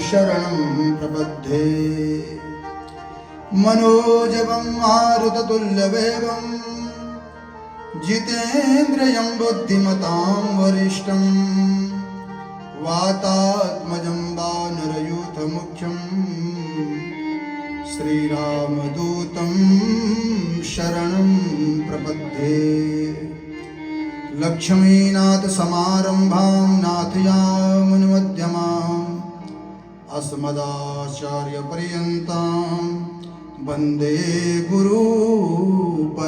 शरणं प्रपद्ये। मनोजवं मारुततुल्यवेगं जितेन्द्रियं बुद्धिमतां वरिष्ठं वातात्मजं वानरयूथमुख्यं श्रीरामदूतं शरणं प्रपद्ये। लक्ष्मीनाथसमारम्भां नाथयामुनमध्यमाम् अस्मदाचार्यपर्यन्तां वन्दे गुरुपरम्पराम्।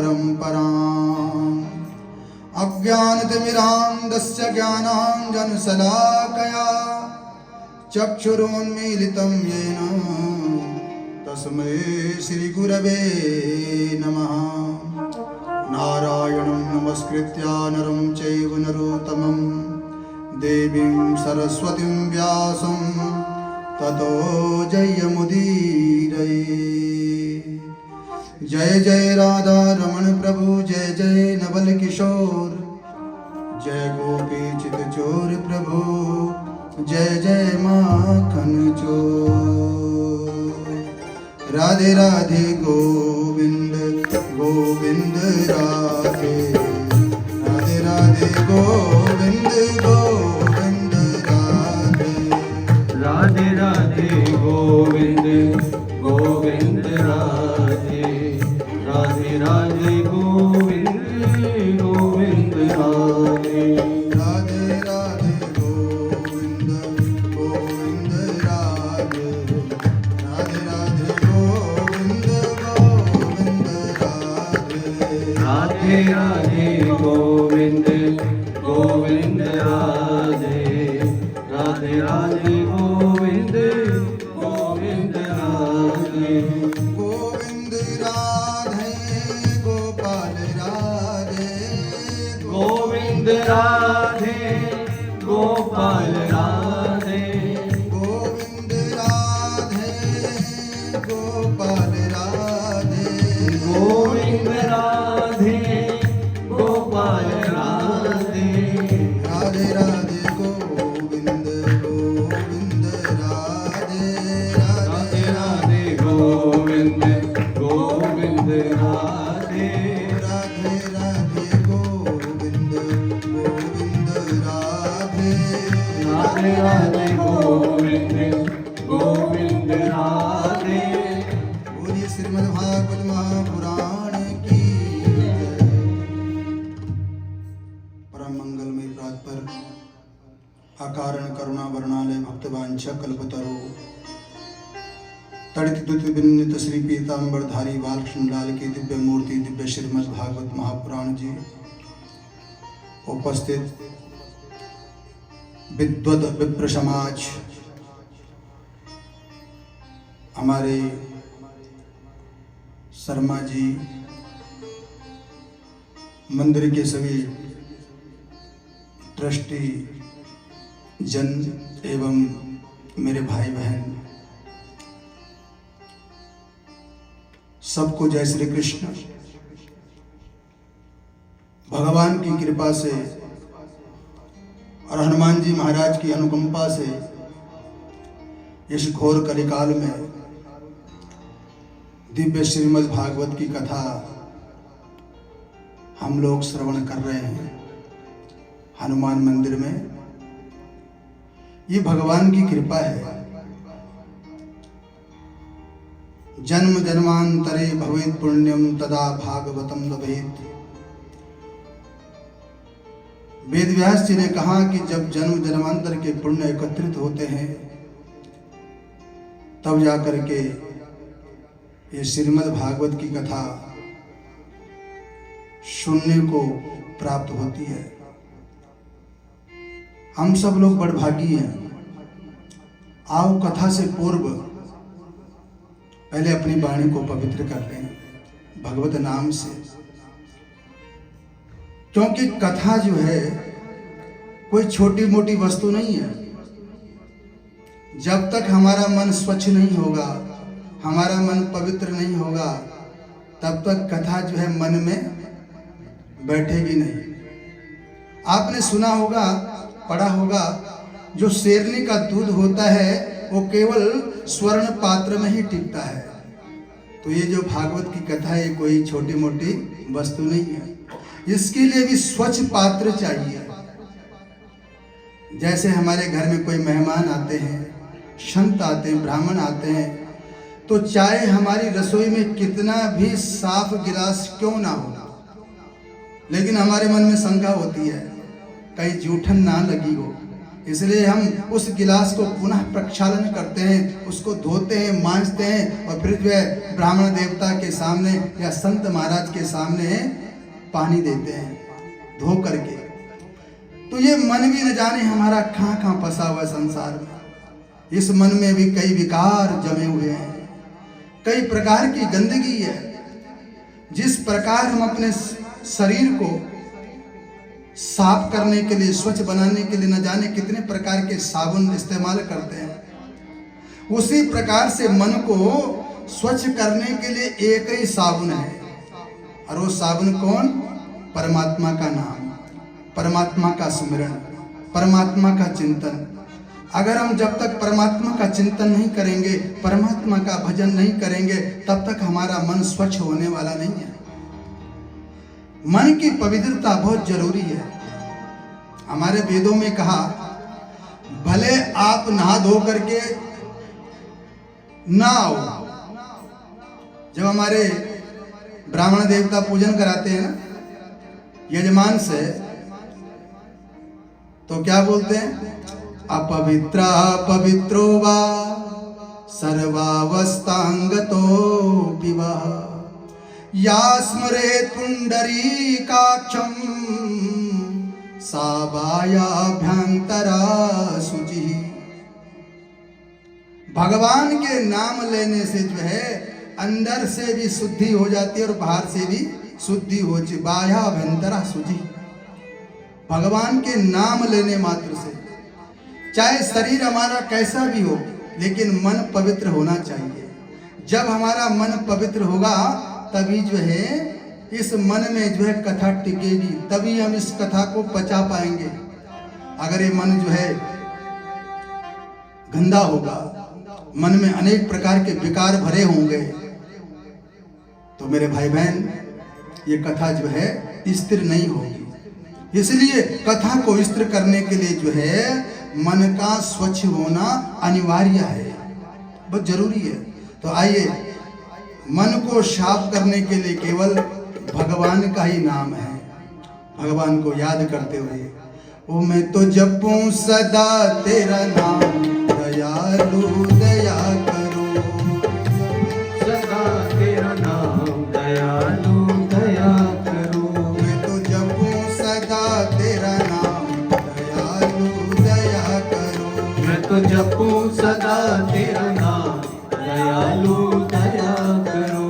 अज्ञानतिमिरान्धस्य ज्ञानाञ्जनशलाकया चक्षुरुन्मीलितं येन तस्मै श्रीगुरवे नमः। नारायणं नमस्कृत्य नरं चैव नरोत्तमं देवीं सरस्वतीं व्यासं ततो जयमुदीरये। जय जय राधा रमण प्रभु, जय जय नवल किशोर, जय गोपी चित चोर प्रभु, जय जय माखन चोर। राधे राधे गोविंद गोविंद राधे, राधे राधे गोविंद गोविंद राधे, राधे राधे गोविंद गोविंद राधे, राधे राधे गोविंद गोविंद राधे, राधे राधे गोविंद गोविंद राधे, राधे राधे गोविंद गोविंद राधे, राधे राधे गोविंद गोविंद राधे, राधे राधे गोविंद गोविंद राधे। गोविंद राधे गोपाल राधे, गोविंद राधे गोपाल राधे, गोविंद राधे गोपाल राधे, गोविंद राधे गोपाल राधे, राधे राधे गोविंद गोविंद राधे, राधे राधे गोविंद गोविंद राधे, राधे राधे गोविंद गोविंद राधे, राधे राधे गोविंद गोविंद राधे। बोलिए श्रीमद्भागवत महापुराण की जय। परम मंगलमय प्रात पर अकारण करुणा वर्णालय भक्तवांछा कल्पतरो तड़ित दुत बिन्नित श्री पीताम्बरधारी बालकृष्ण लाल की दिव्य मूर्ति दिव्य श्रीमद् भागवत महापुराण जी, उपस्थित विद्वत विप्र समाज, हमारे शर्मा जी, मंदिर के सभी ट्रस्टी जन एवं मेरे भाई बहन, सबको जय श्री कृष्ण। भगवान की कृपा से और हनुमान जी महाराज की अनुकंपा से इस घोर कलिकाल में दिव्य श्रीमद् भागवत की कथा हम लोग श्रवण कर रहे हैं हनुमान मंदिर में। ये भगवान की कृपा है। जन्म जन्मांतरे भवेत् पुण्यम तदा भागवतम लभेत। वेद व्यास जी ने कहा कि जब जन्म जन्मांतर के पुण्य एकत्रित होते हैं तब जाकर के ये श्रीमद् भागवत की कथा सुनने को प्राप्त होती है। हम सब लोग बड़भागी हैं। आओ कथा से पूर्व पहले अपनी वाणी को पवित्र कर लें भगवत नाम से, क्योंकि कथा जो है कोई छोटी मोटी वस्तु नहीं है। जब तक हमारा मन स्वच्छ नहीं होगा, हमारा मन पवित्र नहीं होगा, तब तक कथा जो है मन में बैठेगी नहीं। आपने सुना होगा, पढ़ा होगा, जो शेरनी का दूध होता है वो केवल स्वर्ण पात्र में ही टिकता है। तो ये जो भागवत की कथा है कोई छोटी मोटी वस्तु नहीं है, इसके लिए भी स्वच्छ पात्र चाहिए। जैसे हमारे घर में कोई मेहमान आते हैं, संत आते हैं, ब्राह्मण आते हैं, तो चाहे हमारी रसोई में कितना भी साफ गिलास क्यों ना हो, लेकिन हमारे मन में शंका होती है कहीं जूठन ना लगी हो, इसलिए हम उस गिलास को पुनः प्रक्षालन करते हैं, उसको धोते हैं, मांजते हैं और फिर जो है ब्राह्मण देवता के सामने या संत महाराज के सामने पानी देते हैं धो करके। तो ये मन भी न जाने हमारा कहाँ कहाँ फंसा हुआ है संसार में। इस मन में भी कई विकार जमे हुए हैं, कई प्रकार की गंदगी है। जिस प्रकार हम अपने शरीर को साफ करने के लिए, स्वच्छ बनाने के लिए न जाने कितने प्रकार के साबुन इस्तेमाल करते हैं, उसी प्रकार से मन को स्वच्छ करने के लिए एक ही साबुन है। और वो साबुन कौन? परमात्मा का नाम, परमात्मा का स्मरण, परमात्मा का चिंतन। अगर हम जब तक परमात्मा का चिंतन नहीं करेंगे, परमात्मा का भजन नहीं करेंगे, तब तक हमारा मन स्वच्छ होने वाला नहीं है। मन की पवित्रता बहुत जरूरी है। हमारे वेदों में कहा, भले आप नहा धो करके ना आओ। जब हमारे ब्राह्मण देवता पूजन कराते हैं ना यजमान से, तो क्या बोलते हैं? अपवित्रा पवित्रो वा सर्वावस्थांगतो विवाह या स्मरेत् पुंडरीकाक्षं सा बाह्याभ्यंतरा शुचिः। भगवान के नाम लेने से जो है अंदर से भी शुद्धि हो जाती है और बाहर से भी शुद्धि हो जाती है। बाह्याभ्यंतरा शुचि। भगवान के नाम लेने मात्र से, चाहे शरीर हमारा कैसा भी हो, लेकिन मन पवित्र होना चाहिए। जब हमारा मन पवित्र होगा तभी जो है इस मन में जो है कथा टिकेगी, तभी हम इस कथा को पचा पाएंगे। अगर ये मन जो है गंदा होगा, मन में अनेक प्रकार के विकार भरे होंगे, तो मेरे भाई बहन ये कथा जो है स्थिर नहीं होगी। इसलिए कथा को स्थिर करने के लिए जो है मन का स्वच्छ होना अनिवार्य है, बहुत जरूरी है। तो आइए, मन को साफ करने के लिए केवल भगवान का ही नाम है। भगवान को याद करते हुए, ओ मैं तो जपूं सदा तेरा नाम, दयालु दया करो। सदा तेरा नाम दयालु दया करो। मैं तो जपूं सदा तेरा नाम, दयालु दया करो। मैं तो जपूं सदा तेरा नाम, दयालु दया करो।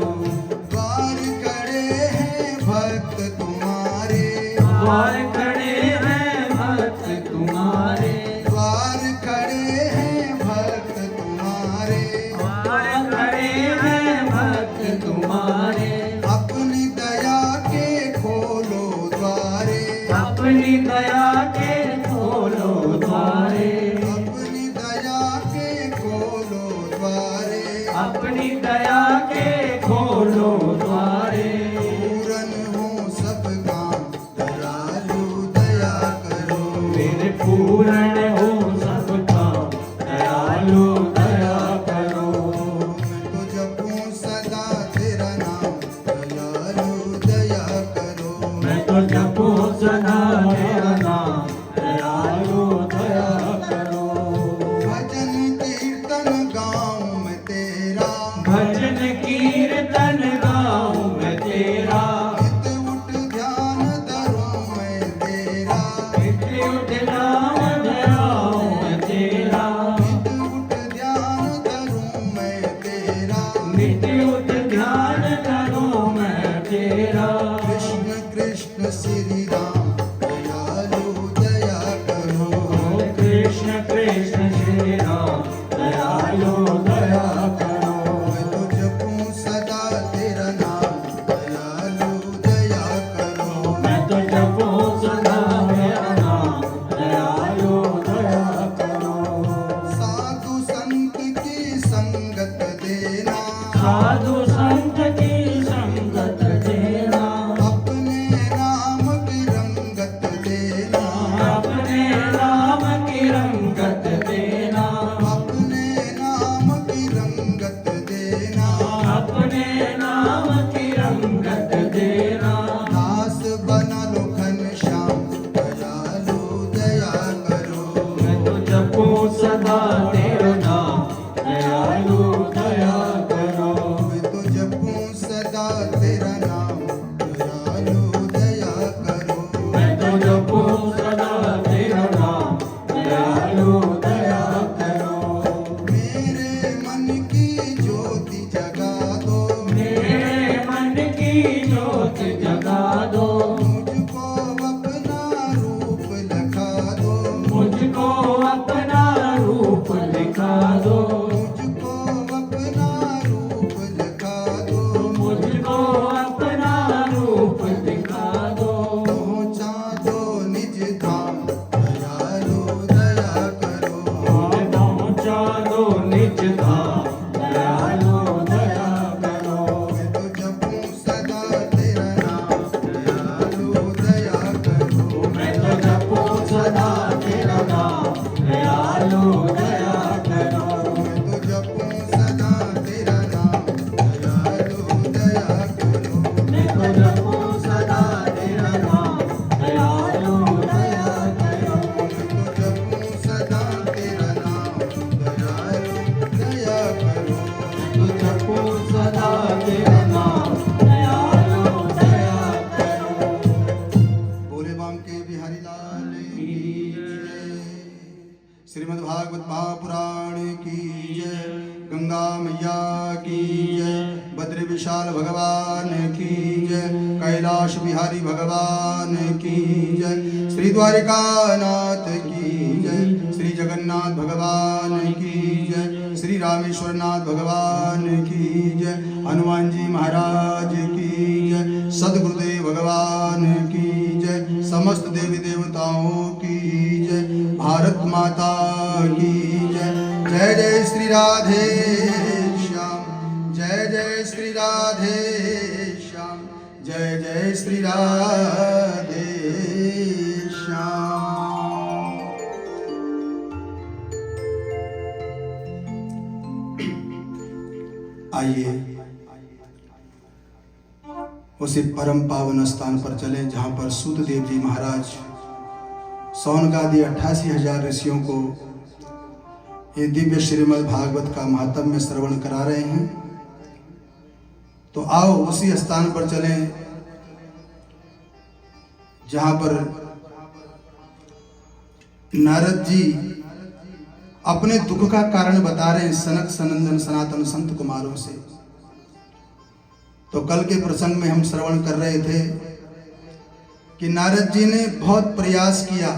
द्वार खड़े हैं भक्त तुम्हारे, द्वार खड़े हैं भक्त तुम्हारे। द्वार खड़े हैं भक्त तुम्हारे। द्वार खड़े हैं भक्त तुम्हारे। अपनी दया के खोलो द्वारे, अपनी दया के खोलो द्वारे। अपनी दया के खोलो द्वारे। अपनी दया के खोलो द्वारे। पूरन हो सब काम, दयालु दया करो। मेरे पूर्ण हो सब काम, दयालु दया करो। मैं तो जपूं सदा तेरा नाम, दयालु दया करो। मैं तो जपूं सदा तेरा नाम, दयालु दया करो। भजन कीर्तन गाऊं मैं तेरा, भजन साधु संत की संगत देना, अपने नाम की रंगत देना, अपने नाम की रंगत देना, अपने नाम की रंगत देना, अपने नाम की रंगत देना। दास बना लो घनश्याम दयालु दया करो। मैं तो जपूं सदा तेरा नाम, दयालु दया करो। मैं तो जपूं सदा तेरा नाम दयालु दया करो। मैं तो जपूं सदा तेरा नाम, दयालु दया करो। मेरे मन की ज्योति जगा दो, मेरे मन की ज्योति जगा दो, मुझको अपना रूप लखा दो, मुझको अपना रूप दिखा दो, मुझको अपना रूप लखा दो। मुझको अपना रूप दिखा दो। पहुँचा दो निज धाम दयालु दया करो। पहुँचा दो निज धाम, दयालु दया करो। मैं तो जपूं सदा तेरा नाम दयालु दया करो। मैं तो जपूं सदा तेरा नाम, दयालु दया करो। मैं तो जपूं सदा तेरा नाम दयालु दया करो। मैं तो जपूं सदा तेरा नाम, दयालु दया करो। मैं तो जपूं सदा तेरा नाम दयालु दया करो। तो जपूं सदा तेरा नाम, दयालु दया करो। बोले बांके बिहारी लाल की जय। श्रीमद् भागवत महापुराण की जय। गंगा मैया की जय। बद्री विशाल भगवान की जय। कैलाश बिहारी भगवान की जय। श्री द्वारिकानाथ की जय। श्री जगन्नाथ भगवान की जय। श्री रामेश्वर नाथ भगवान की जय। हनुमान जी महाराज की जय। सदगुरुदेव भगवान की जय। समस्त देवी देवताओं की जय। भारत माता की जय। जय जय श्री राधे श्याम। जय जय श्री राधे श्याम। जय जय श्री राधे श्याम। आइए उसी परम पावन स्थान पर चले जहां पर सूत देव जी महाराज सौनकादि 88,000 ऋषियों को ये दिव्य श्रीमद् भागवत का महात्म्य श्रवण करा रहे हैं। तो आओ उसी स्थान पर चलें जहां पर नारद जी अपने दुख का कारण बता रहे हैं सनक सनंदन सनातन संत कुमारों से। तो कल के प्रसंग में हम श्रवण कर रहे थे कि नारद जी ने बहुत प्रयास किया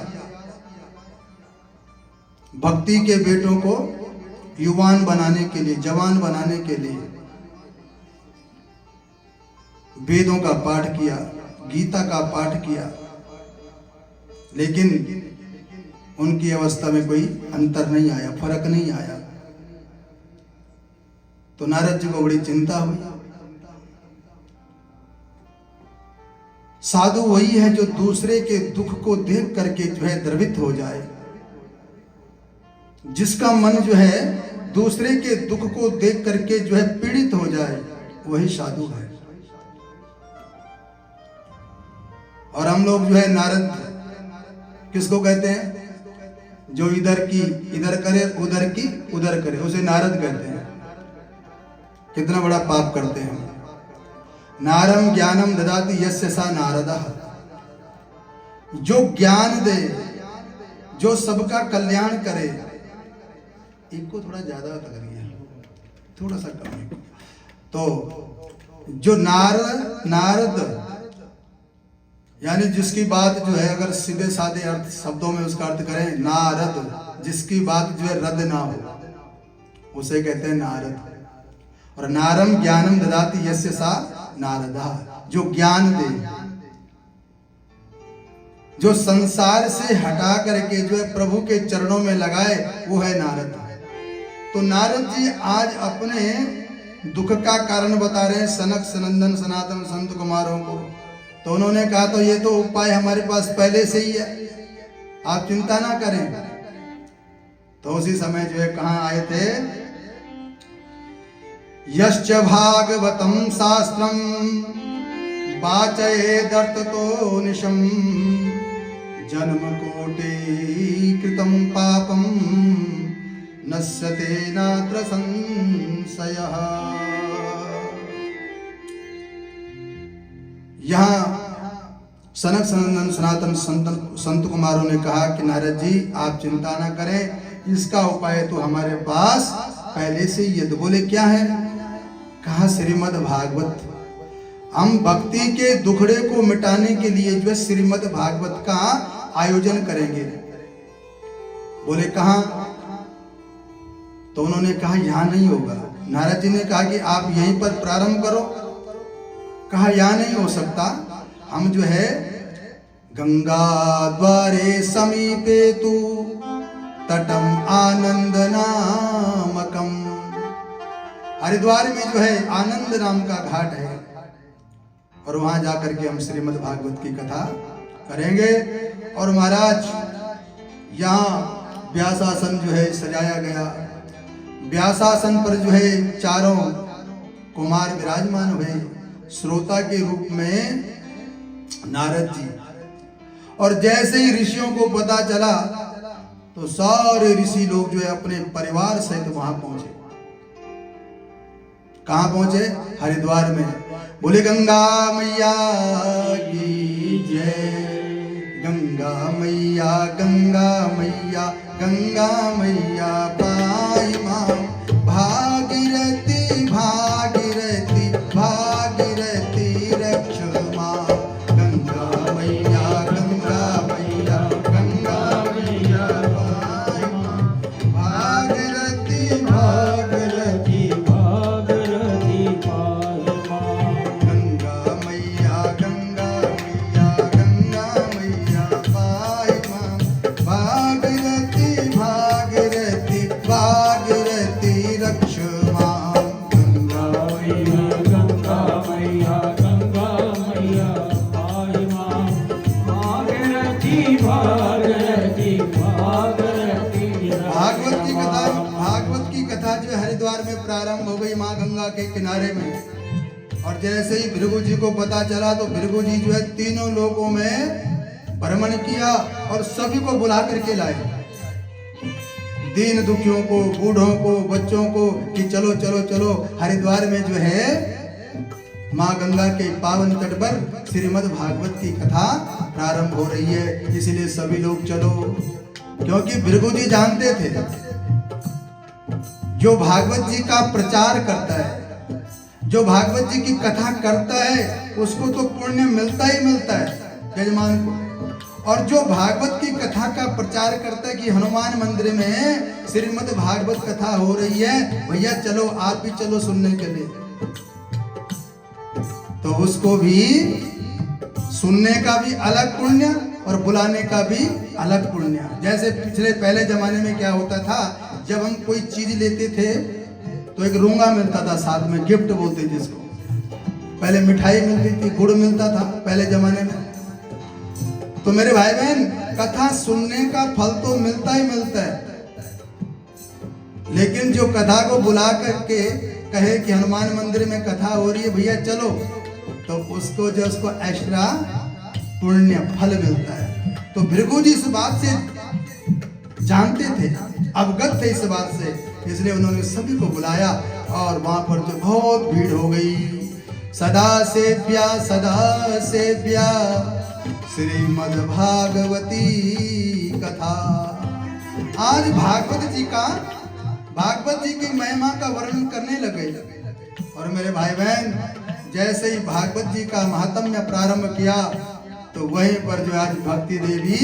भक्ति के बेटों को युवान बनाने के लिए, जवान बनाने के लिए। वेदों का पाठ किया, गीता का पाठ किया, लेकिन उनकी अवस्था में कोई अंतर नहीं आया, फर्क नहीं आया। तो नारद जी को बड़ी चिंता हुई। साधु वही है जो दूसरे के दुख को देख करके जो है द्रवित हो जाए, जिसका मन जो है दूसरे के दुख को देख करके जो है पीड़ित हो जाए, वही साधु है। और हम लोग जो है नारद किसको कहते हैं? जो इधर की इधर करे, उधर की उधर करे, उसे नारद कहते हैं। कितना बड़ा पाप करते हैं। नारम ज्ञानम ददाति यस्य सा नारदः। जो ज्ञान दे, जो सबका कल्याण करे। एक को थोड़ा ज्यादा लग रही है, थोड़ा सा कम है। तो जो नारद यानी जिसकी बात जो है, अगर सीधे साधे अर्थ शब्दों में उसका अर्थ करें, नारद, जिसकी बात जो है रद्द ना हो, उसे कहते हैं नारद। और नारम ज्ञानम ददाति यस्य सा नारदा। जो ज्ञान दे, जो संसार से हटा करके जो है प्रभु के चरणों में लगाए, वो है नारद। तो नारद जी आज अपने दुख का कारण बता रहे हैं सनक सनंदन सनातन संत कुमारों को। तो उन्होंने कहा तो ये तो उपाय हमारे पास पहले से ही है, आप चिंता ना करें। तो उसी समय जो है कहाँ आए थे, यश्च भागवतम शास्त्रम वाचयेदर्थतो निशम जन्म कोटि कृतं पापम नश्यते नात्र संशयः। यहाँ सनक सनंदन सनातन संत कुमारों ने कहा कि नारद जी आप चिंता ना करें, इसका उपाय तो हमारे पास पहले से ही है। तो बोले क्या है? कहा श्रीमद् भागवत। हम भक्ति के दुखड़े को मिटाने के लिए जो है श्रीमद् भागवत का आयोजन करेंगे। बोले कहाँ? तो उन्होंने कहा यहाँ नहीं होगा। नारद जी ने कहा कि आप यहीं पर प्रारंभ करो। कहा यहाँ नहीं हो सकता, हम जो है गंगा द्वारे समीपे तू तटम आनंद नामकम, हरिद्वार में जो है आनंद नाम का घाट है और वहां जाकर के हम श्रीमद् भागवत की कथा करेंगे। और महाराज यहाँ व्यासासन जो है सजाया गया। व्यासासन पर जो है चारों कुमार विराजमान हुए, श्रोता के रूप में नारद जी। और जैसे ही ऋषियों को पता चला तो सारे ऋषि लोग जो है अपने परिवार सहित वहां पहुंचे। कहां पहुंचे? हरिद्वार में। बोले गंगा मैया की जय, गंगा मैया गंगा मैया गंगा मैया पाई मां, भागीरथी भागीरथी भागीरथी रक्ष मां, गंगा मैया गंगा मैया गंगा मैया पाई मां, भागीरथी भागीरथी भागीरथी पाई मां, गंगा मैया गंगा मैया गंगा मैया पाई मां, भागीरथी भागीरथी भागीरथी रक्ष मां, गंगा मैया गंगा मैया गंगा मैया पाई मां, भागीरथी भागीरथी भागीरथी भागवत की कथा जो हरिद्वार में प्रारंभ हो गई माँ गंगा के किनारे में। और जैसे ही भृगु जी को पता चला तो भृगु जी जो है तीनों लोकों में भ्रमण किया और सभी को बुला करके लाए, दीन दुखियों को, बूढ़ों को, बच्चों को, कि चलो चलो चलो हरिद्वार में जो है माँ गंगा के पावन तट पर श्रीमद् भागवत की कथा प्रारंभ हो रही है, इसलिए सभी लोग चलो। क्योंकि भृगु जी जानते थे जो भागवत जी का प्रचार करता है, जो भागवत जी की कथा करता है, उसको तो पुण्य मिलता ही मिलता है यजमान को। और जो भागवत की कथा का प्रचार करता है कि हनुमान मंदिर में श्रीमद् भागवत कथा हो रही है, भैया चलो आप भी चलो सुनने के लिए, तो उसको भी सुनने का भी अलग पुण्य और बुलाने का भी अलग पुण्य। जैसे पिछले पहले जमाने में क्या होता था, जब हम कोई चीज लेते थे तो एक रूंगा मिलता था साथ में, गिफ्ट बोलते जिसको। पहले मिठाई मिलती थी, गुड़ मिलता था पहले जमाने में। तो मेरे भाई बहन, कथा सुनने का फल तो मिलता ही मिलता है, लेकिन जो कथा को बुला करके कहे कि हनुमान मंदिर में कथा हो रही है भैया चलो, तो उसको जो उसको एक्स्ट्रा पुण्य फल मिलता है। तो भृगु जी इस बात से जानते थे, अवगत थे इस बात से, इसलिए उन्होंने सभी को बुलाया और वहां पर जो बहुत भीड़ हो गई। सदा सेव्या श्रीमद् भागवती कथा। आज भागवत जी की महिमा का वर्णन करने लगे। और मेरे भाई बहन, जैसे ही भागवत जी का महात्म्य प्रारंभ किया तो वहीं पर जो आज भक्ति देवी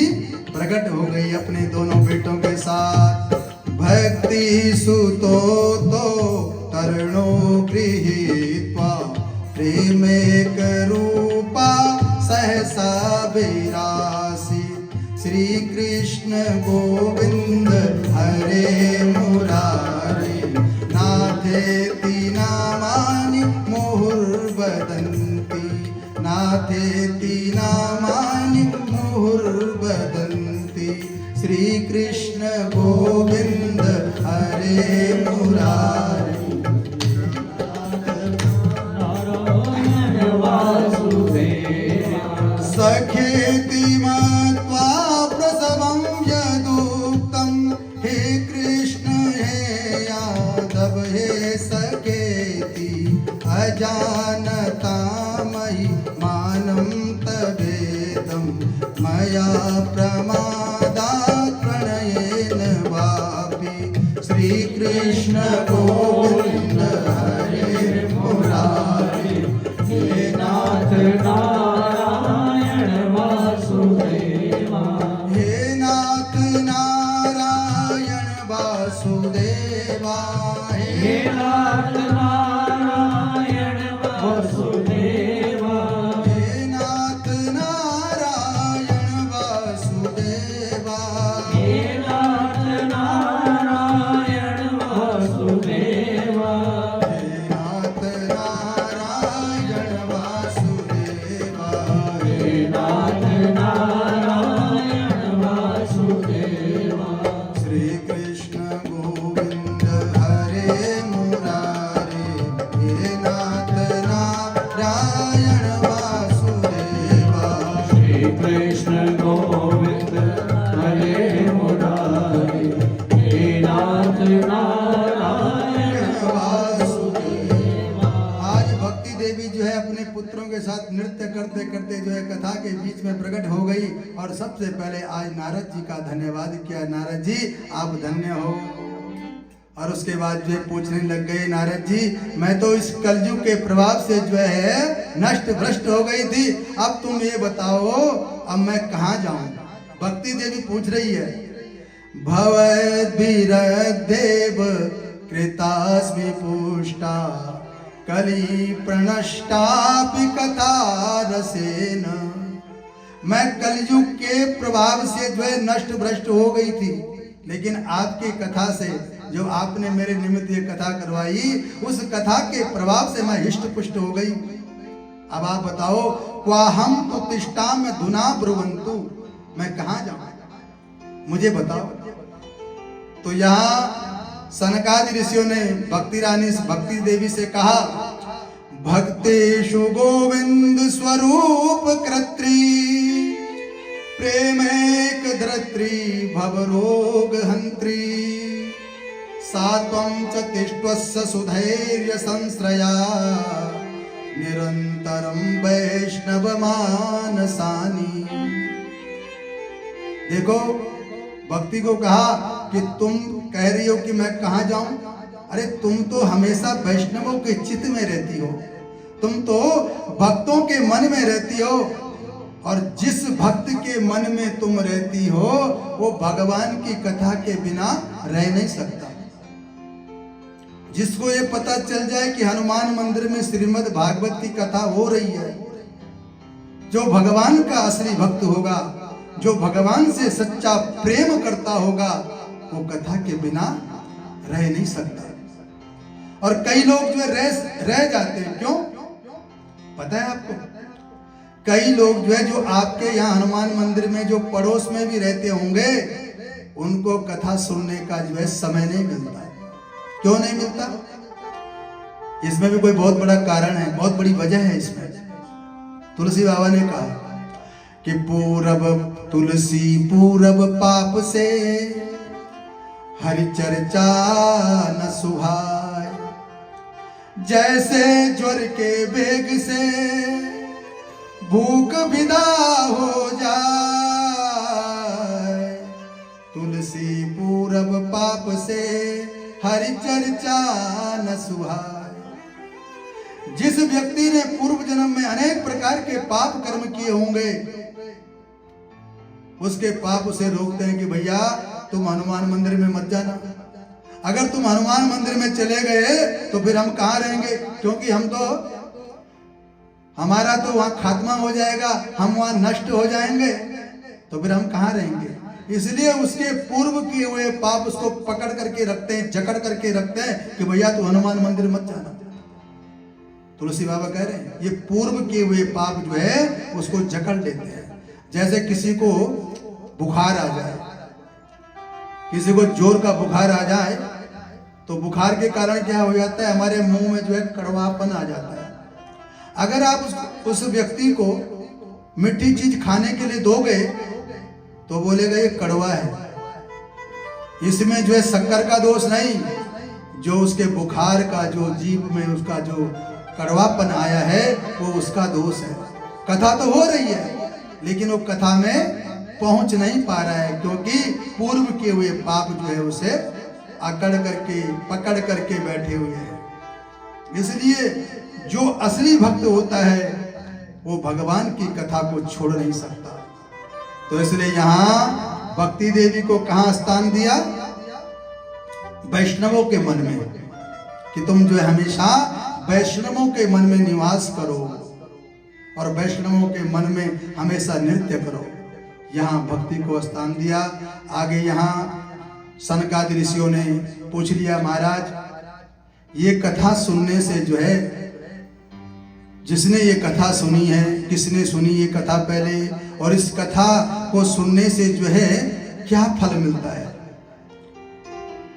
प्रकट हो गई अपने दोनों बेटों के साथ। भक्ति सुतो तो तरुणो गृहीत्वा प्रेमेक रूपा सहसा विरासी, श्री कृष्ण गोविंद हरे मुरारी नाथेति नामा वदन्ति नाथेति नामानि मुहुर्वदन्ति श्री कृष्ण गोविंद हरे मुरारी सखेति मत्वा प्रसवं यदुक्तं हे कृष्ण हे यादव हे सखेति अजानता मयि मानं तवेदं मया प्रमादात् प्रणयेन वापि श्री कृष्ण गोविंद हरे मुरारी हे नाथ नारायण वासुदेवा हे नाथ नारायण वासुदेवा हे नाथ नारायण वासुदेवा हे नाथ नारायण वासुदेवा हे नाथ नारायण वासुदेवा हे नाथ नारायण वासुदेवा हे नाथ नारायण वासुदेवा श्री कृष्ण गोविंद हरे मुरारी हे नाथ नारायण वासुदेवा श्री कृष्ण गोविंद हरे मुरारी हे नाथ नारायण वासुदेवा। आज भक्ति देवी जो है अपने पुत्रों के साथ नृत्य करते करते जो है कथा के बीच में प्रकट हो गई और सबसे पहले आज नारद जी का धन्यवाद किया। नारद जी आप धन्य हो। और उसके बाद जो है पूछने लग गए नारद जी मैं तो इस कलयुग के प्रभाव से जो है नष्ट भ्रष्ट हो गई थी, अब तुम ये बताओ अब मैं कहाँ जाऊं। भक्ति देवी पूछ रही है भवद्भिरदेव कृतास्मि पुष्टा कली प्रणष्टापि कथा रसेन। मैं कलयुग के प्रभाव से जो है नष्ट भ्रष्ट हो गई थी, लेकिन आपकी कथा से जो आपने मेरे निमित्त ये कथा करवाई उस कथा के प्रभाव से मैं हिष्ट पुष्ट हो गई। अब आप बताओ क्वाहम तो तिष्ठा में धुना ब्रुवंतु, मैं कहाँ जाऊं मुझे बताओ। तो यहाँ सनकादि ऋषियों ने भक्ति रानी भक्ति देवी से कहा भक्तेषु गोविंद स्वरूप कृत्री प्रेमैक धृत्री भवरोग हंत्री सात्वं च तिष्ठस्व सुधैर्य संश्रया निरंतरं वैष्णव मानसानि। देखो भक्ति को कहा कि तुम कह रही हो कि मैं कहाँ जाऊं, अरे तुम तो हमेशा वैष्णवों के चित्त में रहती हो, तुम तो भक्तों के मन में रहती हो और जिस भक्त के मन में तुम रहती हो वो भगवान की कथा के बिना रह नहीं सकता। जिसको ये पता चल जाए कि हनुमान मंदिर में श्रीमद् भागवत की कथा हो रही है, जो भगवान का असली भक्त होगा, जो भगवान से सच्चा प्रेम करता होगा, वो कथा के बिना रह नहीं सकता। और कई लोग जो रह जाते हैं, क्यों पता है आपको? कई लोग जो है जो आपके यहाँ हनुमान मंदिर में जो पड़ोस में भी रहते होंगे उनको कथा सुनने का जो है समय नहीं मिलता। क्यों नहीं मिलता? इसमें भी कोई बहुत बड़ा कारण है, बहुत बड़ी वजह है इसमें। तुलसी बाबा ने कहा कि पूरब तुलसी पूरब पाप से हरि चर्चा न सुहाय, जैसे ज्वर के वेग से भूख विदा हो जाए। तुलसी पूरब पाप से हरि चर्चा न सुहाय। जिस व्यक्ति ने पूर्व जन्म में अनेक प्रकार के पाप कर्म किए होंगे उसके पाप उसे रोकते हैं कि भैया तुम हनुमान मंदिर में मत जाना। अगर तुम हनुमान मंदिर में चले गए तो फिर हम कहाँ रहेंगे, क्योंकि हमारा तो वहां खात्मा हो जाएगा, हम वहां नष्ट हो जाएंगे, तो फिर हम कहाँ रहेंगे। इसलिए उसके पूर्व किए हुए पाप उसको पकड़ करके रखते हैं, जकड़ करके रखते हैं कि भैया तू हनुमान मंदिर मत जाना। तुलसी बाबा कह रहे हैं ये पूर्व के हुए पाप जो है उसको जकड़ लेते हैं। जैसे किसी को बुखार आ जाए, किसी को जोर का बुखार आ जाए तो बुखार के कारण क्या हो जाता है, हमारे मुंह में जो है कड़वापन आ जाता है। अगर आप उस व्यक्ति को मीठी चीज खाने के लिए दोगे तो बोलेगा ये कड़वा है। इसमें जो है शक्कर का दोष नहीं, जो उसके बुखार का जो जीभ में उसका जो कड़वापन आया है वो उसका दोष है। कथा तो हो रही है लेकिन वो कथा में पहुंच नहीं पा रहा है, क्योंकि पूर्व के हुए पाप जो है उसे अकड़ करके पकड़ करके बैठे हुए हैं। इसलिए जो असली भक्त होता है वो भगवान की कथा को छोड़ नहीं सकता। तो इसलिए यहाँ भक्ति देवी को कहाँ स्थान दिया? वैष्णवों के मन में, कि तुम जो है हमेशा वैष्णवों के मन में निवास करो और वैष्णवों के मन में हमेशा नृत्य करो। यहाँ भक्ति को स्थान दिया। आगे यहाँ सनकादि ऋषियों ने पूछ लिया, महाराज ये कथा सुनने से जो है, जिसने ये कथा सुनी है, किसने सुनी ये कथा पहले, और इस कथा को सुनने से जो है क्या फल मिलता है?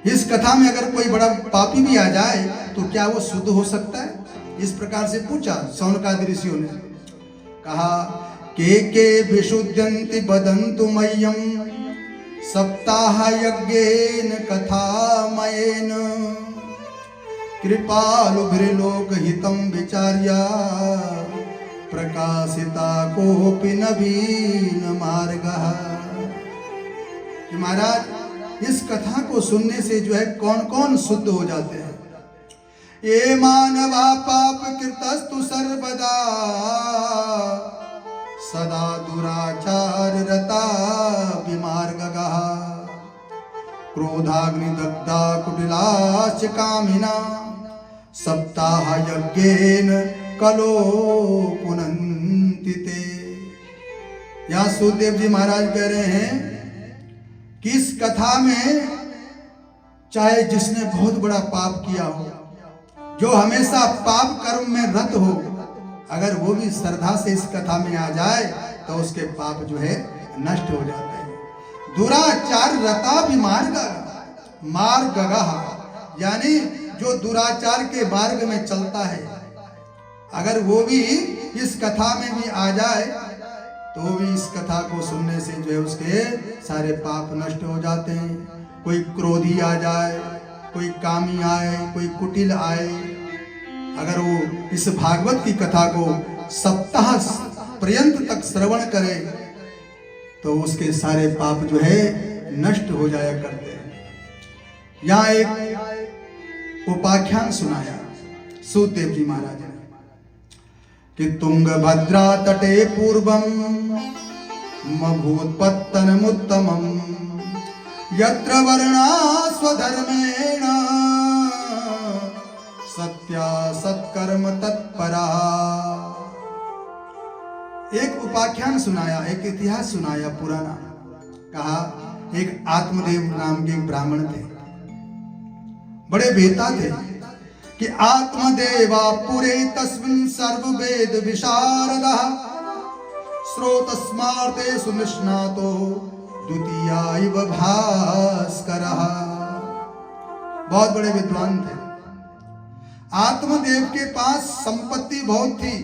इस कथा में अगर कोई बड़ा पापी भी आ जाए तो क्या वो शुद्ध हो सकता है? इस प्रकार से पूछा सौनकादि ऋषियों ने। कहा के विशुद्धन्ति वदन्तु मह्यं सप्ताह यज्ञेन कथामयेन कृपालुभिर्लोकहितं विचार्य प्रकाशिता कोऽपि नवीन मार्गः। कि महाराज इस कथा को सुनने से जो है कौन कौन शुद्ध हो जाते हैं? ये मानवा पाप कृतस्तु सर्वदा सदा दुराचार रता विमार्गः क्रोधाग्निदग्धा कुटिलाश्च कामिना सप्ताह यज्ञेन कलो पुनन्ति ते। यहाँ सुखदेव जी महाराज कह रहे हैं कि इस कथा में चाहे जिसने बहुत बड़ा पाप किया हो, जो हमेशा पाप कर्म में रत हो, अगर वो भी श्रद्धा से इस कथा में आ जाए तो उसके पाप जो है नष्ट हो जाते हैं। दुराचार रता भी मार्गः, यानी जो दुराचार के मार्ग में चलता है, अगर वो भी इस कथा में भी आ जाए तो भी इस कथा को सुनने से जो है उसके सारे पाप नष्ट हो जाते हैं। कोई क्रोधी आ जाए, कोई कामी आए, कोई कुटिल आए, अगर वो इस भागवत की कथा को सप्ताह पर्यंत तक श्रवण करे तो उसके सारे पाप जो है नष्ट हो जाया करते हैं। यहाँ एक उपाख्यान सुनाया सुखदेव जी महाराज ने कि तुंगभद्रा तटे पूर्वम मभूत्पत्तनमुत्तमं यत्र वर्णा स्वधर्मेण सत्या सत्कर्म तत्परा। एक उपाख्यान सुनाया, एक इतिहास सुनाया पुराना। कहा एक आत्मदेव नाम के एक ब्राह्मण थे, बड़े बेता थे कि आत्मदेवा पुरे तस्मिन् सर्ववेद विशारदः श्रोतस्मार्ते सुनिष्णातो द्वितीया इव भास्करः। बहुत बड़े विद्वान थे। आत्मदेव के पास संपत्ति बहुत थी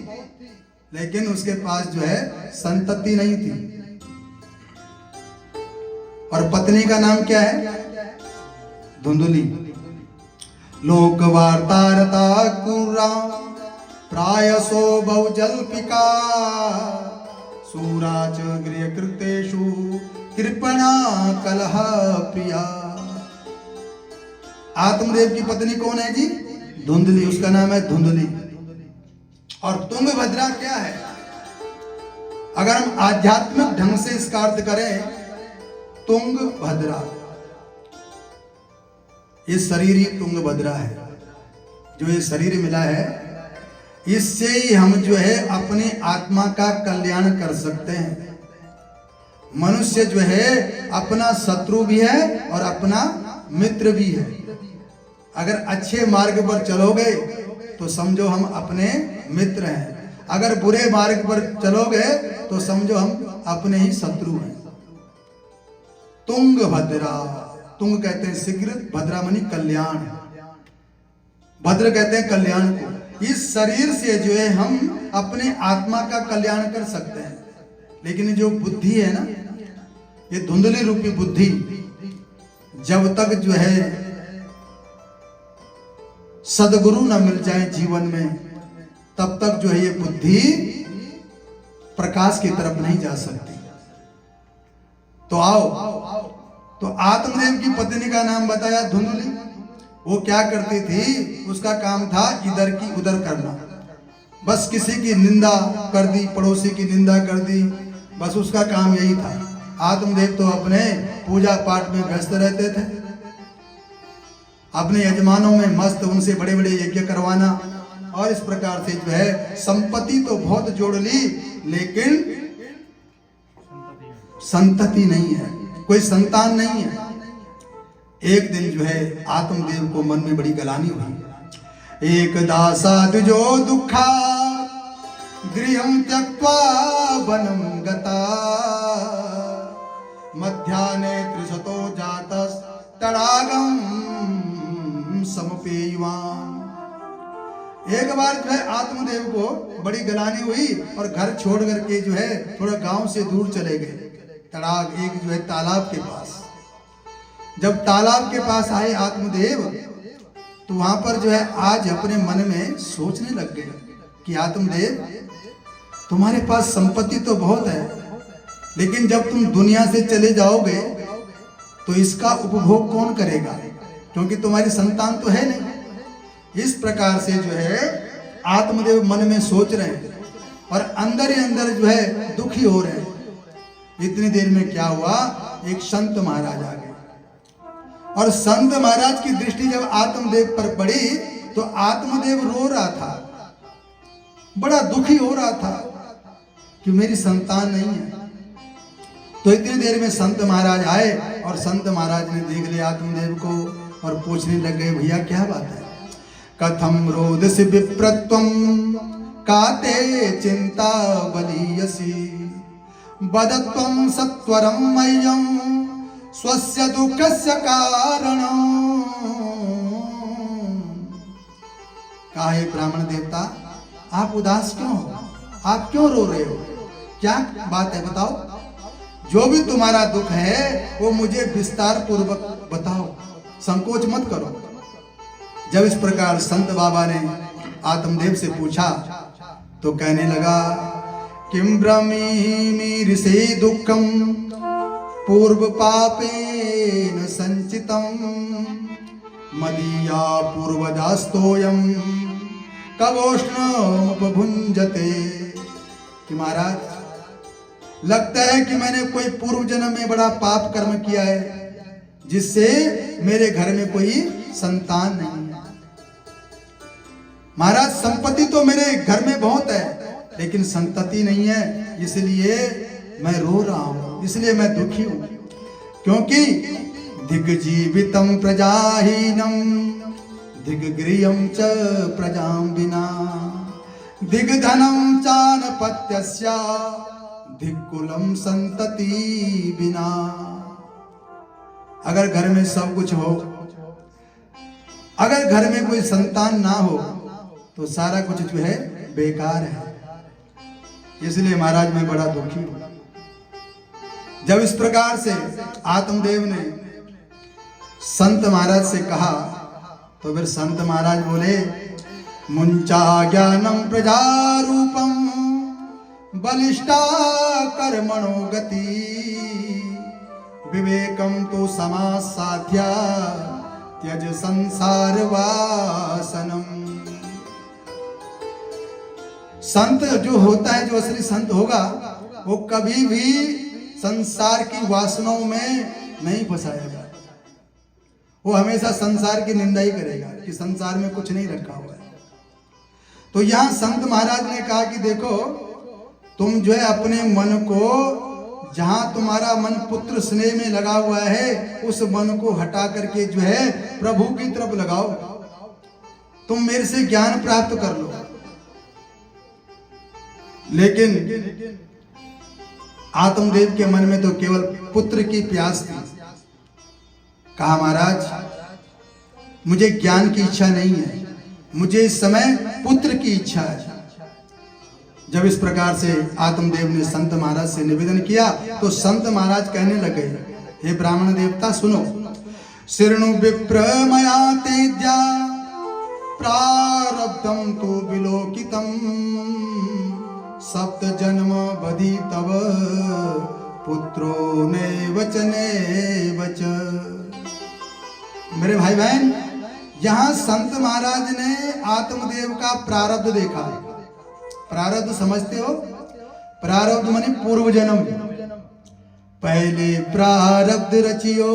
लेकिन उसके पास जो है संतति नहीं थी। और पत्नी का नाम क्या है? धुंधुली। लोक वार्तारता कुरा प्रायसो बहुजल्पिका सूराच गृह कृतेषु कृपणा कलह प्रिया। आत्मदेव की पत्नी कौन है जी? धुंधली। उसका नाम है धुंधली। और तुंगभद्रा क्या है? अगर हम आध्यात्मिक ढंग से इसका अर्थ करें, तुंगभद्रा, ये शरीर ही तुंगभद्रा है। जो ये शरीर मिला है इससे ही हम जो है अपनी आत्मा का कल्याण कर सकते हैं। मनुष्य जो है अपना शत्रु भी है और अपना मित्र भी है। अगर अच्छे मार्ग पर चलोगे तो समझो हम अपने मित्र हैं, अगर बुरे मार्ग पर चलोगे तो समझो हम अपने ही शत्रु हैं। तुंग भद्रा, तुंग कहते हैं शीघ्र, भद्रा मनी कल्याण, भद्र कहते हैं कल्याण को। इस शरीर से जो है हम अपने आत्मा का कल्याण कर सकते हैं, लेकिन जो बुद्धि है ना, ये धुंधली रूपी बुद्धि, जब तक जो है सदगुरु न मिल जाए जीवन में, तब तक जो है ये बुद्धि प्रकाश की तरफ नहीं जा सकती। तो आओ, तो आत्मदेव की पत्नी का नाम बताया धुंधली। वो क्या करती थी, उसका काम था इधर की उधर करना, बस किसी की निंदा कर दी, पड़ोसी की निंदा कर दी, बस उसका काम यही था। आत्मदेव तो अपने पूजा पाठ में व्यस्त रहते थे, अपने यजमानों में मस्त, उनसे बड़े बड़े यज्ञ करवाना, और इस प्रकार से जो है संपत्ति तो बहुत जोड़ ली, लेकिन संतति नहीं है, कोई संतान नहीं है। एक दिन जो है आत्मदेव को मन में बड़ी गलानी हुई। एक दासाद जो दुखा गृहं त्यक्त्वा वनं गता, मध्याह्ने त्रिशतो जातस् तडागं समपेयवान्। एक बार जो है आत्मदेव को बड़ी गलानी हुई और घर छोड़ करके जो है थोड़ा गांव से दूर चले गए, तड़ाग, एक जो है तालाब के पास। जब तालाब के पास आए आत्मदेव, तो वहां पर जो है आज अपने मन में सोचने लग गए कि आत्मदेव, तुम्हारे पास संपत्ति तो बहुत है, लेकिन जब तुम दुनिया से चले जाओगे तो इसका उपभोग कौन करेगा, क्योंकि तुम्हारी संतान तो है नहीं। इस प्रकार से जो है आत्मदेव मन में सोच रहे हैं और अंदर ही अंदर जो है दुखी हो रहे हैं। इतनी देर में क्या हुआ, एक संत महाराज आ गए, और संत महाराज की दृष्टि जब आत्मदेव पर पड़ी तो आत्मदेव रो रहा था, बड़ा दुखी हो रहा था कि मेरी संतान नहीं है। तो इतनी देर में संत महाराज आए और संत महाराज ने देख लिया आत्मदेव को और पूछने लग गए, भैया क्या बात है? कथम रोदसी विप्रत्वम काते चिंता बलीयसी बदत्वं सत्वरं मह्यं स्वस्य दुःखस्य कारणं। कहा, हे ब्राह्मण देवता, आप उदास क्यों हो, आप क्यों रो रहे हो, क्या बात है बताओ, जो भी तुम्हारा दुख है वो मुझे विस्तार पूर्वक बताओ, संकोच मत करो। जब इस प्रकार संत बाबा ने आत्मदेव से पूछा तो कहने लगा, किम ब्रह्मी ऋषि दुखम पूर्व पापेन संचितम मदीया पूर्वजास्तोयम कवोष्णमुपभुंजते। कि महाराज, लगता है कि मैंने कोई पूर्व जन्म में बड़ा पाप कर्म किया है, जिससे मेरे घर में कोई संतान नहीं है। महाराज, संपत्ति तो मेरे घर में बहुत है, लेकिन संतति नहीं है, इसलिए मैं रो रहा हूं, इसलिए मैं दुखी हूं। क्योंकि दिग्जीवितम प्रजाहीनम दिग्गृहं च प्रजां विना दिग्धनं चानपत्यस्य दिक्कुलम संतति बिना। अगर घर में सब कुछ हो, अगर घर में कोई संतान ना हो, तो सारा कुछ जो है बेकार है। इसलिए महाराज मैं बड़ा दुखी हूं। जब इस प्रकार से आत्मदेव ने संत महाराज से कहा, तो फिर संत महाराज बोले, मुंचा ज्ञानम प्रजारूपम बलिष्ठा कर्मणो गति विवेकम तो समाज साध्या त्यज संसार वासनम। संत जो होता है, जो असली संत होगा, वो कभी भी संसार की वासनाओं में नहीं फंसाएगा। वो हमेशा संसार की निंदा ही करेगा कि संसार में कुछ नहीं रखा हुआ है। तो यहां संत महाराज ने कहा कि देखो, तुम जो है अपने मन को, जहां तुम्हारा मन पुत्र स्नेह में लगा हुआ है, उस मन को हटा करके जो है प्रभु की तरफ लगाओ। तुम मेरे से ज्ञान प्राप्त कर लो। लेकिन आत्मदेव के मन में तो केवल पुत्र की प्यास थी। कहा महाराज मुझे ज्ञान की इच्छा नहीं है, मुझे इस समय पुत्र की इच्छा है। जब इस प्रकार से आत्मदेव ने संत महाराज से निवेदन किया तो संत महाराज कहने लगे, हे ब्राह्मण देवता सुनो, शृणु विप्र मया तेज्या प्रारब्धम तो विलोकितम सप्त जन्म बधि तव पुत्रो ने वच। मेरे भाई बहन, यहां संत महाराज ने आत्मदेव का प्रारब्ध देखा। प्रारब्ध समझते हो? प्रारब्ध माने पूर्व जन्म। पहले प्रारब्ध रचियो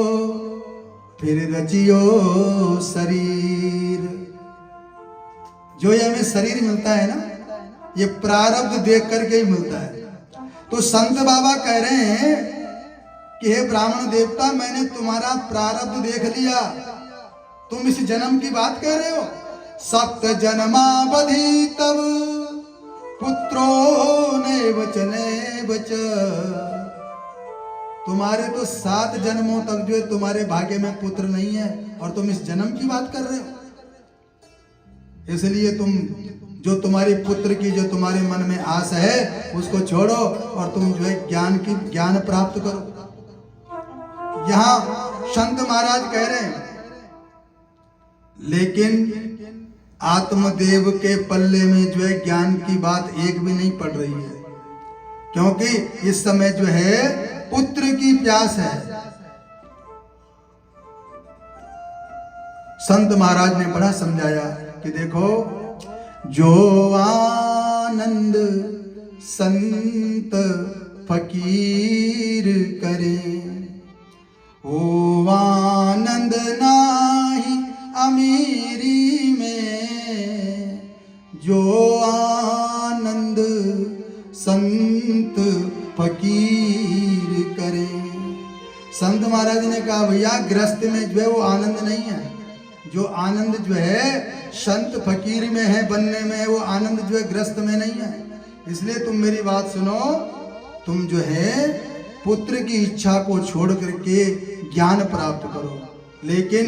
फिर रचियो शरीर। जो ये हमें शरीर मिलता है ना, ये प्रारब्ध देख करके ही मिलता है। तो संत बाबा कह रहे हैं कि हे ब्राह्मण देवता, मैंने तुम्हारा प्रारब्ध देख लिया, तुम इस जन्म की बात कह रहे हो। सप्त जन्मावधि तब पुत्रो ने वच। तुम्हारे तो 7 जन्मों तक जो है तुम्हारे भाग्य में पुत्र नहीं है और तुम इस जन्म की बात कर रहे हो। इसलिए तुम जो तुम्हारी पुत्र की जो तुम्हारे मन में आस है उसको छोड़ो और तुम जो है ज्ञान प्राप्त करो। यहां संत महाराज कह रहे हैं, लेकिन आत्मदेव के पल्ले में जो है ज्ञान की बात एक भी नहीं पड़ रही है, क्योंकि इस समय जो है पुत्र की प्यास है। संत महाराज ने बड़ा समझाया कि देखो, जो आनंद संत फकीर करे वो आनंद नाही अमीरी में। जो आनंद संत फकीर करे। संत महाराज ने कहा भैया गृहस्थ में जो है वो आनंद नहीं है। जो आनंद जो है संत फकीर में है, बनने में है, वो आनंद जो है गृहस्थ में नहीं है। इसलिए तुम मेरी बात सुनो, तुम जो है पुत्र की इच्छा को छोड़ करके ज्ञान प्राप्त करो। लेकिन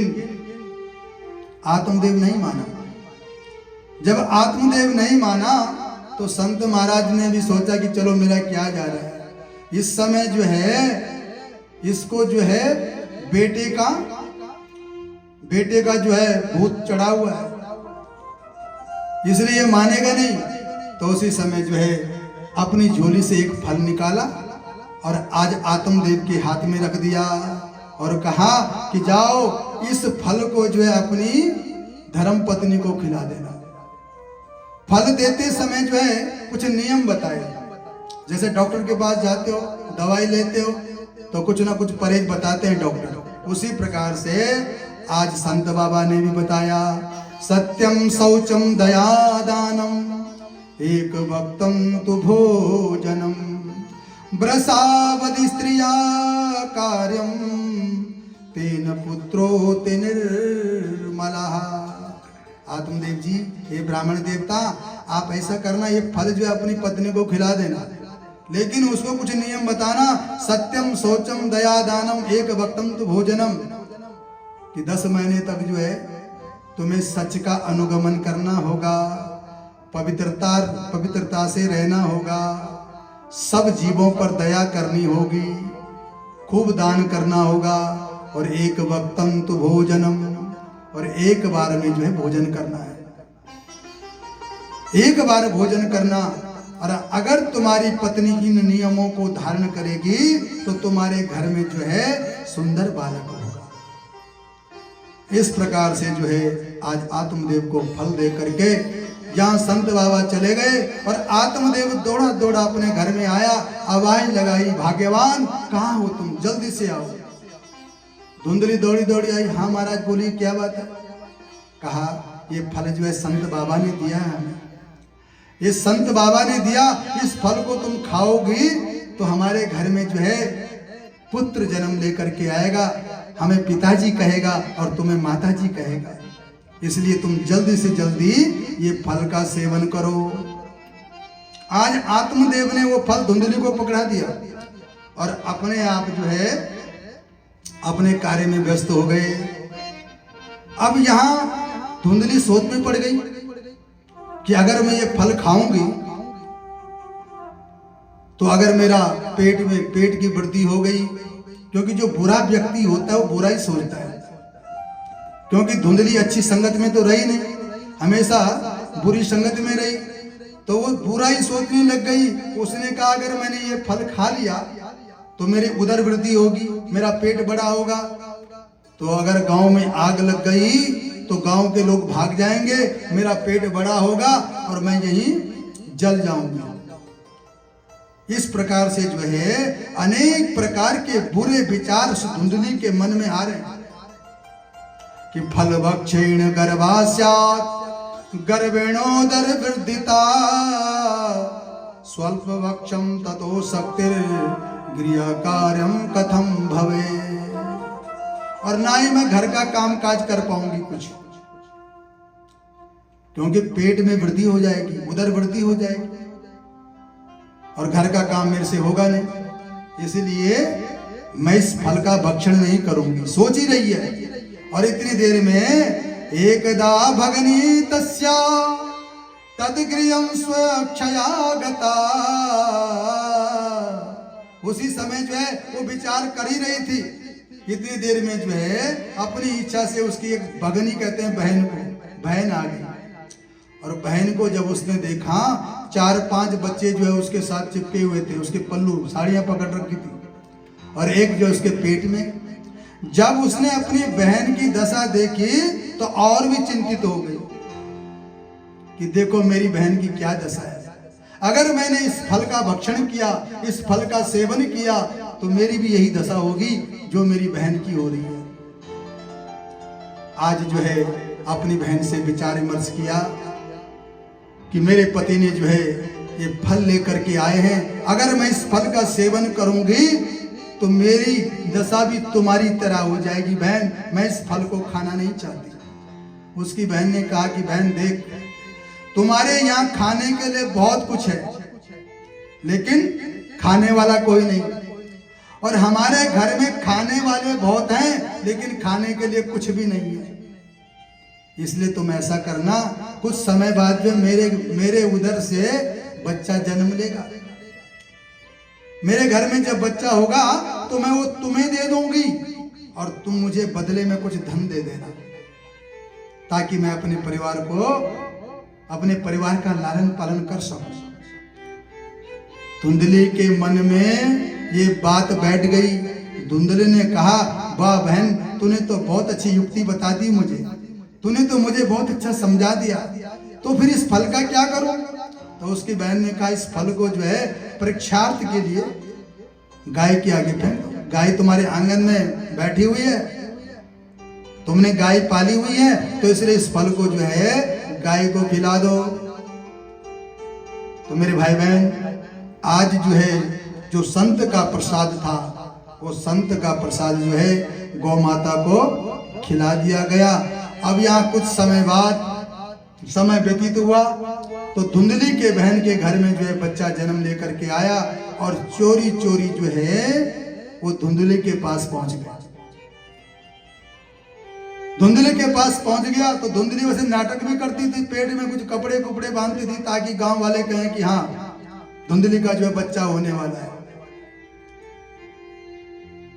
आत्मदेव नहीं माना। जब आत्मदेव नहीं माना तो संत महाराज ने भी सोचा कि चलो मेरा क्या जा रहा है। इस समय जो है इसको जो है बेटे का जो है भूत चढ़ा हुआ है, इसलिए मानेगा नहीं। तो उसी समय जो है अपनी झोली से एक फल निकाला और आज आत्मदेव के हाथ में रख दिया और कहा कि जाओ इस फल को जो है अपनी धर्म पत्नी को खिला देना। फल देते समय जो है कुछ नियम बताए। जैसे डॉक्टर के पास जाते हो, दवाई लेते हो तो कुछ ना कुछ परहेज बताते हैं डॉक्टर, उसी प्रकार से आज संत बाबा ने भी बताया। सत्यम शौचम दया दानम एक वक्तम तु भोजनम ब्रसावधि स्त्रिया कार्यम तेन पुत्रो ते निर्मला। आत्मदेव जी, हे ब्राह्मण देवता, आप ऐसा करना, ये फल जो है अपनी पत्नी को खिला देना, लेकिन उसको कुछ नियम बताना। सत्यम शौचम दया दानम एक वक्तम तु भोजनम, कि 10 महीने तक जो है तुम्हें सच का अनुगमन करना होगा, पवित्रता से रहना होगा, सब जीवों पर दया करनी होगी, खूब दान करना होगा, और एक वक्तम तु भोजनम, और एक बार में जो है भोजन करना है, एक बार भोजन करना। और अगर तुम्हारी पत्नी इन नियमों को धारण करेगी तो तुम्हारे घर में जो है सुंदर बालक होगा। इस प्रकार से जो है आज आत्मदेव को फल दे करके यहाँ संत बाबा चले गए और आत्मदेव दौड़ा दौड़ा अपने घर में आया, आवाज लगाई, भाग्यवान कहाँ हो तुम, जल्दी से आओ। धुंधली दौड़ी दौड़ी आई, हाँ महाराज बोली क्या बात है। कहा ये फल जो है संत बाबा ने दिया है हमें, ये संत बाबा ने दिया, इस फल को तुम खाओगी तो हमारे घर में जो है पुत्र जन्म लेकर के आएगा, हमें पिताजी कहेगा और तुम्हें माताजी कहेगा। इसलिए तुम जल्दी से जल्दी ये फल का सेवन करो। आज आत्मदेव ने वो फल धुंधली को पकड़ा दिया और अपने आप जो है अपने कार्य में व्यस्त हो गए। अब यहां धुंधली सोच में पड़ गई कि अगर मैं ये फल खाऊंगी तो अगर मेरा पेट की वृद्धि हो गई, क्योंकि जो बुरा व्यक्ति होता है वो बुरा ही सोचता है, क्योंकि धुंधली अच्छी संगत में तो रही नहीं, हमेशा बुरी संगत में रही, तो वो बुरा ही सोचने लग गई। उसने कहा अगर मैंने ये फल खा लिया तो मेरी उदर वृद्धि होगी, मेरा पेट बड़ा होगा, तो अगर गांव में आग लग गई तो गांव के लोग भाग जाएंगे, मेरा पेट बड़ा होगा और मैं यहीं जल जाऊंगा। इस प्रकार से जो है अनेक प्रकार के बुरे विचार धुंधली के मन में आ रहे हैं कि फल भक्षेण गर्भास्यात् गर्भेणोदर वृद्धिता स्वल्प भक्षम ततो शक्तिर गृह कार्यम कथम भवे। और ना ही मैं घर का काम काज कर पाऊंगी कुछ, क्योंकि पेट में वृद्धि हो जाएगी, उदर वृद्धि हो जाएगी और घर का काम मेरे से होगा नहीं, इसलिए मैं इस फल का भक्षण नहीं करूंगी। सोच ही रही है और इतनी देर में एकदा भगनी तस्या तद्गृहं स्वक्षया गता। उसी समय जो है वो विचार कर ही रही थी, इतनी देर में जो है अपनी इच्छा से उसकी एक भगनी कहते हैं बहन आ गई। और बहन को जब उसने देखा 4-5 बच्चे जो है उसके साथ चिपके हुए थे, उसके पल्लू साड़ियां पकड़ रखी थी और एक जो उसके पेट में। जब उसने अपनी बहन की दशा देखी तो और भी चिंतित हो गई कि देखो मेरी बहन की क्या दशा है, अगर मैंने इस फल का भक्षण किया, इस फल का सेवन किया तो मेरी भी यही दशा होगी जो मेरी बहन की हो रही है। आज जो है अपनी बहन से विचार विमर्श किया कि मेरे पति ने जो है ये फल लेकर के आए हैं, अगर मैं इस फल का सेवन करूंगी तो मेरी दशा भी तुम्हारी तरह हो जाएगी बहन, मैं इस फल को खाना नहीं चाहती। उसकी बहन ने कहा कि बहन देख, तुम्हारे यहाँ खाने के लिए बहुत कुछ है लेकिन खाने वाला कोई नहीं, और हमारे घर में खाने वाले बहुत हैं लेकिन खाने के लिए कुछ भी नहीं है। इसलिए तुम ऐसा करना, कुछ समय बाद जो मेरे उधर से बच्चा जन्म लेगा, मेरे घर में जब बच्चा होगा तो मैं वो तुम्हें दे दूंगी और तुम मुझे बदले में कुछ धन दे देना, ताकि मैं अपने परिवार का लालन पालन कर सकूं। धुंधली के मन में ये बात बैठ गई। धुंधली ने कहा वाह बहन, तूने तो बहुत अच्छी युक्ति बता दी मुझे, तूने तो मुझे बहुत अच्छा समझा दिया, तो फिर इस फल का क्या करूं? तो उसकी बहन ने कहा इस फल को जो है परीक्षार्थ के लिए गाय के आगे फेंक दो। गाय तुम्हारे आंगन में बैठी हुई है, तुमने गाय पाली हुई है, तो इसलिए इस फल को जो है गाय को खिला दो। तो मेरे भाई बहन, आज जो है जो संत का प्रसाद था, वो संत का प्रसाद जो है गौ माता को खिला दिया गया। अब यहाँ कुछ समय व्यतीत हुआ तो धुंधली के बहन के घर में जो है बच्चा जन्म लेकर के आया और चोरी चोरी जो है वो धुंधली के पास पहुंच गया। धुंधली के पास पहुंच गया तो धुंधली वैसे नाटक भी करती थी, पेट में कुछ कपड़े बांधती थी ताकि गांव वाले कहें कि हाँ धुंधली का जो है बच्चा होने वाला है।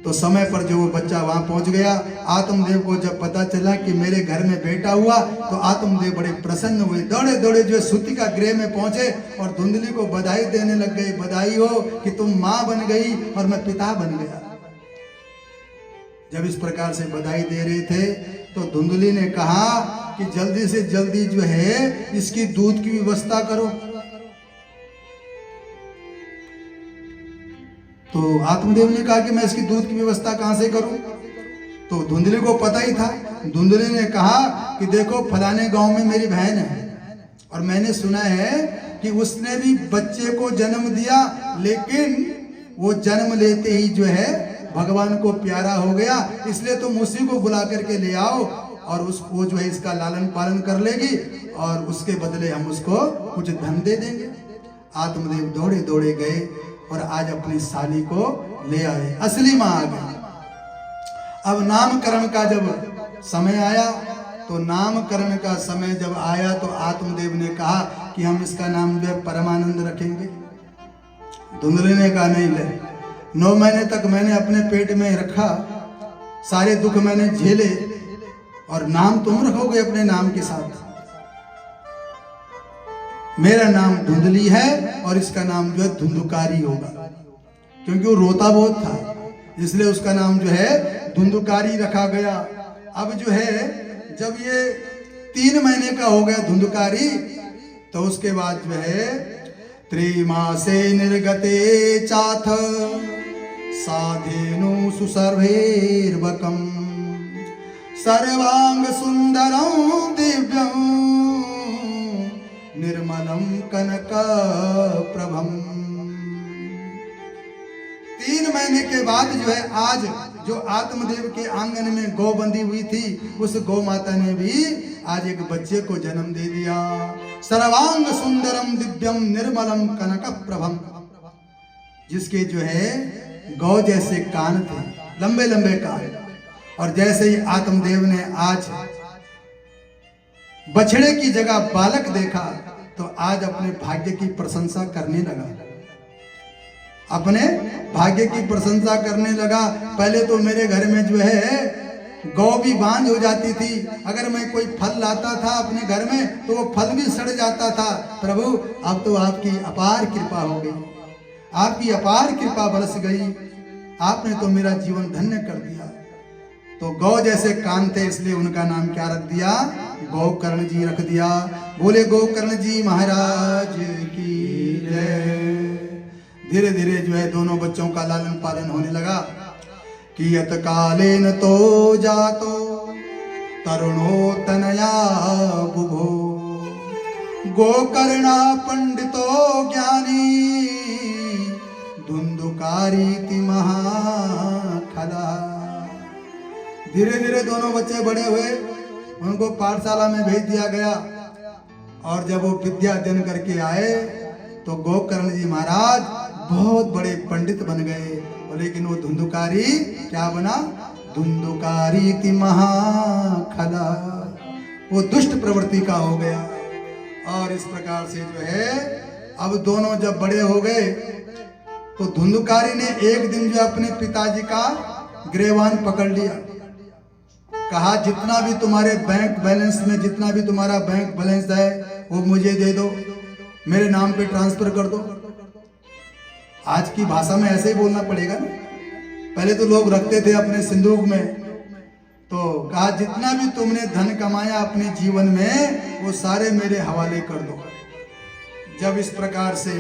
तो समय पर जो वो बच्चा वहां पहुंच गया, आत्मदेव को जब पता चला कि मेरे घर में बेटा हुआ तो आत्मदेव बड़े प्रसन्न हुए, दौड़े दौड़े जो सूतिका गृह में पहुंचे और धुंधली को बधाई देने लग गए, बधाई हो कि तुम मां बन गई और मैं पिता बन गया। जब इस प्रकार से बधाई दे रहे थे तो धुंधली ने कहा कि जल्दी से जल्दी जो है इसकी दूध की व्यवस्था करो। तो आत्मदेव ने कहा कि मैं इसकी दूध की व्यवस्था कहां से करूं? तो धुंधली को पता ही था। धुंधली ने कहा कि देखो फलाने गांव में मेरी बहन है और मैंने सुना है कि उसने भी बच्चे को जन्म दिया, लेकिन वो जन्म लेते ही जो है भगवान को प्यारा हो गया, इसलिए तुम उसी को बुला करके ले आओ और उसको जो है इसका लालन पालन कर लेगी और उसके बदले हम उसको कुछ धन दे देंगे। आत्मदेव दौड़े दौड़े गए और आज अपनी साली को ले आए, असली माँ आ गई। अब नामकरण का जब समय आया तो नामकरण का समय जब आया तो आत्मदेव ने कहा कि हम इसका नाम जो है परमानंद रखेंगे। धुंधले ने कहा नहीं, ले 9 महीने तक मैंने अपने पेट में रखा, सारे दुख मैंने झेले और नाम तुम रखोगे अपने नाम के साथ। मेरा नाम धुंधली है और इसका नाम जो है धुंधुकारी होगा, क्योंकि वो रोता बहुत था इसलिए उसका नाम जो है धुंधुकारी रखा गया। अब जो है जब ये 3 महीने का हो गया धुंधुकारी तो उसके बाद जो है त्रिमासे निर्गते चाथ साधेनु सुसर्वैर्वकम सर्वांग सुंदरं दिव्यं निर्मलं कनक प्रभम। 3 महीने के बाद जो है आज जो आत्मदेव के आंगन में गौ बंधी हुई थी उस गौ माता ने भी आज एक बच्चे को जन्म दे दिया। सर्वांग सुंदरम दिव्यम निर्मलम कनक प्रभम, जिसके जो है गौ जैसे कान थे, लंबे लंबे कान। और जैसे ही आत्मदेव ने आज बछड़े की जगह बालक देखा तो आज अपने भाग्य की प्रशंसा करने लगा, अपने भाग्य की प्रशंसा करने लगा। पहले तो मेरे घर में जो है गौ भी बांझ हो जाती थी, अगर मैं कोई फल लाता था अपने घर में तो वो फल भी सड़ जाता था। प्रभु अब तो आपकी अपार कृपा हो गई, आपकी अपार कृपा बरस गई, आपने तो मेरा जीवन धन्य कर दिया। तो गौ जैसे कान थे इसलिए उनका नाम क्या रख दिया, गोकर्ण जी रख दिया। बोले गोकर्ण जी महाराज की जय। धीरे धीरे जो है दोनों बच्चों का लालन पालन होने लगा। कियत कालेन तो जातो तरुणो तनया बुभो गोकर्णा पंडितो ज्ञानी धुंधुकारी महाखला। धीरे धीरे दोनों बच्चे बड़े हुए, उनको पाठशाला में भेज दिया गया और जब वो विद्या अध्ययन करके आए तो गोकर्ण जी महाराज बहुत बड़े पंडित बन गए। लेकिन वो धुंधुकारी क्या बना, धुंधुकारी महाखला, वो दुष्ट प्रवृत्ति का हो गया। और इस प्रकार से जो है अब दोनों जब बड़े हो गए तो धुंधुकारी ने एक दिन जो अपने पिताजी का ग्रेवान पकड़ लिया, कहा जितना भी तुम्हारे बैंक बैलेंस में जितना भी तुम्हारा बैंक बैलेंस है वो मुझे दे दो, मेरे नाम पे ट्रांसफर कर दो। आज की भाषा में ऐसे ही बोलना पड़ेगा ना, पहले तो लोग रखते थे अपने सिंदूक में, तो कहा जितना भी तुमने धन कमाया अपने जीवन में वो सारे मेरे हवाले कर दो। जब इस प्रकार से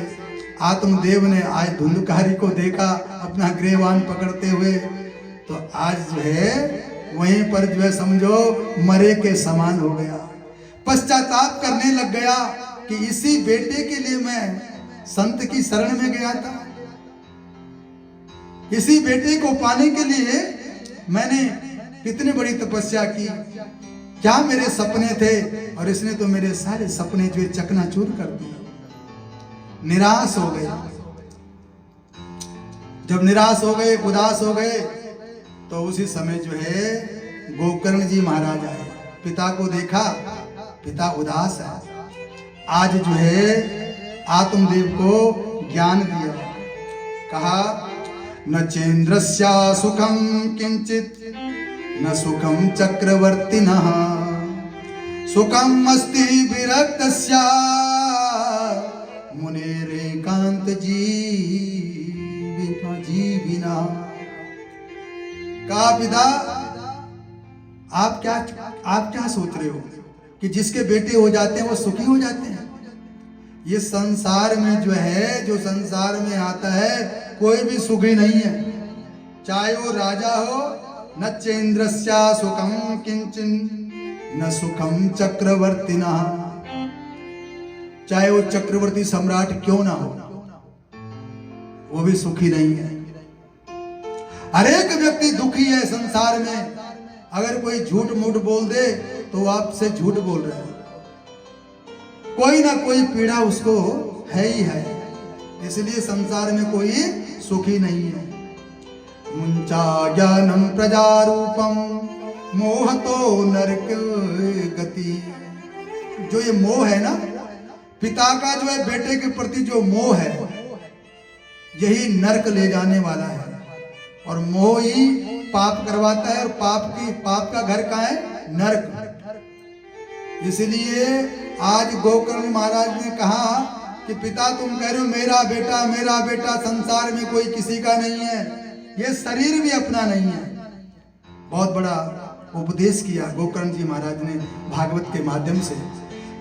आत्मदेव ने आज धुंधुकारी को देखा अपना ग्रेवान पकड़ते हुए तो आज जो है वहीं पर जो है समझो मरे के समान हो गया। पश्चाताप करने लग गया कि इसी बेटे के लिए मैं संत की शरण में गया था, इसी बेटे को पाने के लिए मैंने कितनी बड़ी तपस्या की, क्या मेरे सपने थे, और इसने तो मेरे सारे सपने जो चकनाचूर कर दिए। निराश हो गए। जब निराश हो गए, उदास हो गए तो उसी समय जो है गोकर्ण जी महाराज आए, पिता को देखा, पिता उदास है। आज जो है आत्मदेव को ज्ञान दिया, कहा न चेन्द्रस्या सुखम किंचित न सुखम चक्रवर्तिनः सुखम अस्ति विरक्तस्या मुनेरेकांत जीविना। कहा पिता आप क्या सोच रहे हो कि जिसके बेटे हो जाते हैं वो सुखी हो जाते हैं? ये संसार में जो है, जो संसार में आता है कोई भी सुखी नहीं है, चाहे वो राजा हो। न चेन्द्रस्या सुखम किंचिन न सुखम चक्रवर्तिना, चाहे वो चक्रवर्ती सम्राट क्यों ना हो वो भी सुखी नहीं है। हर एक व्यक्ति दुखी है संसार में, अगर कोई झूठ मूठ बोल दे तो वो आपसे झूठ बोल रहा है, कोई ना कोई पीड़ा उसको है ही है। इसलिए संसार में कोई सुखी नहीं है। मुंचा ज्ञानम प्रजारूपम मोहतो नरक गति। जो ये मोह है ना, पिता का जो है बेटे के प्रति जो मोह है, यही नरक ले जाने वाला है। और मोह ही पाप करवाता है, और पाप का घर कहाँ है? नरक। इसलिए आज गोकर्ण महाराज ने कहा कि पिता तुम कह रहे हो मेरा बेटा, संसार में कोई किसी का नहीं है, ये शरीर भी अपना नहीं है। बहुत बड़ा उपदेश किया गोकर्ण जी महाराज ने भागवत के माध्यम से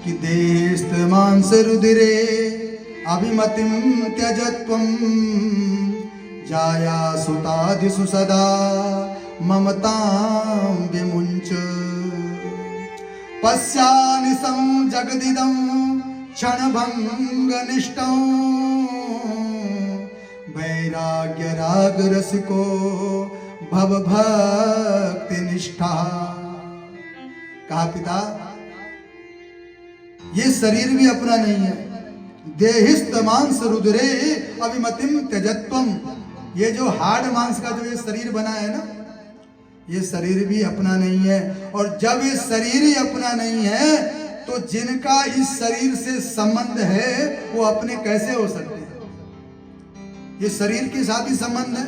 कि देस्त मांस रुधिरे अभिमतिम त्यजत्वम जाया सुतादिषु सदा ममतां विमुंच पश्यानिशं जगदिदं क्षणभंगनिष्ठं वैराग्य राग रसिको भवभक्ति निष्ठा। कहा पिता ये शरीर भी अपना नहीं है। देहिस्त मांस रुद्रे अभिमतिम त्यजत्वम। ये जो हाड़ मांस का जो ये शरीर बना है ना, ये शरीर भी अपना नहीं है। और जब ये शरीर ही अपना नहीं है तो जिनका इस शरीर से संबंध है वो अपने कैसे हो सकते हैं? ये शरीर के साथ ही संबंध है,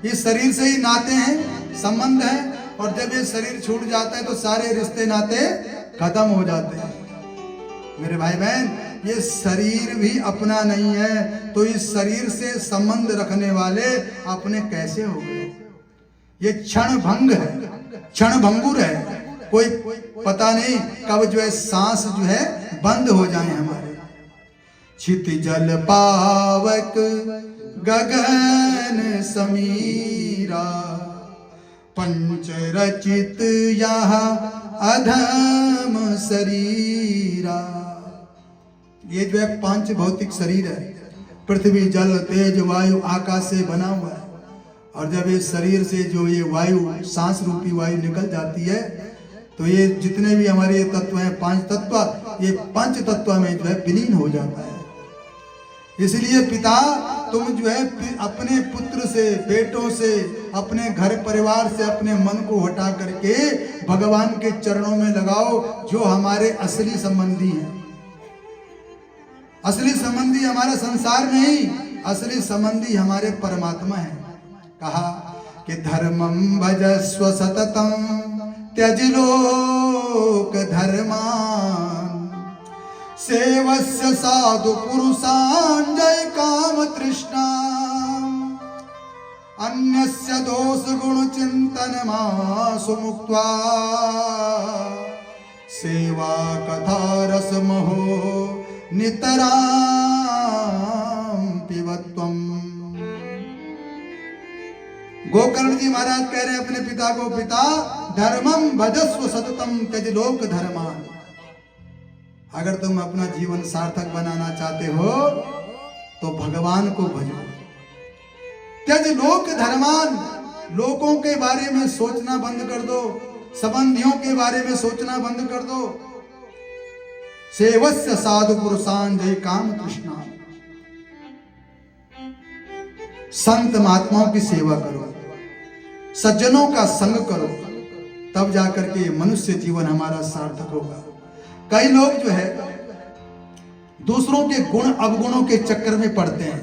ये शरीर से ही नाते हैं, संबंध है। और जब ये शरीर छूट जाता है तो सारे रिश्ते नाते खत्म हो जाते हैं। मेरे भाई बहन, ये शरीर भी अपना नहीं है, तो इस शरीर से संबंध रखने वाले अपने कैसे हो गए? ये क्षण भंग है, क्षण भंगुर है। कोई पता नहीं कब जो है सांस जो है बंद हो जाए हमारे। क्षितिजल पावक गगन समीरा पंच रचित यह अधम शरीरा। ये जो है पांच भौतिक शरीर है, पृथ्वी जल तेज वायु आकाश से बना हुआ है। और जब ये शरीर से जो ये वायु सांस रूपी वायु निकल जाती है तो ये जितने भी हमारे ये तत्व हैं, पांच तत्व, ये पंच तत्व में जो है विलीन हो जाता है। इसलिए पिता तुम जो है अपने पुत्र से, बेटों से, अपने घर परिवार से अपने मन को हटा करके भगवान के चरणों में लगाओ, जो हमारे असली संबंधी हैं। असली संबंधी हमारा संसार नहीं, असली संबंधी हमारे परमात्मा है। कहा कि धर्मं भजस्व सततं त्यज लोक धर्मान सेवस्य साधु पुरुषान् जय काम तृष्णा अन्यस्य दोष गुण चिंतन मासु मुक्त्वा सेवा कथा रस महो नितरां पिबत्वम्। गोकर्ण जी महाराज कह रहे हैं अपने पिता को, पिता धर्मं भजस्व सततं त्यज लोक धर्मान। अगर तुम अपना जीवन सार्थक बनाना चाहते हो तो भगवान को भजो। त्यज लोक धर्मान, लोगों के बारे में सोचना बंद कर दो, संबंधियों के बारे में सोचना बंद कर दो। सेवस्य साधु पुरुषान् जय काम तृष्णा। संत महात्माओं की सेवा करो, सज्जनों का संग करो, तब जाकर के मनुष्य जीवन हमारा सार्थक होगा। कई लोग जो है दूसरों के गुण अवगुणों के चक्कर में पड़ते हैं।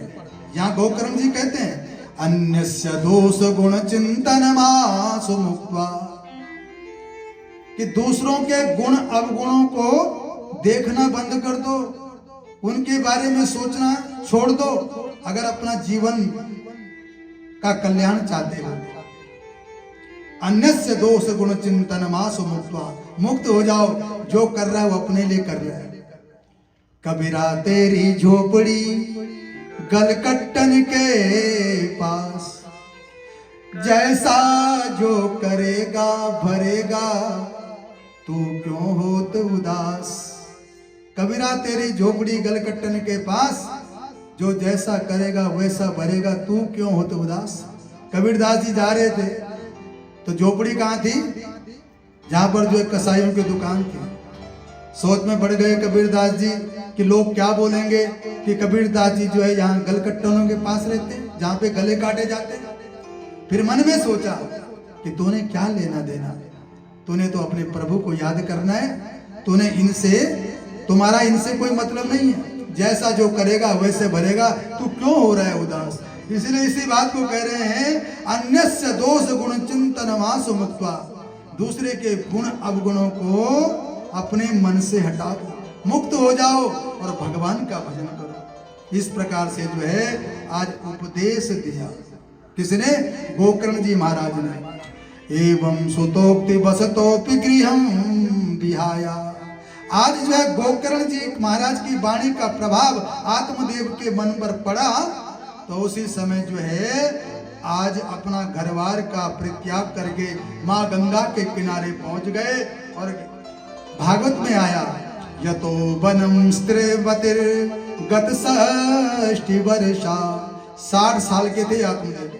यहाँ गोकर्ण जी कहते हैं अन्यस्य दोष गुण चिंतन मासु मुक्त्वा, कि दूसरों के गुण अवगुणों को देखना बंद कर दो, उनके बारे में सोचना छोड़ दो। अगर अपना जीवन का कल्याण चाहते हो, अन्यस्य दोष गुण चिंतन मासु मुक्त्वा, मुक्त हो जाओ। जो कर रहा है वो अपने लिए कर रहा है। कबीरा तेरी झोपड़ी गलकट्टन के पास, जैसा जो करेगा भरेगा, तू क्यों होत उदास। कबीरा तेरी झोपड़ी गलकट्टन के पास, जो जैसा करेगा वैसा भरेगा, तू क्यों होत उदास। कबीरदास जी जा रहे थे तो झोपड़ी कहाँ थी? जहां पर जो है कसाईयों की दुकान थी। सोच में पड़ गए कबीरदास जी कि लोग क्या बोलेंगे कि कबीरदास जी जो है यहाँ गलकट्टनों के पास रहते हैं, जहाँ पे गले काटे जाते हैं। फिर मन में सोचा कि तूने क्या लेना देना, तूने तो अपने प्रभु को याद करना है, तूने इनसे, तुम्हारा इनसे कोई मतलब नहीं है, जैसा जो करेगा वैसे भरेगा, तू क्यों हो रहा है उदास। इसलिए इसी बात को कह रहे हैं, अन्यस्य दोष गुण चिंतन वासु मुक्त्वा, दूसरे के गुण अवगुणों को अपने मन से हटा दो, मुक्त हो जाओ और भगवान का भजन करो। इस प्रकार से जो है आज उपदेश दिया किसने? गोकर्ण जी महाराज ने। एवं सुतोक्ति बसतोपि गृहं विहाया। आज जो है गोकर्ण जी महाराज की वाणी का प्रभाव आत्मदेव के मन पर पड़ा, तो उसी समय जो है आज अपना घरवार का परित्याग करके माँ गंगा के किनारे पहुंच गए। और भागवत में आया, यतो वनम स्त्रीवतिर गत षष्टि वर्षा। 60 साल के थे आत्मदेव,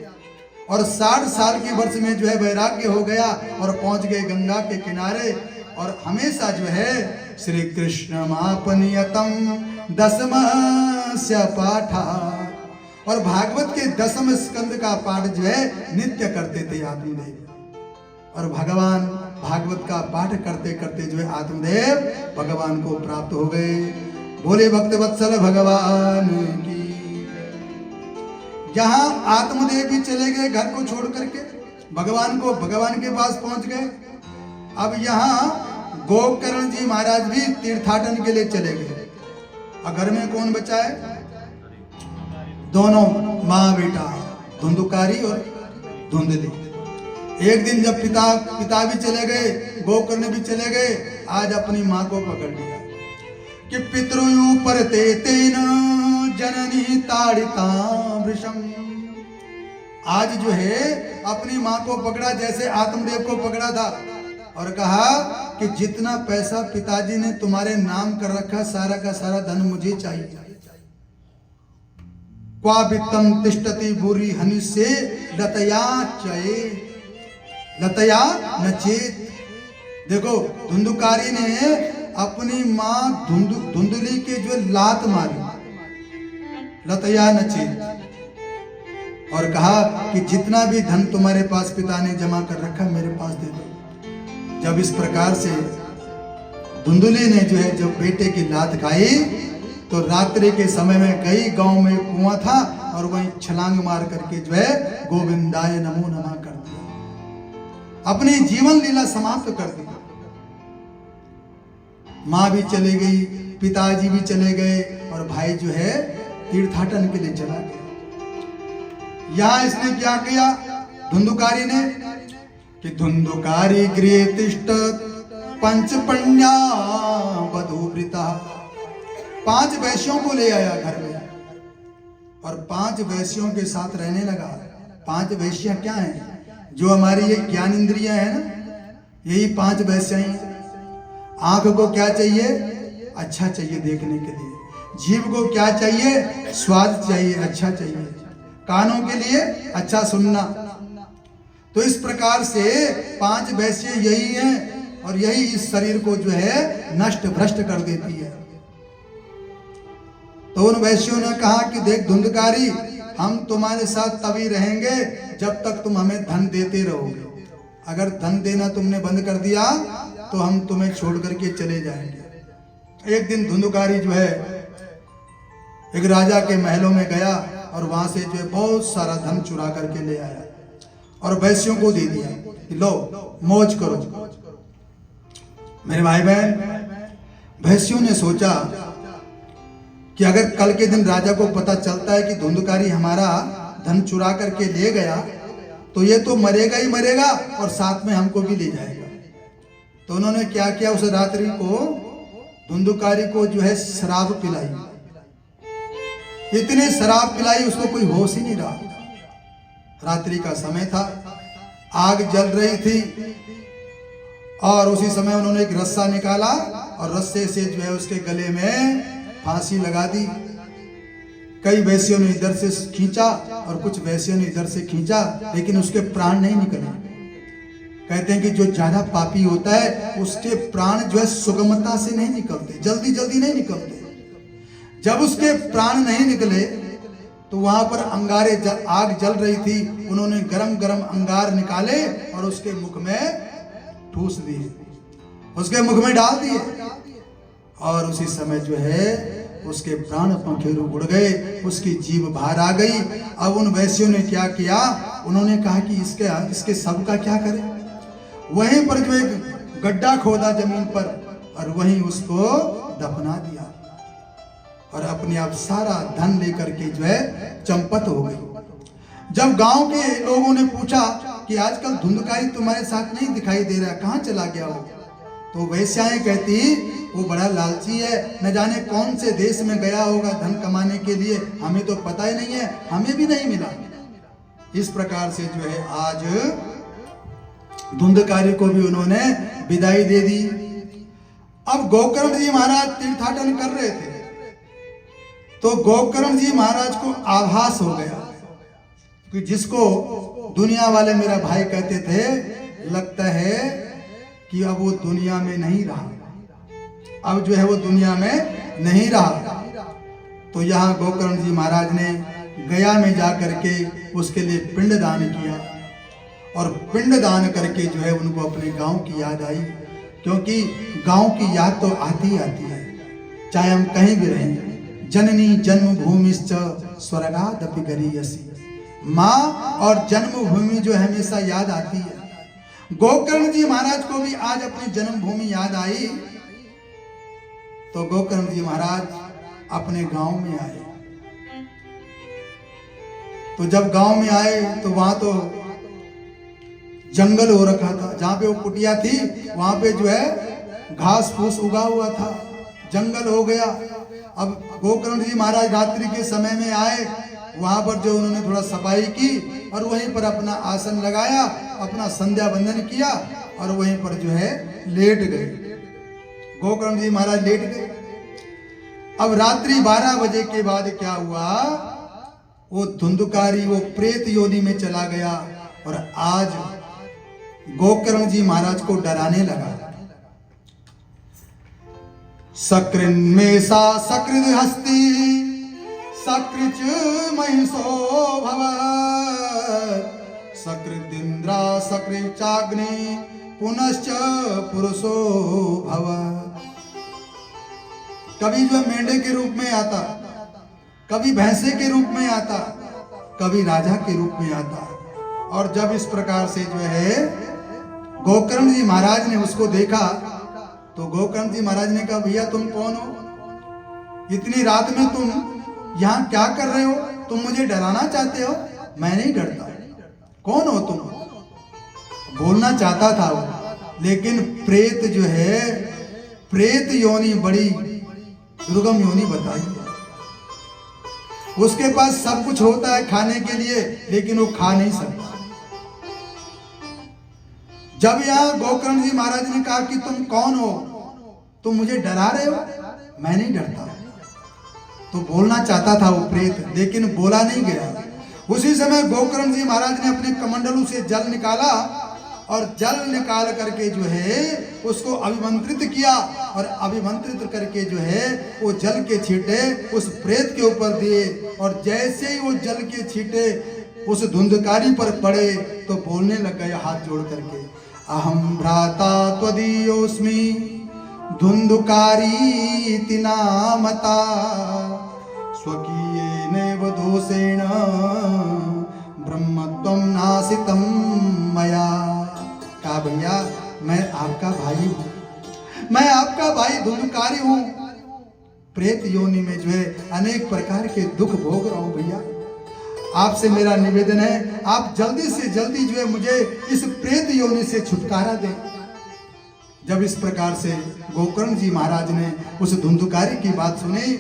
और 60 साल की वर्ष में जो है वैराग्य हो गया और पहुंच गए गंगा के किनारे। और हमेशा जो है श्री कृष्ण मापनियतम दशमस्य पाठा, और भागवत के 10वें स्कंद का पाठ जो है नित्य करते थे आत्मदेव। और भगवान भागवत का पाठ करते करते जो है आत्मदेव भगवान को प्राप्त हो गए। बोले भक्त वत्सल भगवान की। जहां आत्मदेव भी चले गए घर को छोड़ करके, भगवान के पास पहुंच गए। अब यहाँ गोकर्ण जी महाराज भी तीर्थाटन के लिए चले गए। और घर में कौन बचा है? दोनों माँ बेटा, धुंधुकारी और धुंधली। एक दिन जब पिता भी चले गए, गोकर्ण भी चले गए, आज अपनी माँ को पकड़ लिया कि पितृयु परते तेन जननी ताड़िता वृषम। आज जो है अपनी माँ को पकड़ा जैसे आत्मदेव को पकड़ा था, और कहा कि जितना पैसा पिताजी ने तुम्हारे नाम कर रखा सारा का सारा धन मुझे चाहिए। क्वा वित्तम तिष्ठति बुरी हनि से लतया चये लतया नचेत। देखो धुंधुकारी ने अपनी माँ धुंधुली के जो लात मारी, लतया नचेत, और कहा कि जितना भी धन तुम्हारे पास पिता ने जमा कर रखा मेरे पास दे दो। जब इस प्रकार से धुंधुली ने जो है जब बेटे की लात खाई, तो रात्रि के समय में कई गांव में कुआं था, और वहीं छलांग मार करके जो है गोविंदाय नमो नमः कर दिया, अपनी जीवन लीला समाप्त कर दी। माँ भी चली गई, पिताजी भी चले गए, और भाई जो है तीर्थाटन के लिए चला गया। यहां इसने क्या किया धुंधुकारी ने कि धुंधुकारी गृहे तिष्ठत पंचपण्या वधूवृता। 5 वैश्यों को ले आया घर में, और 5 वैश्यों के साथ रहने लगा। 5 वैश्यां क्या हैं? जो हमारी ये ज्ञान इंद्रियां हैं ना, यही 5 वैश्यां हैं। आंख को क्या चाहिए? अच्छा चाहिए देखने के लिए। जीभ को क्या चाहिए? स्वाद चाहिए, अच्छा चाहिए। कानों के लिए अच्छा सुनना। तो इस प्रकार से 5 वैश्य यही हैं, और यही इस शरीर को जो है नष्ट भ्रष्ट कर देती है। तो उन वैश्यों ने कहा कि देख धुंधकारी, हम तुम्हारे साथ तभी रहेंगे जब तक तुम हमें धन देते रहोगे। अगर धन देना तुमने बंद कर दिया तो हम तुम्हें छोड़ करके चले जाएंगे। एक दिन धुंधकारी जो है एक राजा के महलों में गया, और वहां से जो है बहुत सारा धन चुरा करके ले आया, और वैश्यों को दे दिया कि लो मौज करो। मेरे भाई बहन, वैश्यों ने सोचा कि अगर कल के दिन राजा को पता चलता है कि धुंधकारी हमारा धन चुरा करके ले गया, तो ये तो मरेगा ही मरेगा, और साथ में हमको भी ले जाएगा। तो उन्होंने क्या किया, उस रात्रि को धुंधकारी को जो है शराब पिलाई। इतने शराब पिलाई उसको कोई होश ही नहीं रहा। रात्रि का समय था, आग जल रही थी, और उसी समय उन्होंने एक रस्सा निकाला, और रस्से से जो है उसके गले में फांसी लगा दी। कई वैश्यों ने इधर से खींचा और कुछ वैश्यों ने इधर से खींचा, लेकिन उसके प्राण नहीं निकले। कहते हैं कि जो ज्यादा पापी होता है उसके प्राण जो है सुगमता से नहीं निकलते, जल्दी जल्दी नहीं निकलते। जब उसके प्राण नहीं निकले तो वहां पर अंगारे आग जल रही थी, उन्होंने गरम गरम अंगार निकाले और उसके मुख में ठूस दिए, उसके मुख में डाल दिए, और उसी समय जो है उसके प्राण पंखेरु उड़ गए, उसकी जीभ बाहर आ गई। अब उन वैश्यों ने क्या किया, उन्होंने कहा कि इसके सब का क्या करें। वहीं पर जो एक गड्ढा खोदा जमीन पर और वहीं उसको दफना दिया और अपने आप सारा धन लेकर के जो है चंपत हो गई। जब गांव के लोगों ने पूछा कि आजकल धुंधकारी तुम्हारे साथ नहीं दिखाई दे रहा, कहां चला गया हो, तो वैश्याएं कहती वो बड़ा लालची है, न जाने कौन से देश में गया होगा धन कमाने के लिए, हमें तो पता ही नहीं है, हमें भी नहीं मिला। इस प्रकार से जो है आज धुंधकारी को भी उन्होंने विदाई दे दी। अब गोकर्ण जी महाराज तीर्थाटन कर रहे थे तो गोकर्ण जी महाराज को आभास हो गया कि जिसको दुनिया वाले मेरा भाई कहते थे, लगता है कि अब वो दुनिया में नहीं रहा, अब जो है वो दुनिया में नहीं रहा। तो यहाँ गोकर्ण जी महाराज ने गया में जा करके उसके लिए पिंड दान किया और पिंड दान करके जो है उनको अपने गांव की याद आई, क्योंकि गांव की याद तो आती ही आती है, चाहे हम कहीं भी रहें। जननी जन्मभूमिश्च स्वर्गादपि गरीयसी, माँ और जन्मभूमि जो हमेशा याद आती है। गोकर्ण जी महाराज को भी आज अपनी जन्मभूमि याद आई, तो गोकर्ण जी महाराज अपने गांव में आए। तो जब गांव में आए तो वहां तो जंगल हो रखा था, जहां पे वो कुटिया थी वहां पे जो है घास फूस उगा हुआ था, जंगल हो गया। अब गोकर्ण जी महाराज रात्रि के समय में आए, वहां पर जो उन्होंने थोड़ा सफाई की और वहीं पर अपना आसन लगाया, अपना संध्या वंदन किया और वहीं पर जो है लेट गए। गोकर्ण जी महाराज लेट गए। अब रात्रि 12 बजे के बाद क्या हुआ, वो धुंधकारी वो प्रेत योनि में चला गया और आज गोकर्ण जी महाराज को डराने लगा। सकृन में सा सकृत हस्ती सकृच महिषो भव, सकृदिंद्रा सकृचाग्नि पुनश्च पुरुषो भव। कभी जो मेंढे के रूप में आता, कभी भैंसे के रूप में आता, कभी राजा के रूप में आता। और जब इस प्रकार से जो है गोकर्ण जी महाराज ने उसको देखा तो गोकर्ण जी महाराज ने कहा, भैया तुम कौन हो, इतनी रात में तुम यहाँ क्या कर रहे हो, तुम मुझे डराना चाहते हो? मैं नहीं डरता। कौन हो तुम? बोलना चाहता था वो, लेकिन प्रेत जो है, प्रेत योनि बड़ी दुर्गम योनि बताई। उसके पास सब कुछ होता है खाने के लिए, लेकिन वो खा नहीं सकता। जब यहाँ गोकर्ण जी महाराज ने कहा कि तुम कौन हो, तुम मुझे डरा रहे हो? मैं नहीं डरता। तो बोलना चाहता था वो प्रेत, लेकिन बोला नहीं गया। उसी समय गोकर्ण जी महाराज ने अपने कमंडलू से जल निकाला और जल निकाल करके जो है उसको अभिमंत्रित किया और अभिमंत्रित करके जो है वो जल के छींटे उस प्रेत के ऊपर दिए। और जैसे ही वो जल के छींटे उस धुंधकारी पर पड़े तो बोलने लग गए हाथ जोड़ करके, अहम भ्राता त्वदीयोस्मि धुंधकारी नामता, स्वकीयेनैव दोषेण ब्रह्मत्वं नासितं मया। कहा, भैया मैं आपका भाई हूँ, मैं आपका भाई धुंधकारी हूँ, प्रेत योनि में जो है अनेक प्रकार के दुख भोग रहा हूँ। भैया आपसे मेरा निवेदन है, आप जल्दी से जल्दी जो है मुझे इस प्रेत योनि से छुटकारा दें। जब इस प्रकार से गोकर्ण जी महाराज ने उस धुंधकारी की बात सुनी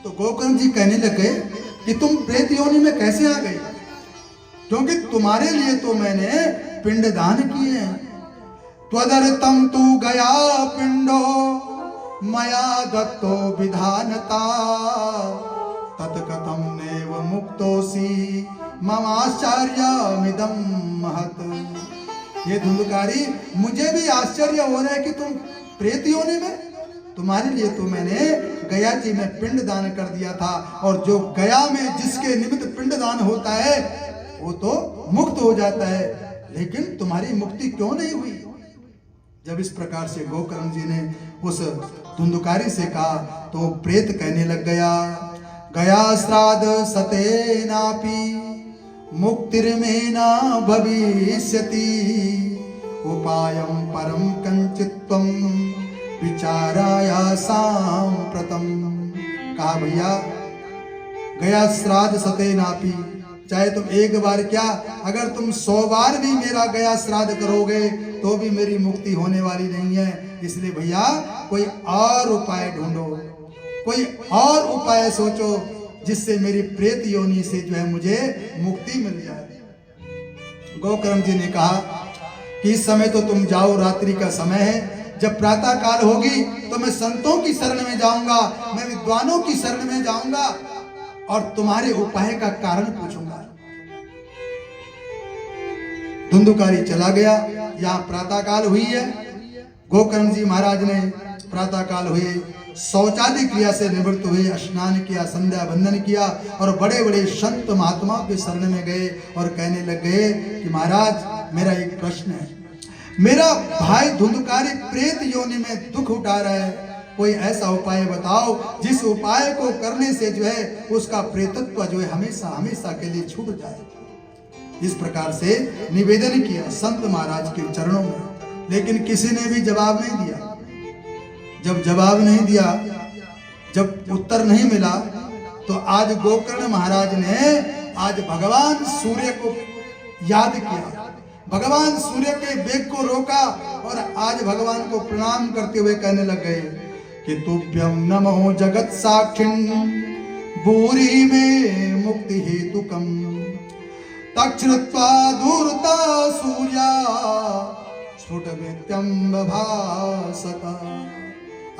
तो गोकर्ण जी कहने लगे कि तुम प्रेत योनि में कैसे आ गए, क्योंकि तुम्हारे लिए तो मैंने पिंड दान किए हैं। त्वदर्थं तु गया पिंडो मया दत्तो विधानता, तत्कथं नैव मुक्तोऽसि ममाश्चर्यमिदं महत्। ये धुंधकारी, मुझे भी आश्चर्य हो रहा है कि तुम प्रेत योनि में, तुम्हारे लिए तो मैंने गया जी में पिंड दान कर दिया था, और जो गया में जिसके निमित्त पिंड दान होता है वो तो मुक्त हो जाता है, लेकिन तुम्हारी मुक्ति क्यों नहीं हुई? जब इस प्रकार से गोकर्ण जी ने उस धुंधकारी से कहा तो प्रेत कहने लग गया, गया श्राद्ध सतेनापि मुक्तिर्मे न भविष्यति, उपायं परम कंचित्वं विचाराया सांप्रतम। कहा भैया, गया श्राद्ध सतेनापि, चाहे तुम एक बार क्या, अगर तुम 100 बार भी मेरा गया श्राद्ध करोगे तो भी मेरी मुक्ति होने वाली नहीं है। इसलिए भैया कोई और उपाय ढूंढो, कोई और उपाय सोचो जिससे मेरी प्रेत योनि से जो है मुझे मुक्ति मिल जाए। गोकर्ण जी ने कहा कि इस समय तो तुम जाओ, रात्रि का समय है, जब प्रातः काल होगी तो मैं संतों की शरण में जाऊंगा, मैं विद्वानों की शरण में जाऊंगा और तुम्हारे उपाय का कारण पूछूंगा। धुंधकारी चला गया। यहाँ प्रातः काल हुई है, गोकर्ण जी महाराज ने प्रातः काल हुए शौचादि क्रिया से निवृत्त हुए, स्नान किया, संध्या बंदन किया और बड़े बड़े संत महात्माओं के शरण में गए और कहने लग गए कि महाराज मेरा एक प्रश्न है, मेरा भाई धुंधकारी प्रेत योनि में दुख उठा रहा है, कोई ऐसा उपाय बताओ जिस उपाय को करने से जो है उसका प्रेतत्व जो है हमेशा हमेशा के लिए छूट जाए। इस प्रकार से निवेदन किया संत महाराज के चरणों में, लेकिन किसी ने भी जवाब नहीं दिया। जब जवाब नहीं दिया, जब उत्तर नहीं मिला, तो आज गोकर्ण महाराज ने आज भगवान सूर्य को याद किया, भगवान सूर्य के वेग को रोका और आज भगवान को प्रणाम करते हुए कहने लग गए कि तुभ्यं नमो जगत साक्षिण भूरि में मुक्ति हेतुकम तच्छ्रुत्वा दूरता सूर्या स्फुटमित्यं भासता।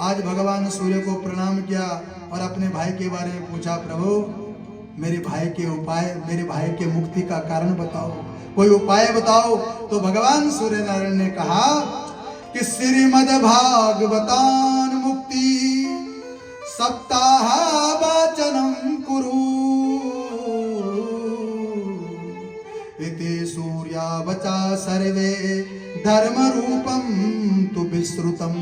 आज भगवान सूर्य को प्रणाम किया और अपने भाई के बारे में पूछा, प्रभु मेरे भाई के उपाय, मेरे भाई के मुक्ति का कारण बताओ, कोई उपाय बताओ। तो भगवान सूर्य नारायण ने कहा कि श्रीमद् भागवतान मुक्ति सप्ताह वाचनम कुरु इति सूर्या वचा सर्वे धर्म रूपम तु विश्रुतम।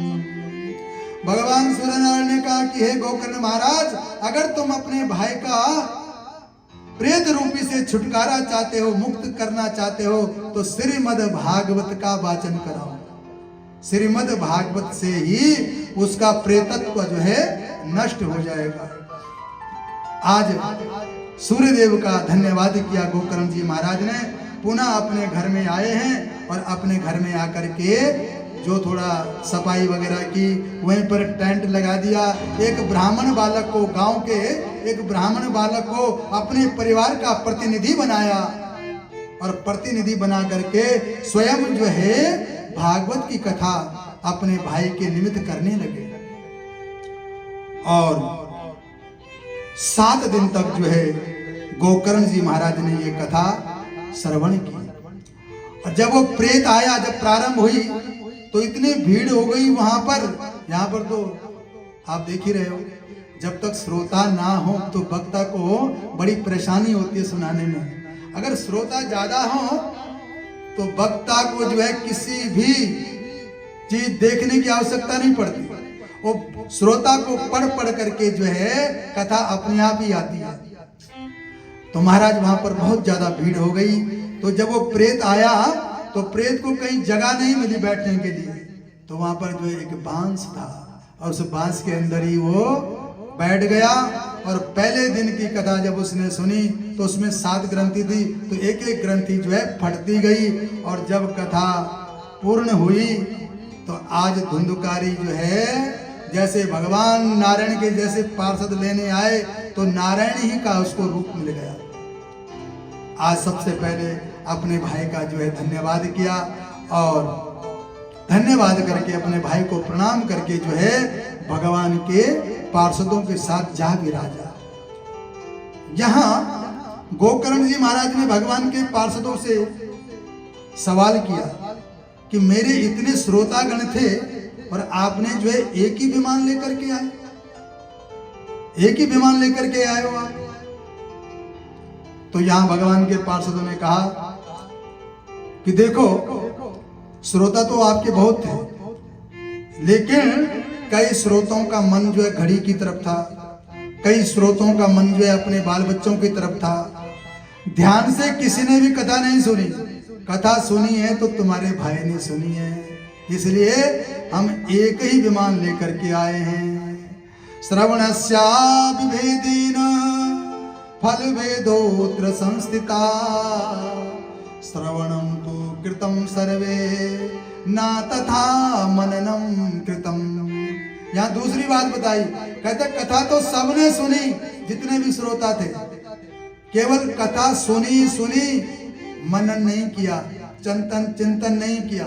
भगवान सूर्यनारायण ने कहा कि हे गोकर्ण महाराज, अगर तुम अपने भाई का प्रेत रूपी से छुटकारा चाहते हो, मुक्त करना चाहते हो, तो श्रीमद् भागवत का वाचन कराओ। श्रीमद् भागवत से ही उसका प्रेतत्व जो है नष्ट हो जाएगा। आज सूर्यदेव का धन्यवाद किया गोकर्ण जी महाराज ने, पुनः अपने घर में आए हैं और अपने घर में आकर के जो थोड़ा सफाई वगैरह की, वहीं पर टेंट लगा दिया। एक ब्राह्मण बालक को, गांव के एक ब्राह्मण बालक को अपने परिवार का प्रतिनिधि बनाया और प्रतिनिधि बना करके स्वयं जो है भागवत की कथा अपने भाई के निमित्त करने लगे और 7 दिन तक जो है गोकर्ण जी महाराज ने ये कथा श्रवण की। और जब वो प्रेत आया, जब प्रारंभ हुई तो इतनी भीड़ हो गई वहां पर, यहाँ पर तो आप देख ही रहे हो, जब तक श्रोता ना हो तो वक्ता को बड़ी परेशानी होती है सुनाने में। अगर श्रोता ज्यादा हो तो वक्ता को जो है किसी भी चीज देखने की आवश्यकता नहीं पड़ती, वो श्रोता को पढ़ करके जो है कथा अपने आप ही आती है। तो महाराज वहां पर बहुत ज्यादा भीड़ हो गई। तो जब वो प्रेत आया तो प्रेत को कहीं जगह नहीं मिली बैठने के लिए, तो वहां पर जो एक बांस था और उस बांस के अंदर ही वो बैठ गया। और पहले दिन की कथा जब उसने सुनी तो उसमें 7 ग्रंथि थी, तो एक एक ग्रंथि जो है फटती गई। और जब कथा पूर्ण हुई तो आज धुंधकारी जो है जैसे भगवान नारायण के जैसे पार्षद लेने आए तो नारायण ही का उसको रूप मिल गया। आज सबसे पहले अपने भाई का जो है धन्यवाद किया और धन्यवाद करके अपने भाई को प्रणाम करके जो है भगवान के पार्षदों के साथ जा विराजा। यहाँ गोकर्ण जी महाराज ने भगवान के पार्षदों से सवाल किया कि मेरे इतने श्रोतागण थे और आपने जो है एक ही विमान लेकर के आए, एक ही विमान लेकर के आए हो आप। तो यहां भगवान के पार्षदों ने कहा कि देखो श्रोता तो आपके बहुत थे, लेकिन कई श्रोताओं का मन जो है घड़ी की तरफ था, कई श्रोताओं का मन जो है अपने बाल बच्चों की तरफ था। ध्यान से किसी ने भी कथा नहीं सुनी। कथा सुनी है तो तुम्हारे भाई ने सुनी है, इसलिए हम एक ही विमान लेकर के आए हैं। श्रवणस्याभिभेदेन फल भेदोत्र संस्थिता, श्रवणम तो कृतम सर्वे ना तथा मननम कृतम। यहाँ दूसरी बात बताई, कहते कथा तो सबने सुनी, जितने भी श्रोता थे, केवल कथा सुनी सुनी, मनन नहीं किया, चिंतन नहीं किया।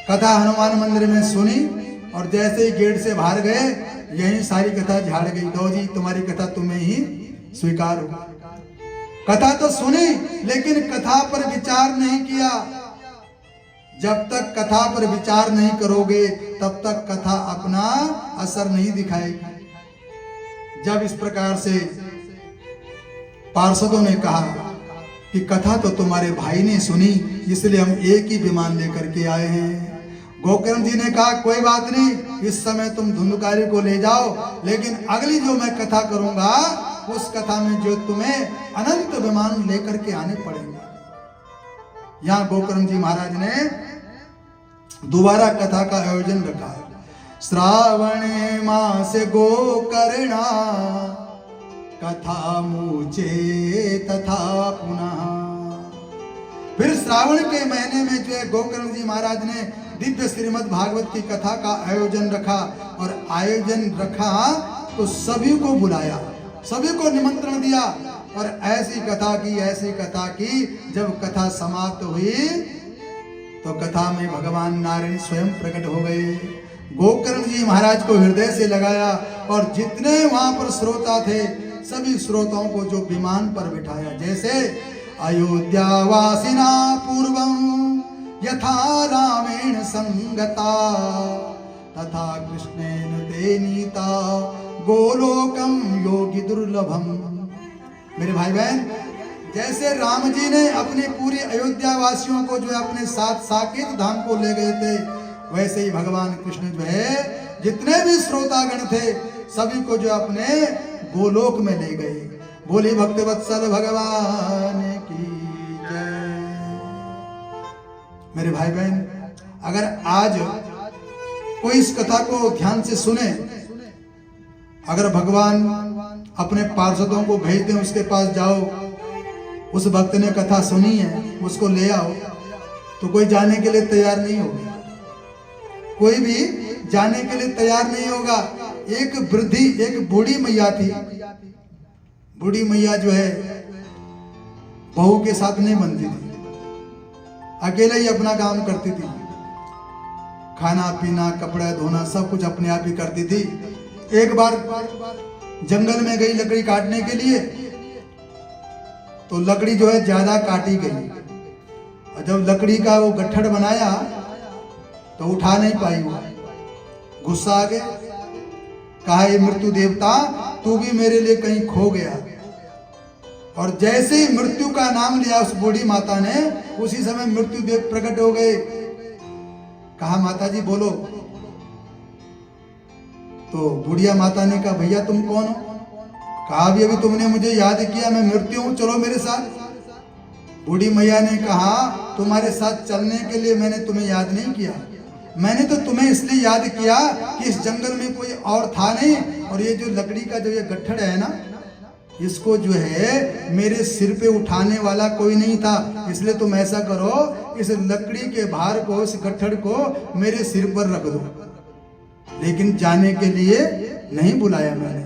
कथा हनुमान मंदिर में सुनी और जैसे ही गेट से बाहर गए यही सारी कथा झाड़ गई। दो जी तुम्हारी कथा तुम्हें ही स्वीकार हो। कथा तो सुनी लेकिन कथा पर विचार नहीं किया। जब तक कथा पर विचार नहीं करोगे तब तक कथा अपना असर नहीं दिखाएगी। जब इस प्रकार से पार्षदों ने कहा कि कथा तो तुम्हारे भाई ने सुनी, इसलिए हम एक ही विमान लेकर के आए हैं। गोकर्ण जी ने कहा कोई बात नहीं, इस समय तुम धुंधुकारी को ले जाओ, लेकिन अगली जो मैं कथा करूंगा उस कथा में जो तुम्हें अनंत विमान लेकर के आने पड़ेंगे। यहाँ गोकर्ण जी महाराज ने दोबारा कथा का आयोजन रखा है। श्रावणे मास गोकर्णा कथा मुचे तथा पुनः। फिर श्रावण के महीने में जो है गोकर्ण जी महाराज ने दिव्य श्रीमद् भागवत की कथा का आयोजन रखा, और आयोजन रखा तो सभी को बुलाया, सभी को निमंत्रण दिया और ऐसी कथा की। जब कथा समाप्त हुई तो कथा में भगवान नारायण स्वयं प्रकट हो गए। गोकर्ण जी महाराज को हृदय से लगाया और जितने वहां पर श्रोता थे सभी श्रोताओं को जो विमान पर बिठाया, जैसे अयोध्यावासिना पूर्वम यथा रामेण संगता तथा कृष्णेन ते नीता गोलोकम योगी दुर्लभम। मेरे भाई बहन, जैसे राम जी ने अपने पूरी अयोध्या वासियों को जो है अपने साथ साकेत धाम को ले गए थे, वैसे ही भगवान कृष्ण जो है जितने भी श्रोतागण थे सभी को जो अपने गोलोक में ले गए। बोली भक्तवत्सल भगवान की जय। मेरे भाई बहन, अगर आज कोई इस कथा को ध्यान से सुने, अगर भगवान अपने पार्षदों को भेज दें, उसके पास जाओ, उस भक्त ने कथा सुनी है उसको ले आओ, तो कोई जाने के लिए तैयार नहीं होगा, कोई भी जाने के लिए तैयार नहीं होगा। एक वृद्धि, एक बूढ़ी मैया थी, बूढ़ी मैया जो है बहू के साथ नहीं बनती थी, अकेले ही अपना काम करती थी, खाना पीना कपड़ा धोना सब कुछ अपने आप ही करती थी। एक बार जंगल में गई लकड़ी काटने के लिए, तो लकड़ी जो है ज्यादा काटी गई, और जब लकड़ी का वो गट्ठड़ बनाया तो उठा नहीं पाई, वो गुस्सा आ गया, कहा ये मृत्यु देवता तू भी मेरे लिए कहीं खो गया। और जैसे ही मृत्यु का नाम लिया उस बूढ़ी माता ने, उसी समय मृत्यु देव प्रकट हो गए। कहा माता जी बोलो। तो बुढ़िया माता ने कहा भैया तुम कौन हो? कहा अभी तुमने मुझे याद किया, मैं मृत्यु हूं, चलो मेरे साथ। बूढ़ी मैया ने कहा तुम्हारे साथ चलने के लिए मैंने तुम्हें याद नहीं किया, मैंने तो तुम्हें इसलिए याद किया कि इस जंगल में कोई और था नहीं, और ये जो लकड़ी का जो ये गट्ठड़ है ना, इसको जो है मेरे सिर पे उठाने वाला कोई नहीं था, इसलिए तुम ऐसा करो इस लकड़ी के भार को, इस गट्ठड़ को मेरे सिर पर रख दो। लेकिन जाने के लिए नहीं बुलाया मैंने।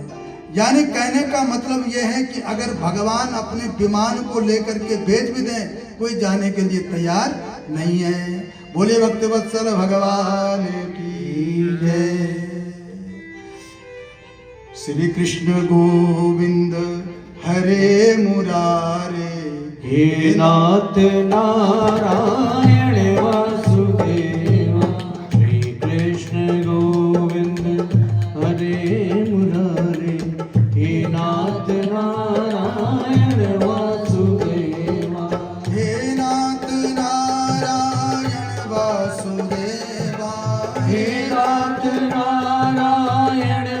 यानी कहने का मतलब यह है कि अगर भगवान अपने विमान को लेकर के भेज भी दें, कोई जाने के लिए तैयार नहीं है। बोले भक्तवत्सल भगवान की जय। श्री कृष्ण गोविंद हरे मुरारे, हे नाथ नारायण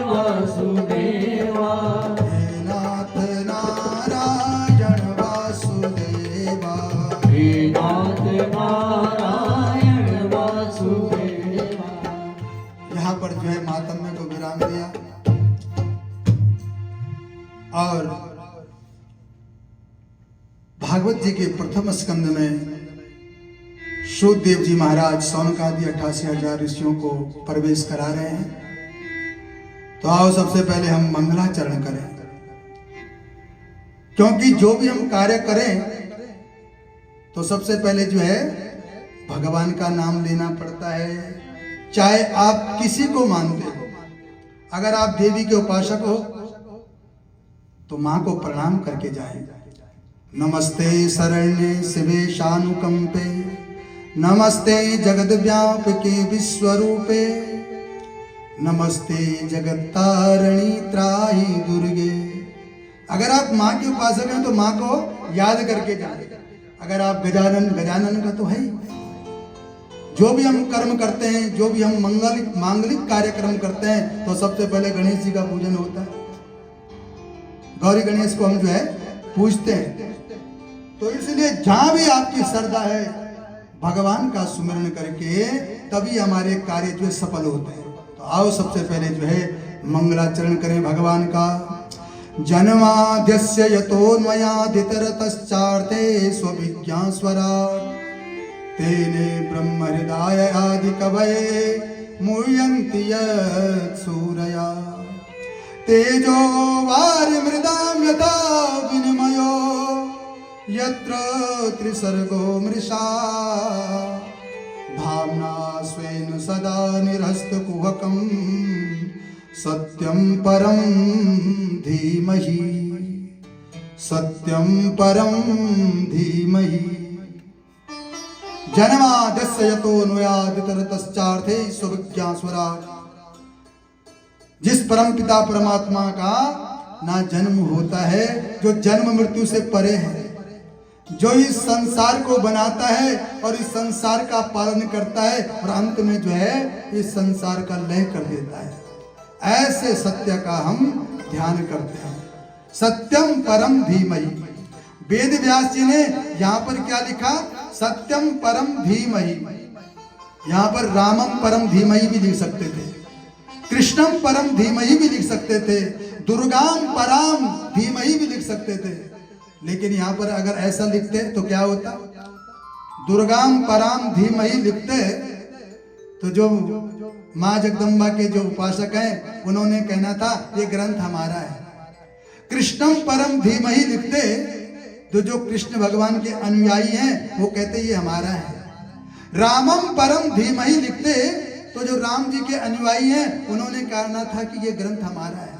वासुदेवा हे नाथ नारायण वासुदेवा हे नाथ नारायण वासुदेवा। यहाँ पर जो है मातम्य को विराम दिया और भागवत जी के प्रथम स्कंद में शुद्धदेव जी महाराज सौनकादि 88,000 ऋषियों को प्रवेश करा रहे हैं। तो आओ सबसे पहले हम मंगलाचरण करें, क्योंकि जो भी हम कार्य करें तो सबसे पहले जो है भगवान का नाम लेना पड़ता है। चाहे आप किसी को मानते हो, अगर आप देवी के उपासक हो तो मां को प्रणाम करके जाएं। नमस्ते शरण्ये शिवे शानुकंपे, नमस्ते जगद्व्यापके विश्वरूपे, नमस्ते जगत्तारिणी त्राहि दुर्गे। अगर आप माँ के उपासक हैं तो माँ को याद करके जाएं। अगर आप गजानन का तो है ही। जो भी हम कर्म करते हैं, जो भी हम मांगलिक कार्यक्रम करते हैं तो सबसे पहले गणेश जी का पूजन होता है। गौरी गणेश को हम जो है पूजते हैं। तो इसलिए जहां भी आपकी श्रद्धा है, भगवान का सुमिरन करके तभी हमारे कार्य जो है सफल होते हैं। तो आओ सबसे पहले जो है मंगलाचरण करें भगवान का। जन्माद्यस्य यतोन्मयादितरतश्चार्थे स्वभिज्ञा स्वराट्, तेने ब्रह्म हृदय आदि कवये मुह्यन्ति यत् सूरया। तेजो वारिमृदां यथा विनिमयो यत्र त्रिसर्गो मृषा, धाम्ना स्वेन सदा निरस्तकुहकं सत्यं परं धीमहि, सत्यं परं धीमहि। जन्माद्यस्य यतोऽन्वयादितरतश्चार्थे स्वभिज्ञा स्वराट्। जिस परम पिता परमात्मा का ना जन्म होता है, जो जन्म मृत्यु से परे है, जो इस संसार को बनाता है और इस संसार का पालन करता है और अंत में जो है इस संसार का लय कर देता है, ऐसे सत्य का हम ध्यान करते हैं। सत्यम परम धीमहि। वेद व्यास जी ने यहाँ पर क्या लिखा? सत्यम परम धीमहि। यहाँ पर रामम परम धीमहि भी लिख सकते थे, कृष्णम परम धीमहि भी लिख सकते थे, दुर्गाम पराम धीमहि भी लिख सकते थे। लेकिन यहाँ पर अगर ऐसा लिखते तो क्या होता? दुर्गाम पराम धीमहि लिखते तो जो माँ जगदम्बा के जो उपासक हैं उन्होंने कहना था ये ग्रंथ हमारा है। कृष्णम परम धीमहि लिखते तो जो कृष्ण भगवान के अनुयायी हैं वो कहते ये हमारा है। रामम परम धीमहि लिखते तो जो राम जी के अनुयायी हैं उन्होंने कहना था कि ये ग्रंथ हमारा है।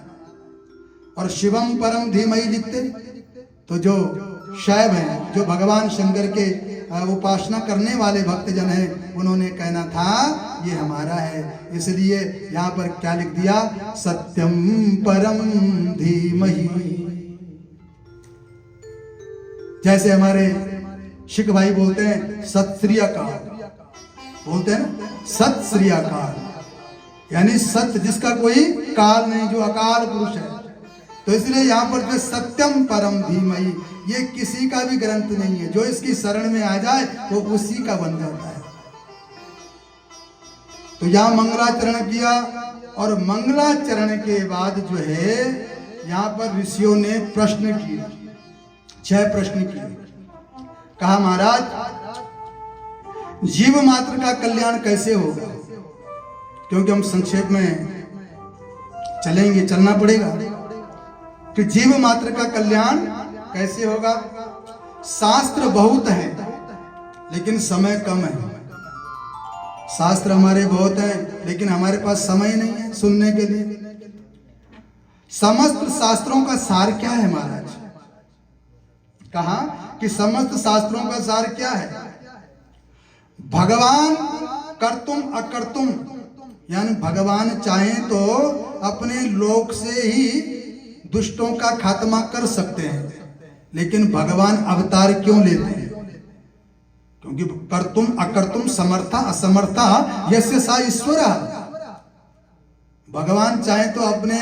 और शिवम परम धीमहि लिखते तो जो शैव हैं, जो भगवान शंकर के उपासना करने वाले भक्तजन हैं, उन्होंने कहना था ये हमारा है। इसलिए यहाँ पर क्या लिख दिया? सत्यम परम धीमहि। जैसे हमारे सिख भाई बोलते हैं सत श्री अकाल, बोलते हैं ना सत श्री अकाल, यानी सत्य जिसका कोई काल नहीं, जो अकाल पुरुष है। तो इसलिए यहाँ पर जो सत्यम परम धीमहि, ये किसी का भी ग्रंथ नहीं है। जो इसकी शरण में आ जाए वो उसी का बन जाता है। तो यहाँ मंगलाचरण किया और मंगलाचरण के बाद जो है यहाँ पर ऋषियों ने प्रश्न किए, 6 प्रश्न किए। कहा महाराज जीव मात्र का कल्याण कैसे होगा? क्योंकि हम संक्षेप में चलेंगे, चलना पड़ेगा कि जीव मात्र का कल्याण कैसे होगा। शास्त्र बहुत है लेकिन समय कम है। शास्त्र हमारे बहुत हैं लेकिन हमारे पास समय नहीं है सुनने के लिए। समस्त शास्त्रों का सार क्या है महाराज? कहा कि समस्त शास्त्रों का सार क्या है? भगवान कर्तुम अकर्तुम, यानी भगवान चाहें तो अपने लोक से ही दुष्टों का खात्मा कर सकते हैं, लेकिन भगवान अवतार क्यों लेते हैं? क्योंकि कर्तुम अकर्तुम समर्था असमर्था यस्य सा ईश्वर। भगवान चाहे तो अपने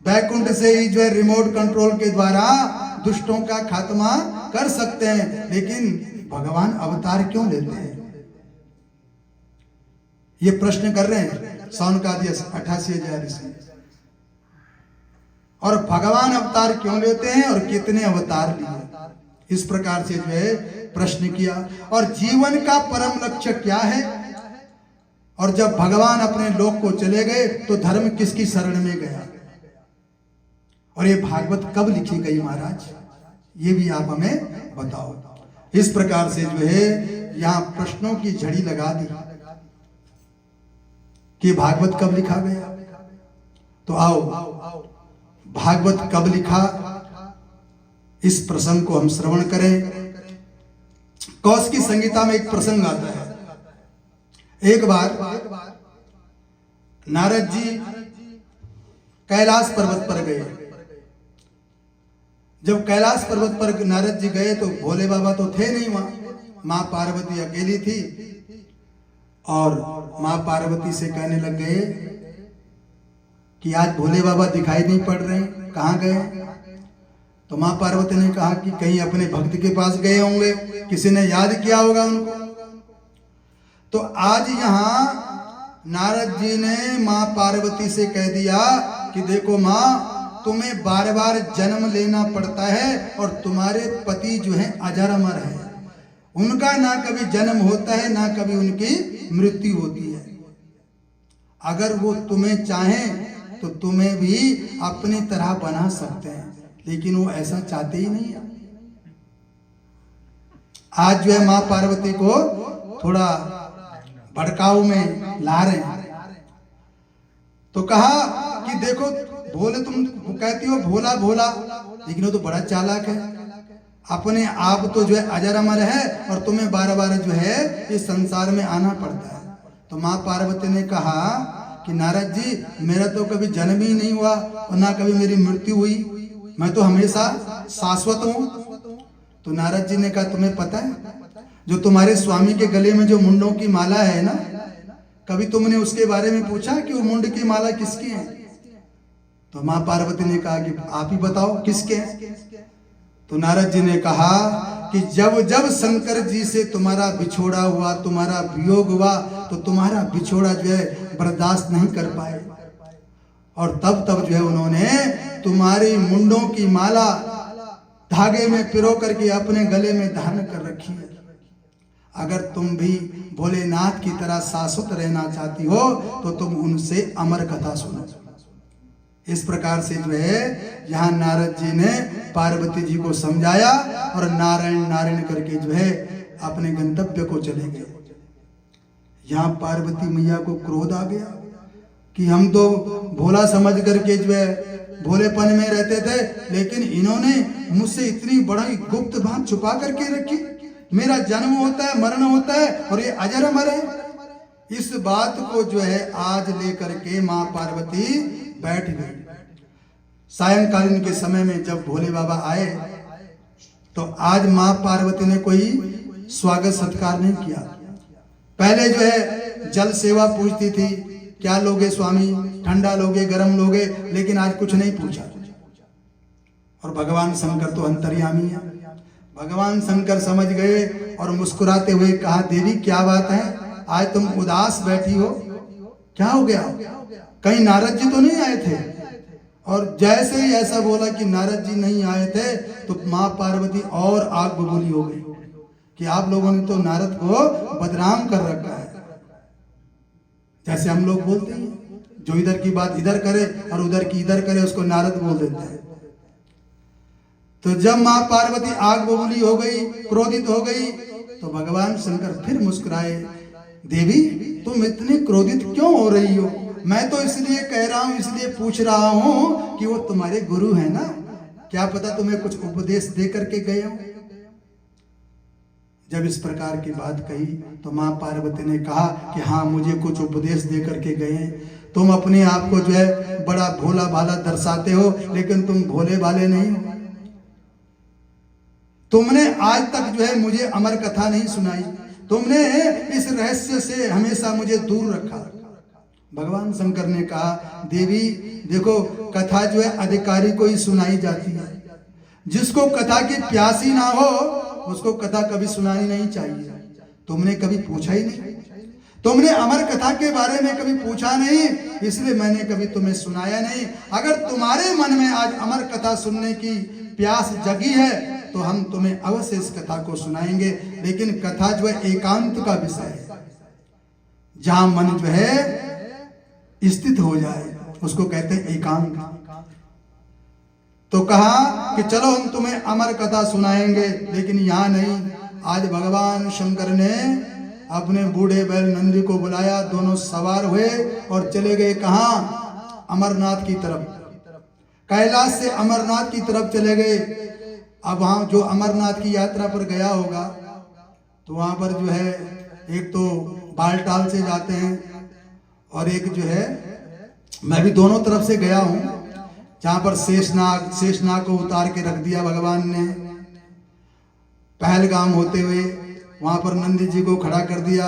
बैकुंठ से ही जो है रिमोट कंट्रोल के द्वारा दुष्टों का खात्मा कर सकते हैं, लेकिन भगवान अवतार क्यों लेते हैं? ये प्रश्न कर रहे हैं सौनकादि 88,000 ऋषि। और भगवान अवतार क्यों लेते हैं और कितने अवतार लिए, इस प्रकार से जो है प्रश्न किया। और जीवन का परम लक्ष्य क्या है? और जब भगवान अपने लोक को चले गए तो धर्म किसकी शरण में गया? और ये भागवत कब लिखी गई महाराज, ये भी आप हमें बताओ। इस प्रकार से जो है यहां प्रश्नों की झड़ी लगा दी कि भागवत कब लिखा गया। तो आओ भागवत कब लिखा, इस प्रसंग को हम श्रवण करें। कौशिकी संहिता में एक प्रसंग आता है। एक बार नारद जी कैलाश पर्वत पर गए। जब कैलाश पर्वत पर नारद जी गए तो भोले बाबा तो थे नहीं वहां, मां पार्वती अकेली थी। और मां पार्वती से कहने लग गए कि आज भोले बाबा दिखाई नहीं पड़ रहे, कहां गए? तो मां पार्वती ने कहा कि कहीं अपने भक्त के पास गए होंगे, किसी ने याद किया होगा उनको। तो आज यहां नारद जी ने मां पार्वती से कह दिया कि देखो मां, तुम्हें बार बार जन्म लेना पड़ता है और तुम्हारे पति जो है अजर अमर है, उनका ना कभी जन्म होता है ना कभी उनकी मृत्यु होती है। अगर वो तुम्हें चाहें तो तुम्हें भी अपनी तरह बना सकते हैं, लेकिन वो ऐसा चाहते ही नहीं है। आज जो है मां पार्वती को थोड़ा भड़काऊ में ला रहे हैं। तो कहा कि देखो भोले, तुम कहती हो भोला भोला, लेकिन वो तो बड़ा चालाक है, अपने आप तो जो है अजर अमर है और तुम्हें बार बार जो है इस संसार में आना पड़ता है। तो मां पार्वती ने कहा कि नारद जी, मेरा तो कभी जन्म ही नहीं हुआ और ना कभी मेरी मृत्यु हुई, मैं तो हमेशा शाश्वत हूं। तो नारद जी ने कहा तुम्हें पता है जो तुम्हारे स्वामी के गले में जो मुंडों की माला है ना, कभी तुमने उसके बारे में पूछा कि वो मुंड की माला किसकी है? तो मां पार्वती ने कहा कि आप ही बताओ किसके हैं। तो नारद जी ने कहा कि जब जब शंकर जी से तुम्हारा बिछोड़ा हुआ, तुम्हारा वियोग हुआ, तो तुम्हारा बिछोड़ा जो है बर्दाश्त नहीं कर पाए, और तब तब जो है उन्होंने तुम्हारी मुंडों की माला धागे में पिरो करके अपने गले में धारण कर रखी है। अगर तुम भी भोलेनाथ की तरह शाश्वत रहना चाहती हो तो तुम उनसे अमर कथा सुनो। इस प्रकार से जो है यहाँ नारद जी ने पार्वती जी को समझाया और नारायण नारायण करके जो है अपने गंतव्य को चले गए। यहाँ पार्वती मैया को क्रोध आ गया कि हम तो भोला समझ करके जो है भोलेपन में रहते थे, लेकिन इन्होंने मुझसे इतनी बड़ी गुप्त बात छुपा करके रखी। मेरा जन्म होता है, मरण होता है और ये अजर अमर है। इस बात को जो है आज लेकर के मां पार्वती बैठ गई। सायंकालीन के समय में जब भोले बाबा आए तो आज मां पार्वती ने कोई स्वागत सत्कार नहीं किया। पहले जो है जल सेवा पूछती थी, क्या लोगे स्वामी, ठंडा लोगे गर्म लोगे, लेकिन आज कुछ नहीं पूछा। और भगवान शंकर तो अंतर्यामी है। भगवान शंकर समझ गए और मुस्कुराते हुए कहा, देवी क्या बात है, आज तुम उदास बैठी हो, क्या हो गया? कहीं नारद जी तो नहीं आए थे? और जैसे ही ऐसा बोला कि नारद जी नहीं आए थे तो मां पार्वती और आग बबूली हो गई कि आप लोगों ने तो नारद को बदनाम कर रखा है। जैसे हम लोग बोलते हैं, जो इधर की बात इधर करे और उधर की इधर करे उसको नारद बोल देते हैं। तो जब मां पार्वती आग बबूली हो गई, क्रोधित हो गई, तो भगवान शंकर फिर मुस्कुराए, देवी तुम इतनी क्रोधित क्यों हो रही हो? मैं तो इसलिए कह रहा हूं, इसलिए पूछ रहा हूं कि वो तुम्हारे गुरु है ना, क्या पता तुम्हें कुछ उपदेश दे करके गए हो। जब इस प्रकार की बात कही तो मां पार्वती ने कहा कि हाँ, मुझे कुछ उपदेश दे करके गए हैं। तुम अपने आप को जो है बड़ा भोला भाला दर्शाते हो, लेकिन तुम भोले भाले नहीं हो। तुमने आज तक जो है मुझे अमर कथा नहीं सुनाई, तुमने इस रहस्य से हमेशा मुझे दूर रखा। भगवान शंकर ने कहा, देवी देखो, कथा जो है अधिकारी को ही सुनाई जाती है। जिसको कथा की प्यास ही ना हो उसको कथा कभी सुनानी नहीं चाहिए। तुमने कभी पूछा ही नहीं, तुमने अमर कथा के बारे में कभी पूछा नहीं, इसलिए मैंने कभी तुम्हें सुनाया नहीं। अगर तुम्हारे मन में आज अमर कथा सुनने की प्यास जगी है तो हम तुम्हें अवश्य इस कथा को सुनाएंगे। लेकिन कथा जो है एकांत का विषय है, जहां मन जो है स्थित हो जाए उसको कहते हैं एकांत। तो कहा कि चलो हम तुम्हें अमर कथा सुनाएंगे, लेकिन यहाँ नहीं। आज भगवान शंकर ने अपने बूढ़े बैल नंदी को बुलाया, दोनों सवार हुए और चले गए कहाँ? अमरनाथ की तरफ। कैलाश से अमरनाथ की तरफ चले गए। अब वहां जो अमरनाथ की यात्रा पर गया होगा तो वहां पर जो है एक तो बालटाल से जाते हैं और एक जो है, मैं भी दोनों तरफ से गया हूं, जहां पर शेषनाग को उतार के रख दिया भगवान ने। पहलगाम होते हुए वहां पर नंदी जी को खड़ा कर दिया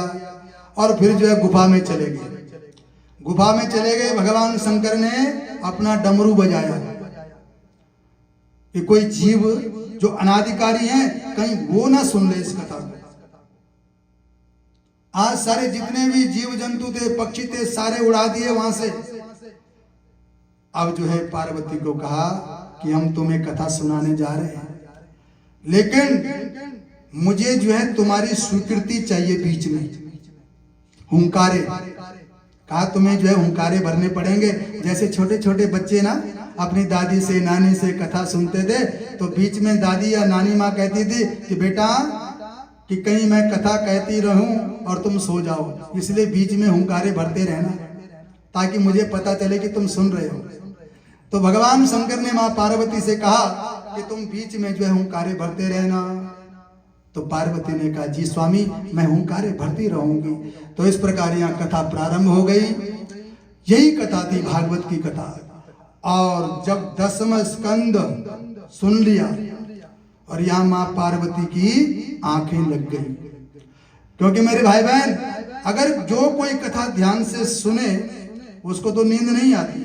और फिर जो है गुफा में चले गए। गुफा में चले गए, भगवान शंकर ने अपना डमरू बजाया कि कोई जीव जो अनाधिकारी है कहीं वो ना सुन ले इस कथा को। आज सारे जितने भी जीव जंतु थे, पक्षी थे, सारे उड़ा दिए वहां से। अब जो है पार्वती को कहा कि हम तुम्हें कथा सुनाने जा रहे हैं, लेकिन मुझे जो है तुम्हारी स्वीकृति चाहिए। बीच में हुंकारे, कहा तुम्हें जो है हुंकारे भरने पड़ेंगे। जैसे छोटे छोटे बच्चे ना अपनी दादी से नानी से कथा सुनते थे तो बीच में दादी या नानी माँ कहती थी कि बेटा कि कहीं मैं कथा कहती रहूं और तुम सो जाओ, इसलिए बीच में हुंकारे भरते रहना ताकि मुझे पता चले कि तुम सुन रहे हो। तो भगवान शंकर ने माँ पार्वती से कहा कि तुम बीच में जो है हुंकारे भरते रहना। तो पार्वती ने कहा, जी स्वामी, मैं हुंकारे भरती रहूंगी। तो इस प्रकार यहाँ कथा प्रारंभ हो गई। यही कथा थी भागवत की कथा। और जब 10वां स्कंद सुन लिया और यहाँ माँ पार्वती की आंखें लग गई, क्योंकि मेरे भाई बहन, अगर जो कोई कथा ध्यान से सुने उसको तो नींद नहीं आती,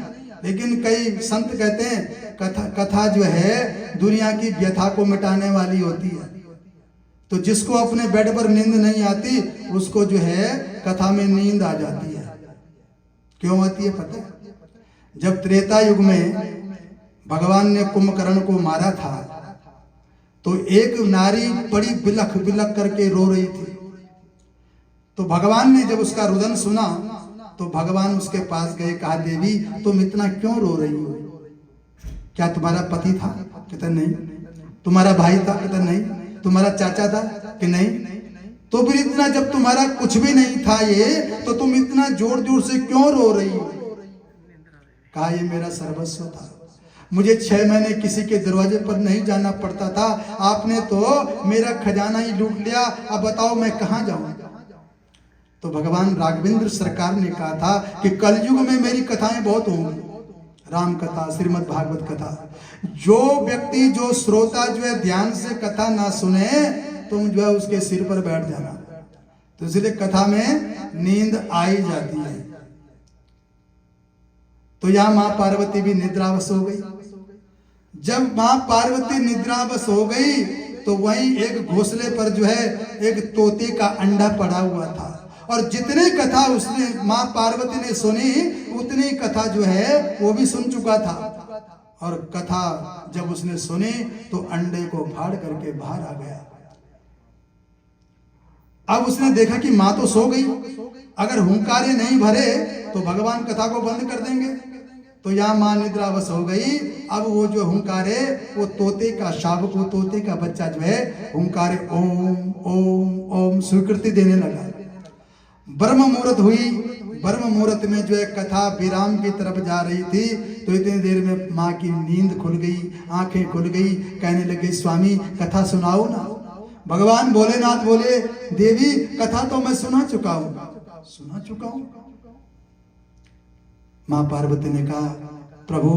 लेकिन कई संत कहते हैं कथा जो है दुनिया की व्यथा को मिटाने वाली होती है। तो जिसको अपने बेड पर नींद नहीं आती उसको जो है कथा में नींद आ जाती है। क्यों आती है पता है? जब त्रेता युग में भगवान ने कुंभकर्ण को मारा था तो एक नारी बड़ी बिलख बिलख करके रो रही थी। तो भगवान ने जब उसका रुदन सुना तो भगवान उसके पास गए, कहा देवी तुम इतना क्यों रो रही हो? क्या तुम्हारा पति था? कहता नहीं। तुम्हारा भाई था? कहता नहीं। तुम्हारा चाचा था? कि नहीं। तो फिर इतना जब तुम्हारा कुछ भी नहीं था ये, तो तुम इतना जोर जोर से क्यों रो रही हो? कहा ये मेरा सर्वस्व था, मुझे 6 महीने किसी के दरवाजे पर नहीं जाना पड़ता था, आपने तो मेरा खजाना ही लूट लिया, अब बताओ मैं कहाँ जाऊं? तो भगवान राघवेंद्र सरकार ने कहा था कि कलयुग में मेरी कथाएं बहुत होंगी, राम कथा, श्रीमद् भागवत कथा। जो व्यक्ति, जो श्रोता जो है ध्यान से कथा ना सुने, तुम जो है उसके सिर पर बैठ जाना। तो इसलिए कथा में नींद आई जाती है। तो यहां मां पार्वती भी निद्रावश हो गई। जब मां पार्वती निद्रावश हो गई तो वहीं एक घोंसले पर जो है एक तोते का अंडा पड़ा हुआ था, और जितनी कथा उसने मां पार्वती ने सुनी उतनी कथा जो है वो भी सुन चुका था। और कथा जब उसने सुनी तो अंडे को फाड़ करके बाहर आ गया। अब उसने देखा कि मां तो सो गई, अगर हुंकारे नहीं भरे तो भगवान कथा को बंद कर देंगे। तो यहाँ मां निद्रावश हो गई। अब वो जो हुंकारे, वो तोते का शावक, वो तोते का बच्चा जो है हुंकारे ओम ओम ओम स्वीकृति देने लगा। ब्रह्म मुहूर्त हुई। ब्रह्म मुहूर्त में जो है कथा विराम की तरफ जा रही थी तो इतनी देर में माँ की नींद खुल गई, आंखें खुल गई, कहने लगे स्वामी कथा सुनाओ ना। भगवान भोलेनाथ बोले, देवी कथा तो मैं सुना चुका हूं। मां पार्वती ने कहा, प्रभु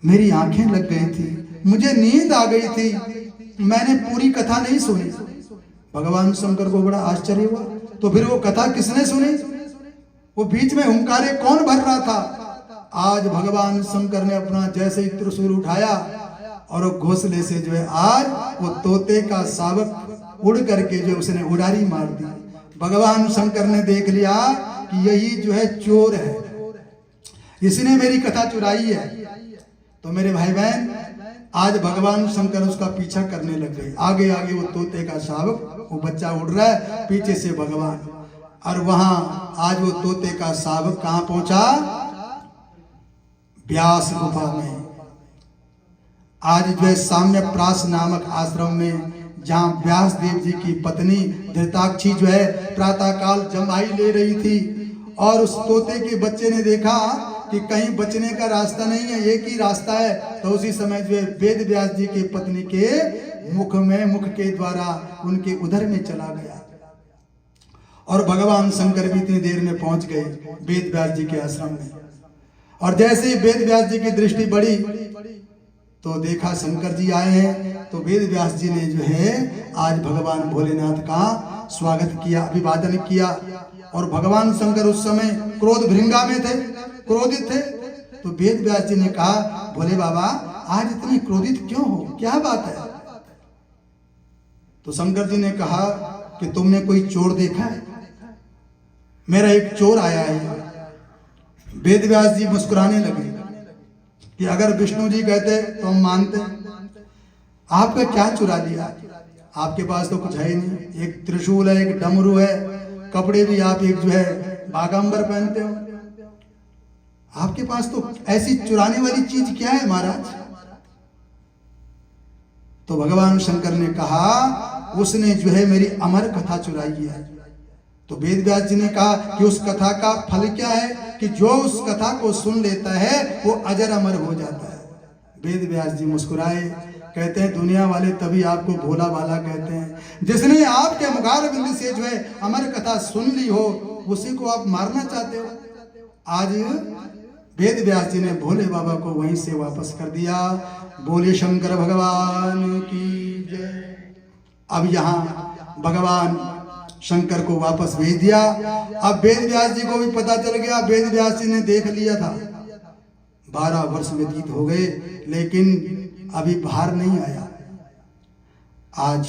मेरी आंखें लग गई थी, मुझे नींद आ गई थी, मैंने पूरी कथा नहीं सुनी। भगवान शंकर को बड़ा आश्चर्य हुआ। तो फिर वो कथा किसने सुनी? वो बीच में हुंकारे कौन भर रहा था? आज भगवान शंकर ने अपना जैसे ही त्रिशूल उठाया और वो घोंसले से जो है आज वो तोते का शावक उड़ करके जो उसने उड़ारी मार दी। भगवान शंकर ने देख लिया कि यही जो है चोर है, इसने मेरी कथा चुराई है। तो मेरे भाई बहन, आज भगवान शंकर उसका पीछा करने लग गए। आगे आगे वो तोते का शावक, वो बच्चा उड़ रहा है, पीछे से भगवान। और वहां आज वो तोते का शावक कहां पहुंचा? व्यास गुफा में। आज जो है साम्य प्रास नामक आश्रम में, जहां व्यास देव जी की पत्नी धृताक्षी जो है प्रातः काल जमाई ले रही थी, और उस तोते के बच्चे ने देखा कि कहीं बचने का रास्ता नहीं है, एक ही रास्ता है। तो उसी समय जो है वेद व्यास जी की पत्नी के मुख के द्वारा उनके उधर में चला गया। और भगवान शंकर भी इतनी देर में पहुंच गए वेद व्यास जी के आश्रम में। और जैसे ही वेद व्यास जी की दृष्टि बढ़ी तो देखा शंकर जी आए हैं। तो वेद व्यास जी ने जो है आज भगवान भोलेनाथ का स्वागत किया, अभिवादन किया। और भगवान शंकर उस समय क्रोध भृंगा में थे, क्रोधित थे। तो वेद व्यास जी ने कहा, भोले बाबा आज इतने क्रोधित क्यों हो, क्या बात है? तो शंकर जी ने कहा कि तुमने कोई चोर देखा है? मेरा एक चोर आया है। वेद व्यास जी मुस्कुराने लगे कि अगर विष्णु जी कहते तो हम मानते। आपका क्या चुरा लिया? आपके पास तो कुछ है ही नहीं, एक त्रिशूल है, एक डमरू है, कपड़े भी आप एक जो है बागांबर पहनते हो। आपके पास तो ऐसी चुराने वाली चीज क्या है महाराज? तो भगवान शंकर ने कहा, उसने जो है मेरी अमर कथा चुराई है। तो वेद व्यास जी ने कहा कि उस कथा का फल क्या है? कि जो उस कथा को सुन लेता है वो अजर अमर हो जाता है। वेद व्यास जी मुस्कुराए, कहते हैं दुनिया वाले तभी आपको भोला भाला कहते हैं, जिसने आपके मुखारबिंद से जो है अमर कथा सुन ली हो उसी को आप मारना चाहते हो। आज वेद व्यास जी ने भोले बाबा को वहीं से वापस कर दिया। बोले शंकर भगवान की जय। अब यहाँ भगवान शंकर को वापस भेज दिया। अब वेद व्यास जी को भी पता चल गया, वेद व्यास जी ने देख लिया था। 12 वर्ष व्यतीत हो गए लेकिन अभी बाहर नहीं आया। आज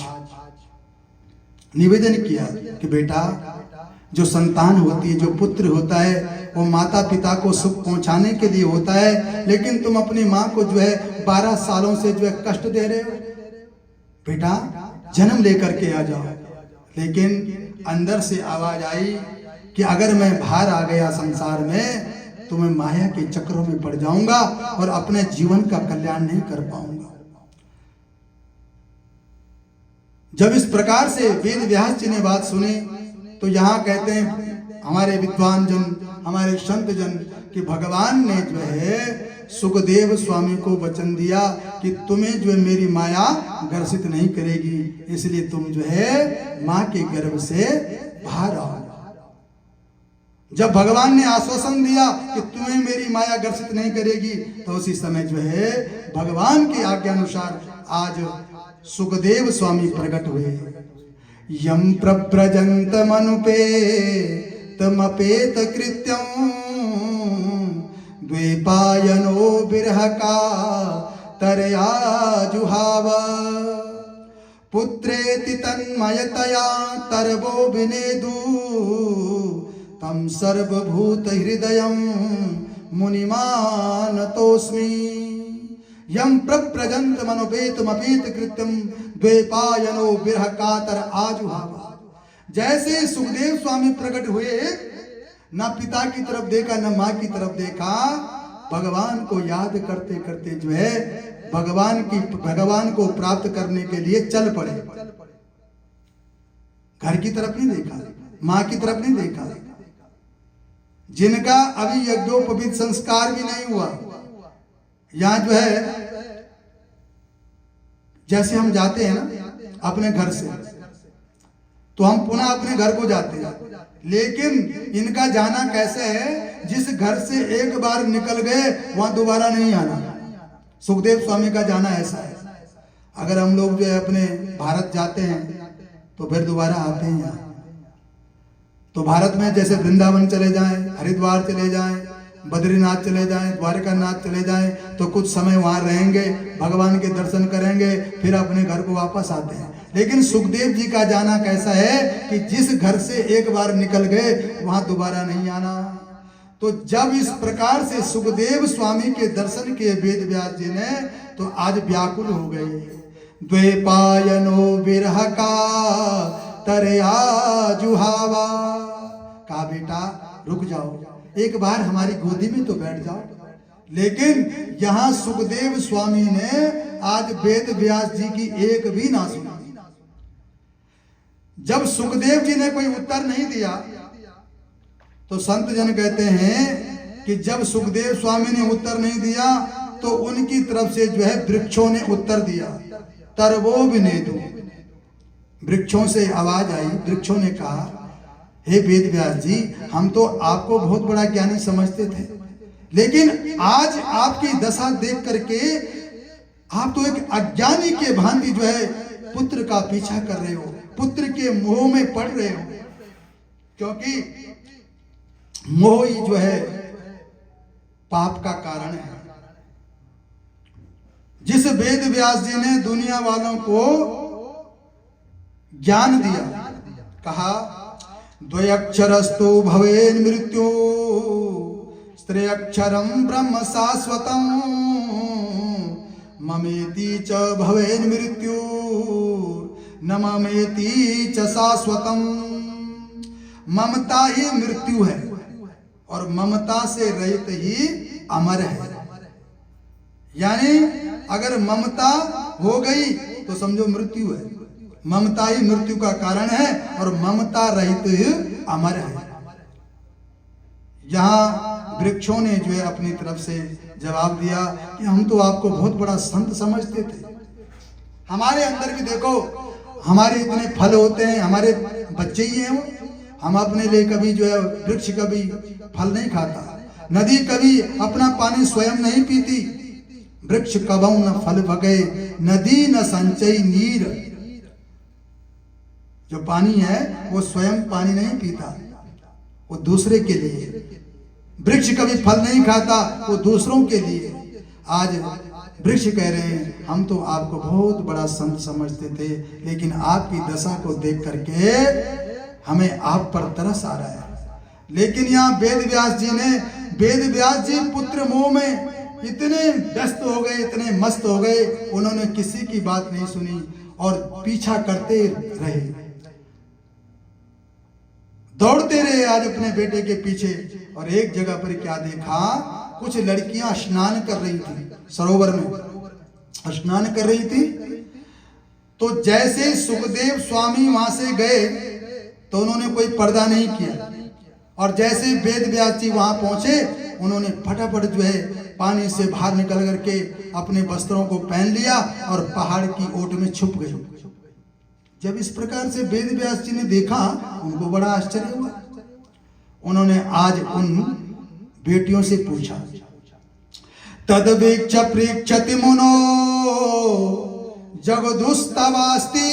निवेदन किया कि बेटा, जो संतान होती है, जो पुत्र होता है, वो माता पिता को सुख पहुंचाने के लिए होता है, लेकिन तुम अपनी माँ को जो है 12 सालों से जो है कष्ट दे रहे हो। बेटा जन्म लेकर के आ जाओ। लेकिन अंदर से आवाज आई कि अगर मैं बाहर आ गया संसार में तो मैं माया के चक्रों में पड़ जाऊंगा और अपने जीवन का कल्याण नहीं कर पाऊंगा। जब इस प्रकार से वेद व्यास जी ने बात सुनी तो यहाँ कहते हैं हमारे विद्वान जन, हमारे संत जन, कि भगवान ने जो है सुखदेव स्वामी को वचन दिया कि तुम्हें जो है मेरी माया ग्रसित नहीं करेगी, इसलिए तुम जो है माँ के गर्भ से बाहर आओ। जब भगवान ने आश्वासन दिया कि तुम्हें मेरी माया ग्रसित नहीं करेगी, तो उसी समय जो है भगवान की आज्ञा अनुसार आज सुखदेव स्वामी प्रकट हुए। यम प्रव्रजंत मनुपे तमपेत कृत्यं द्वैपायनो बिरह का तरया जुहाव पुत्रेति तन्मयतया तरवो विनेदु तम सर्वभूत हृदयं मुनिमानतोस्मि। यम प्रव्रजंत मनोपेतमपेत कृत्यं द्वैपायनो बिरह कातर आजुहाव। जैसे सुखदेव स्वामी प्रकट हुए, न पिता की तरफ देखा न माँ की तरफ देखा, भगवान को याद करते करते जो है भगवान को प्राप्त करने के लिए चल पड़े। घर की तरफ नहीं देखा, माँ की तरफ नहीं देखा। जिनका अभी यज्ञोपवीत संस्कार भी नहीं हुआ, यहाँ जो है जैसे हम जाते हैं ना अपने घर से, तो हम पुनः अपने घर को जाते हैं, लेकिन इनका जाना कैसे है? जिस घर से एक बार निकल गए वहां दोबारा नहीं आना। सुखदेव स्वामी का जाना ऐसा है। अगर हम लोग जो है अपने भारत जाते हैं तो फिर दोबारा आते हैं यहाँ। तो भारत में जैसे वृंदावन चले जाएं, हरिद्वार चले जाएं, बद्रीनाथ चले जाएं, द्वारकानाथ चले जाएं, तो कुछ समय वहां रहेंगे, भगवान के दर्शन करेंगे, फिर अपने घर को वापस आते हैं। लेकिन सुखदेव जी का जाना कैसा है कि जिस घर से एक बार निकल गए वहां दोबारा नहीं आना। तो जब इस प्रकार से सुखदेव स्वामी के दर्शन किए वेद व्यास जी ने, तो आज व्याकुल हो गए। द्वैपायनो विरह का तरया जुहावा, कहा बेटा रुक जाओ, एक बार हमारी गोदी में तो बैठ जाओ। लेकिन यहां सुखदेव स्वामी ने आज वेद व्यास जी की एक भी ना सुनी। जब सुखदेव जी ने कोई उत्तर नहीं दिया, तो संत जन कहते हैं कि जब सुखदेव स्वामी ने उत्तर नहीं दिया, तो उनकी तरफ से जो है वृक्षों ने उत्तर दिया। तरवो विनेदु, वृक्षों से आवाज आई, वृक्षों ने कहा हे वेद व्यास जी, हम तो आपको बहुत बड़ा ज्ञानी समझते थे, लेकिन आज आपकी दशा देख करके आप तो एक अज्ञानी के भांति जो है पुत्र का पीछा कर रहे हो, पुत्र के मोह में पड़ रहे हो। क्योंकि मोह ही जो है पाप का कारण है। जिस वेद व्यास जी ने दुनिया वालों को ज्ञान दिया, कहा द्वयक्षरस्तु भवेन मृत्यु स्त्रेयक्षरम ब्रह्म शाश्वतम ममेति च भवेन मृत्यु न ममेति च शाश्वतम। ममता ही मृत्यु है और ममता से रहित ही अमर है। यानी अगर ममता हो गई तो समझो मृत्यु है। ममता ही मृत्यु का कारण है और ममता रहित अमर है। यहां वृक्षों ने जो है अपनी तरफ से जवाब दिया कि हम तो आपको बहुत बड़ा संत समझते थे। हमारे अंदर भी देखो, हमारे इतने फल होते हैं, हमारे बच्चे ही हैं वो। हम अपने लिए कभी जो है, वृक्ष कभी फल नहीं खाता, नदी कभी अपना पानी स्वयं नहीं पीती, वृक्ष कबहु न फल भगे, नदी न संचय नीर। जो पानी है वो स्वयं पानी नहीं पीता, वो दूसरे के लिए। वृक्ष कभी फल नहीं खाता, वो दूसरों के लिए। आज वृक्ष कह रहे हैं हम तो आपको बहुत बड़ा संत समझते थे, लेकिन आपकी दशा को देख करके हमें आप पर तरस आ रहा है। लेकिन यहाँ वेद व्यास जी ने, वेद व्यास जी पुत्र मोह में इतने व्यस्त हो गए, इतने मस्त हो गए, उन्होंने किसी की बात नहीं सुनी और पीछा करते रहे, दौड़ते रहे आज अपने बेटे के पीछे। और एक जगह पर क्या देखा, कुछ लड़कियां स्नान कर रही थी, सरोवर में स्नान कर रही थी। तो जैसे सुखदेव स्वामी वहां से गए तो उन्होंने कोई पर्दा नहीं किया, और जैसे वेद व्यास जी वहां पहुंचे, उन्होंने फटाफट जो है पानी से बाहर निकल करके अपने वस्त्रों को पहन लिया और पहाड़ की ओट में छुप गए। जब इस प्रकार से वेद व्यास जी ने देखा, उनको बड़ा आश्चर्य हुआ। उन्होंने आज उन बेटियों से पूछा, तदवीक्ष प्रेक्षति मुनो जगदुस्तवास्ति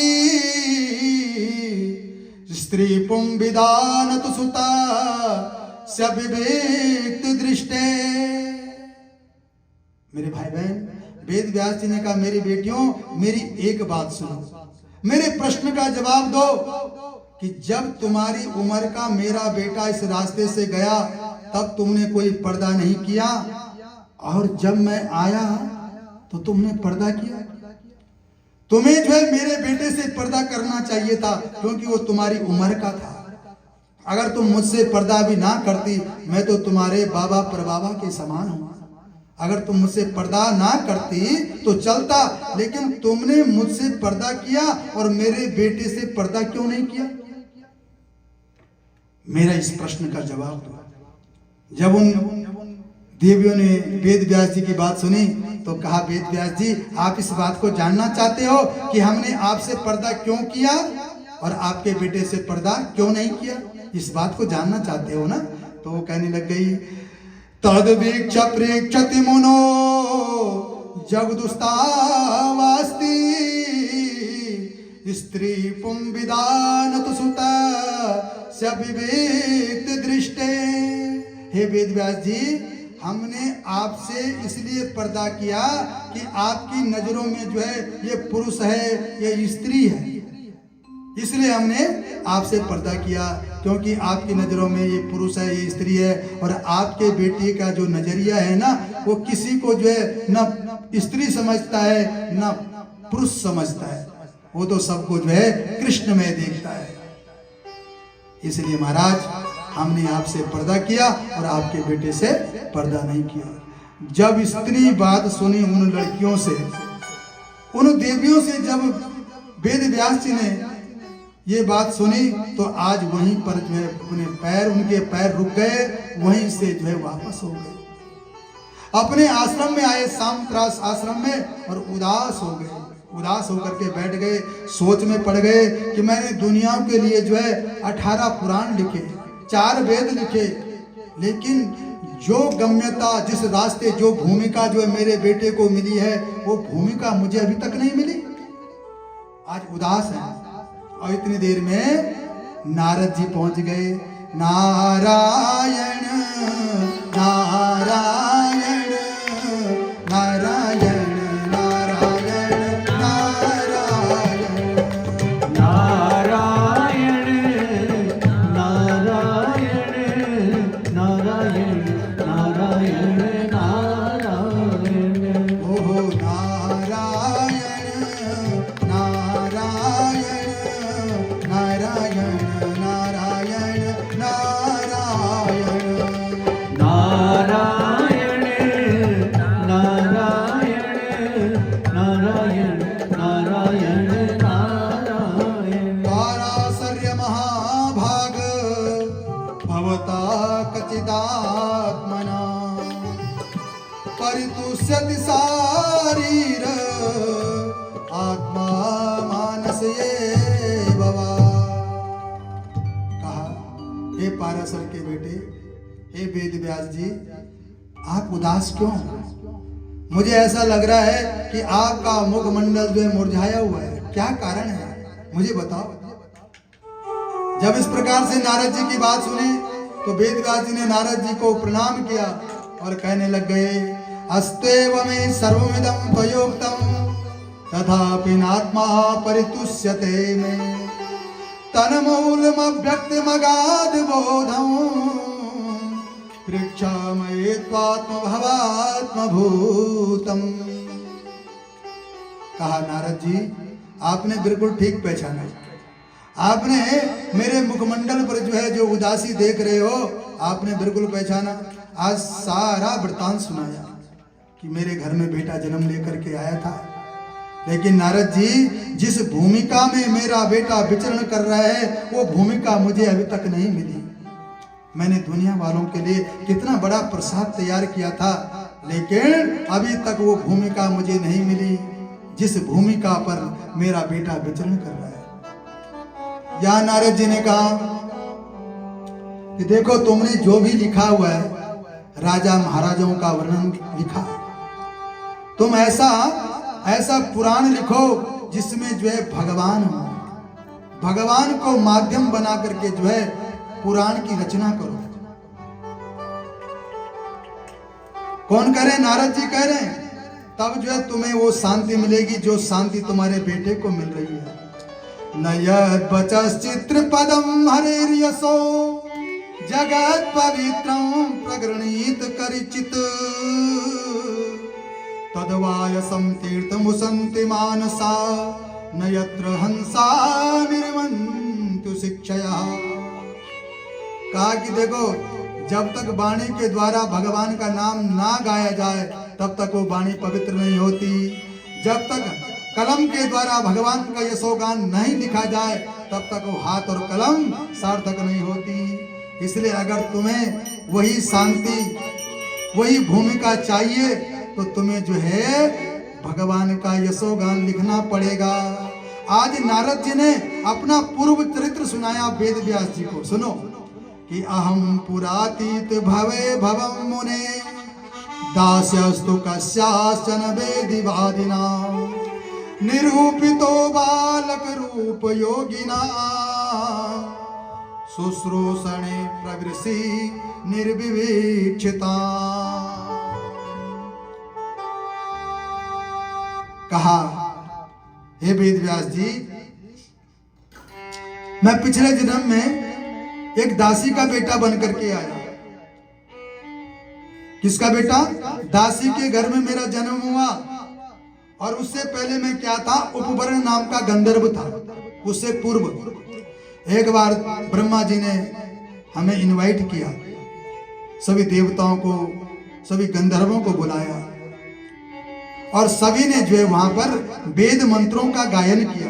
स्त्री पुंविदान तु सुता स विवेक दृष्टे। मेरे भाई बहन, वेद व्यास जी ने कहा मेरी बेटियों, मेरी एक बात सुनो, मेरे प्रश्न का जवाब दो कि जब तुम्हारी उम्र का मेरा बेटा इस रास्ते से गया तब तुमने कोई पर्दा नहीं किया, और जब मैं आया तो तुमने पर्दा किया। तुम्हें जो है मेरे बेटे से पर्दा करना चाहिए था, क्योंकि वो तुम्हारी उम्र का था। अगर तुम मुझसे पर्दा भी ना करती, मैं तो तुम्हारे बाबा परबाबा के समान हूं। अगर तुम मुझसे पर्दा ना करती तो चलता, लेकिन तुमने मुझसे पर्दा किया और मेरे बेटे से पर्दा क्यों नहीं किया? मेरा इस प्रश्न का जवाब दो। जब उन देवियों ने वेद व्यास जी की बात सुनी तो कहा, वेद व्यास जी, आप इस बात को जानना चाहते हो कि हमने आपसे पर्दा क्यों किया और आपके बेटे से पर्दा क्यों नहीं किया? इस बात को जानना चाहते हो ना? तो वो कहने लग गई, तद्वीक्ष प्रेक्षति मुनो जगदुस्तावास्ति स्त्री पुंविदान तु सुता स विवेक दृष्टे। हे वेद व्यास जी, हमने आपसे इसलिए पर्दा किया कि आपकी नजरों में जो है ये पुरुष है, ये स्त्री है, इसलिए हमने आपसे पर्दा किया, क्योंकि आपकी नजरों में ये पुरुष है, ये स्त्री है। और आपके बेटे का जो नजरिया है ना, वो किसी को जो है न स्त्री समझता है न पुरुष समझता है, वो तो सबको जो है कृष्ण में देखता है। इसलिए महाराज, हमने आपसे पर्दा किया और आपके बेटे से पर्दा नहीं किया। जब स्त्री बात सुनी उन लड़कियों से, उन देवियों से, जब वेद व्यास जी ने ये बात सुनी, तो आज वहीं पर जो है उनके पैर रुक गए, वहीं से जो है वापस हो गए। अपने आश्रम में आए, सामत्रास आश्रम में, और उदास हो गए। उदास होकर के बैठ गए, सोच में पड़ गए कि मैंने दुनिया के लिए जो है 18 पुराण लिखे, 4 वेद लिखे, लेकिन जो गम्यता, जिस रास्ते, जो भूमिका जो है मेरे बेटे को मिली है, वो भूमिका मुझे अभी तक नहीं मिली। आज उदास है। और इतनी देर में नारद जी पहुंच गए। नारायण नारायण नारायण नारायण नारायण नारायण नारायण नारायण नारायण नारायण। ओहो नारायण नारायण नारायण नारायण नारायण नारायण नारायण नारायण नारायण नारायण। पाराशर्य महाभाग भवता कचिदात्मना परितुष्यति शारीर आत्मा मानस ये भवा। कहा, हे पाराशर के बेटे, हे वेद व्यास जी, आप उदास क्यों हैं? मुझे ऐसा लग रहा है कि आपका मुखमंडल जो है मुरझाया हुआ है, क्या कारण है, मुझे बताओ। जब इस प्रकार से नारद जी की बात सुनी, तो वेद व्यास जी ने नारद जी को प्रणाम किया और कहने लग गए, अस्तेव में सर्वमिदं त्वयोक्तम् तथापि नात्मा परितुष्यते में तन्मूलमव्यक्तमगाध बोधम् पृच्छामये त्वात्म भवात्मभूतम्। कहा, नारद जी, आपने बिल्कुल ठीक पहचाना। आपने मेरे मुखमंडल पर जो है जो उदासी देख रहे हो, आपने बिल्कुल पहचाना। आज सारा वृत्तांत सुनाया कि मेरे घर में बेटा जन्म लेकर के आया था, लेकिन नारद जी, जिस भूमिका में मेरा बेटा विचरण कर रहा है, वो भूमिका मुझे अभी तक नहीं मिली। मैंने दुनिया वालों के लिए कितना बड़ा प्रसाद तैयार किया था, लेकिन अभी तक वो भूमिका मुझे नहीं मिली, जिस भूमिका पर मेरा बेटा विचरण कर रहा है। या नारद जी ने कहा कि देखो, तुमने जो भी लिखा हुआ है, राजा महाराजाओं का वर्णन लिखा, तुम ऐसा पुराण लिखो जिसमें जो है भगवान हो, भगवान को माध्यम बना करके जो है पुराण की रचना करो। कौन कह रहे हैं? नारद जी कह रहे हैं। तब जो है तुम्हें वो शांति मिलेगी जो शांति तुम्हारे बेटे को मिल रही है। नयत बचश्चित्र पदम हरेर यशो जगत पवित्रम प्रगृणीत करिचित तदवायसं तीर्थमुसन्ति मानसा न यत्र हंसा निर्मन्तु शिक्षया। कहा कि देखो, जब तक वाणी के द्वारा भगवान का नाम ना गाया जाए, तब तक वो वाणी पवित्र नहीं होती। जब तक कलम के द्वारा भगवान का यशोगान नहीं लिखा जाए, तब तक वो हाथ और कलम सार्थक नहीं होती। इसलिए अगर तुम्हें वही शांति, वही भूमिका चाहिए, तो तुम्हें जो है भगवान का यशोगान लिखना पड़ेगा। आज नारद जी ने अपना पूर्व चरित्र सुनाया वेद व्यास जी को। सुनो कि अहम पुरातीत भवे भवम मुने दास्यस्तु कस्याश्चन वेदिवादिना निरूपितो बालक रूप योगिना शुश्रूषणे प्रवृषि निर्विवेक्षिता। कहा, हे वेद व्यास जी, मैं पिछले जन्म में एक दासी का बेटा बन करके आया। किसका बेटा? दासी के घर में मेरा जन्म हुआ। और उससे पहले मैं क्या था? उपवर्ण नाम का गंधर्व था। उससे पूर्व एक बार ब्रह्मा जी ने हमें इनवाइट किया, सभी देवताओं को, सभी गंधर्वों को बुलाया और सभी ने जो है वहां पर वेद मंत्रों का गायन किया,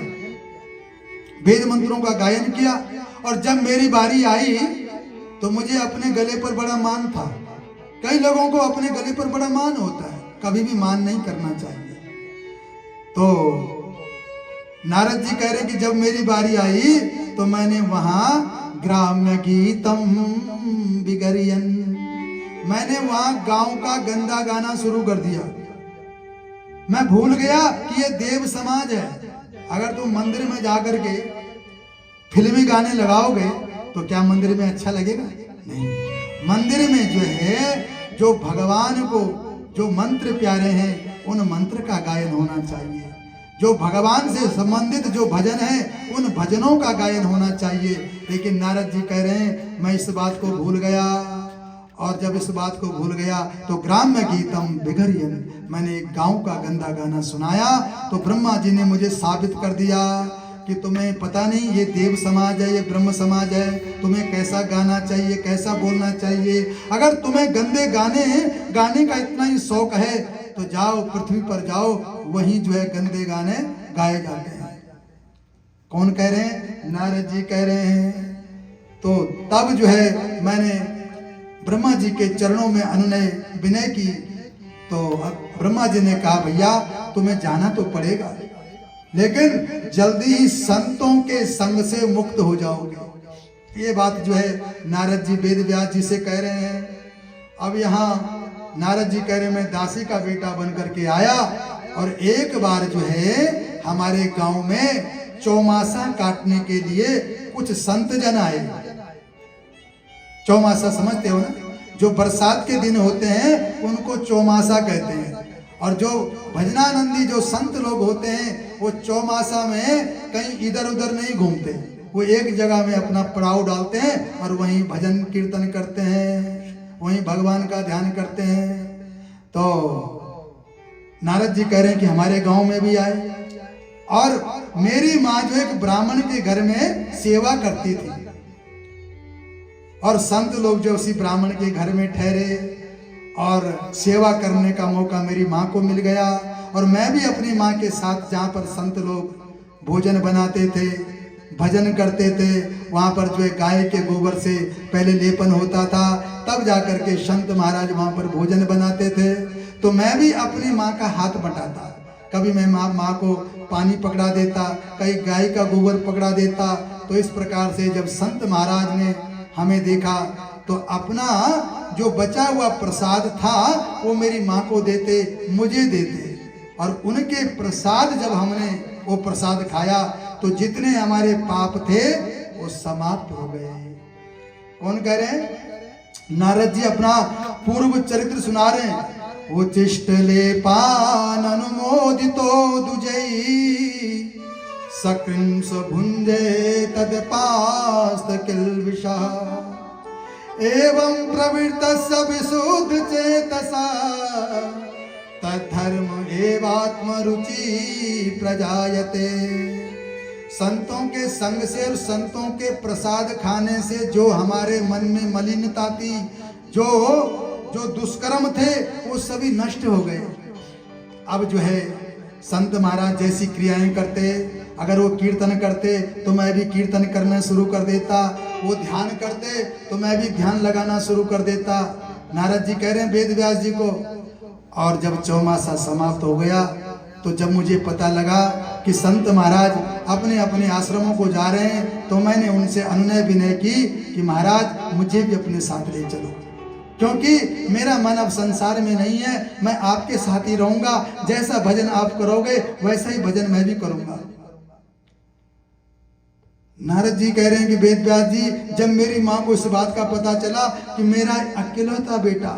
वेद मंत्रों का गायन किया। और जब मेरी बारी आई तो मुझे अपने गले पर बड़ा मान था। कई लोगों को अपने गले पर बड़ा मान होता है, कभी भी मान नहीं करना चाहिए। तो नारद जी कह रहे कि जब मेरी बारी आई तो मैंने वहां ग्राम्य गीतम बिगरियन, मैंने वहां गांव का गंदा गाना शुरू कर दिया। मैं भूल गया कि ये देव समाज है। अगर तुम मंदिर में जाकर के फिल्मी गाने लगाओगे तो क्या मंदिर में अच्छा लगेगा? नहीं। मंदिर में जो है, जो भगवान को जो मंत्र प्यारे हैं उन मंत्र का गायन होना चाहिए। जो भगवान से संबंधित जो भजन है उन भजनों का गायन होना चाहिए। लेकिन नारद जी कह रहे हैं मैं इस बात को भूल गया। और जब इस बात को भूल गया तो ग्राम्य गीतम बिगरियन, मैंने एक गांव का गंदा गाना सुनाया तो ब्रह्मा जी ने मुझे साबित कर दिया कि तुम्हें पता नहीं ये देव समाज है, ये ब्रह्म समाज है, तुम्हें कैसा गाना चाहिए, कैसा बोलना चाहिए। अगर तुम्हें गंदे गाने का इतना ही शौक है तो जाओ पृथ्वी पर जाओ, वहीं जो है गंदे गाने गाए जाते हैं। कौन कह रहे हैं? नारद जी कह रहे हैं। तो तब जो है मैंने ब्रह्मा जी के चरणों में अनुनय विनय की। तो ब्रह्मा जी ने कहा भैया तुम्हें जाना तो पड़ेगा, लेकिन जल्दी ही संतों के संग से मुक्त हो जाओगे। ये बात जो है नारद जी वेद व्यास जी से कह रहे हैं। अब यहाँ नारद जी कह रहे मैं दासी का बेटा बन करके आया और एक बार जो है हमारे गांव में चौमासा काटने के लिए कुछ संत जन आए। चौमासा समझते हो ना? जो बरसात के दिन होते हैं उनको चौमासा कहते हैं। और जो भजनानंदी जो संत लोग होते हैं वो चौमासा में कहीं इधर उधर नहीं घूमते, वो एक जगह में अपना पड़ाव डालते हैं और वहीं भजन कीर्तन करते हैं, वहीं भगवान का ध्यान करते हैं। तो नारद जी कह रहे हैं कि हमारे गांव में भी आए और मेरी माँ जो एक ब्राह्मण के घर में सेवा करती थी और संत लोग जो उसी ब्राह्मण के घर में ठहरे और सेवा करने का मौका मेरी माँ को मिल गया। और मैं भी अपनी माँ के साथ जहाँ पर संत लोग भोजन बनाते थे, भजन करते थे, वहाँ पर जो है गाय के गोबर से पहले लेपन होता था, तब जाकर के संत महाराज वहाँ पर भोजन बनाते थे। तो मैं भी अपनी माँ का हाथ बटाता, कभी मैं माँ को पानी पकड़ा देता, कहीं गाय का गोबर पकड़ा देता। तो इस प्रकार से जब संत महाराज ने हमें देखा तो अपना जो बचा हुआ प्रसाद था वो मेरी माँ को देते, मुझे देते। और उनके प्रसाद जब हमने वो प्रसाद खाया तो जितने हमारे पाप थे वो समाप्त हो गए। कौन कह रहे हैं? नारद जी अपना पूर्व चरित्र सुना रहे हैं। वो चिष्टले पान अनुमोदितो दुजई सकृंस भुंजे तदपास्त किल्बिषा एवं प्रवृत्तस्य विशुद्ध चेतसा तद्धर्म एवात्म रुचि प्रजायते। संतों के संग से और संतों के प्रसाद खाने से जो हमारे मन में मलिनता थी, जो दुष्कर्म थे, वो सभी नष्ट हो गए। अब जो है संत महाराज जैसी क्रियाएं करते, अगर वो कीर्तन करते तो मैं भी कीर्तन करना शुरू कर देता, वो ध्यान करते तो मैं भी ध्यान लगाना शुरू कर देता। नारद जी कह रहे हैं वेद व्यास जी को। और जब चौमासा समाप्त हो गया तो जब मुझे पता लगा कि संत महाराज अपने अपने आश्रमों को जा रहे हैं तो मैंने उनसे अनुनय विनय की कि महाराज मुझे भी अपने साथ ले चलो, क्योंकि मेरा मन अब संसार में नहीं है, मैं आपके साथ ही रहूंगा। जैसा भजन आप करोगे वैसा ही भजन मैं भी करूंगा। नारद जी कह रहे हैं कि वेद व्यास जी, जब मेरी माँ को इस बात का पता चला कि मेरा अकेलौता बेटा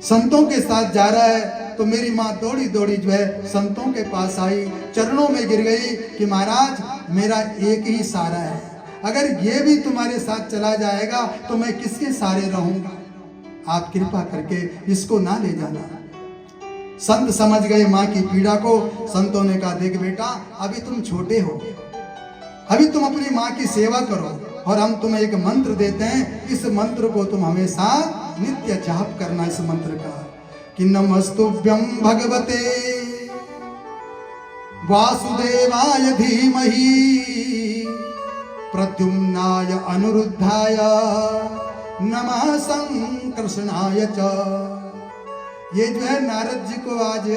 संतों के साथ जा रहा है, तो मेरी माँ दौड़ी दौड़ी जो है संतों के पास आई, चरणों में गिर गई कि महाराज मेरा एक ही सहारा है, अगर ये भी तुम्हारे साथ चला जाएगा तो मैं किसके सहारे रहूंगा, आप कृपा करके इसको ना ले जाना। संत समझ गए माँ की पीड़ा को। संतों ने कहा, देख बेटा, अभी तुम छोटे हो, अभी तुम अपनी माँ की सेवा करो, और हम तुम्हें एक मंत्र देते हैं, इस मंत्र को तुम हमेशा नित्य जाप करना। इस मंत्र का कि नमस्तुभ्यं भगवते वासुदेवाय धीमहि प्रद्युम्नाय अनिरुद्धाय नमः संकर्षणाय च। ये जो है नारद जी को आज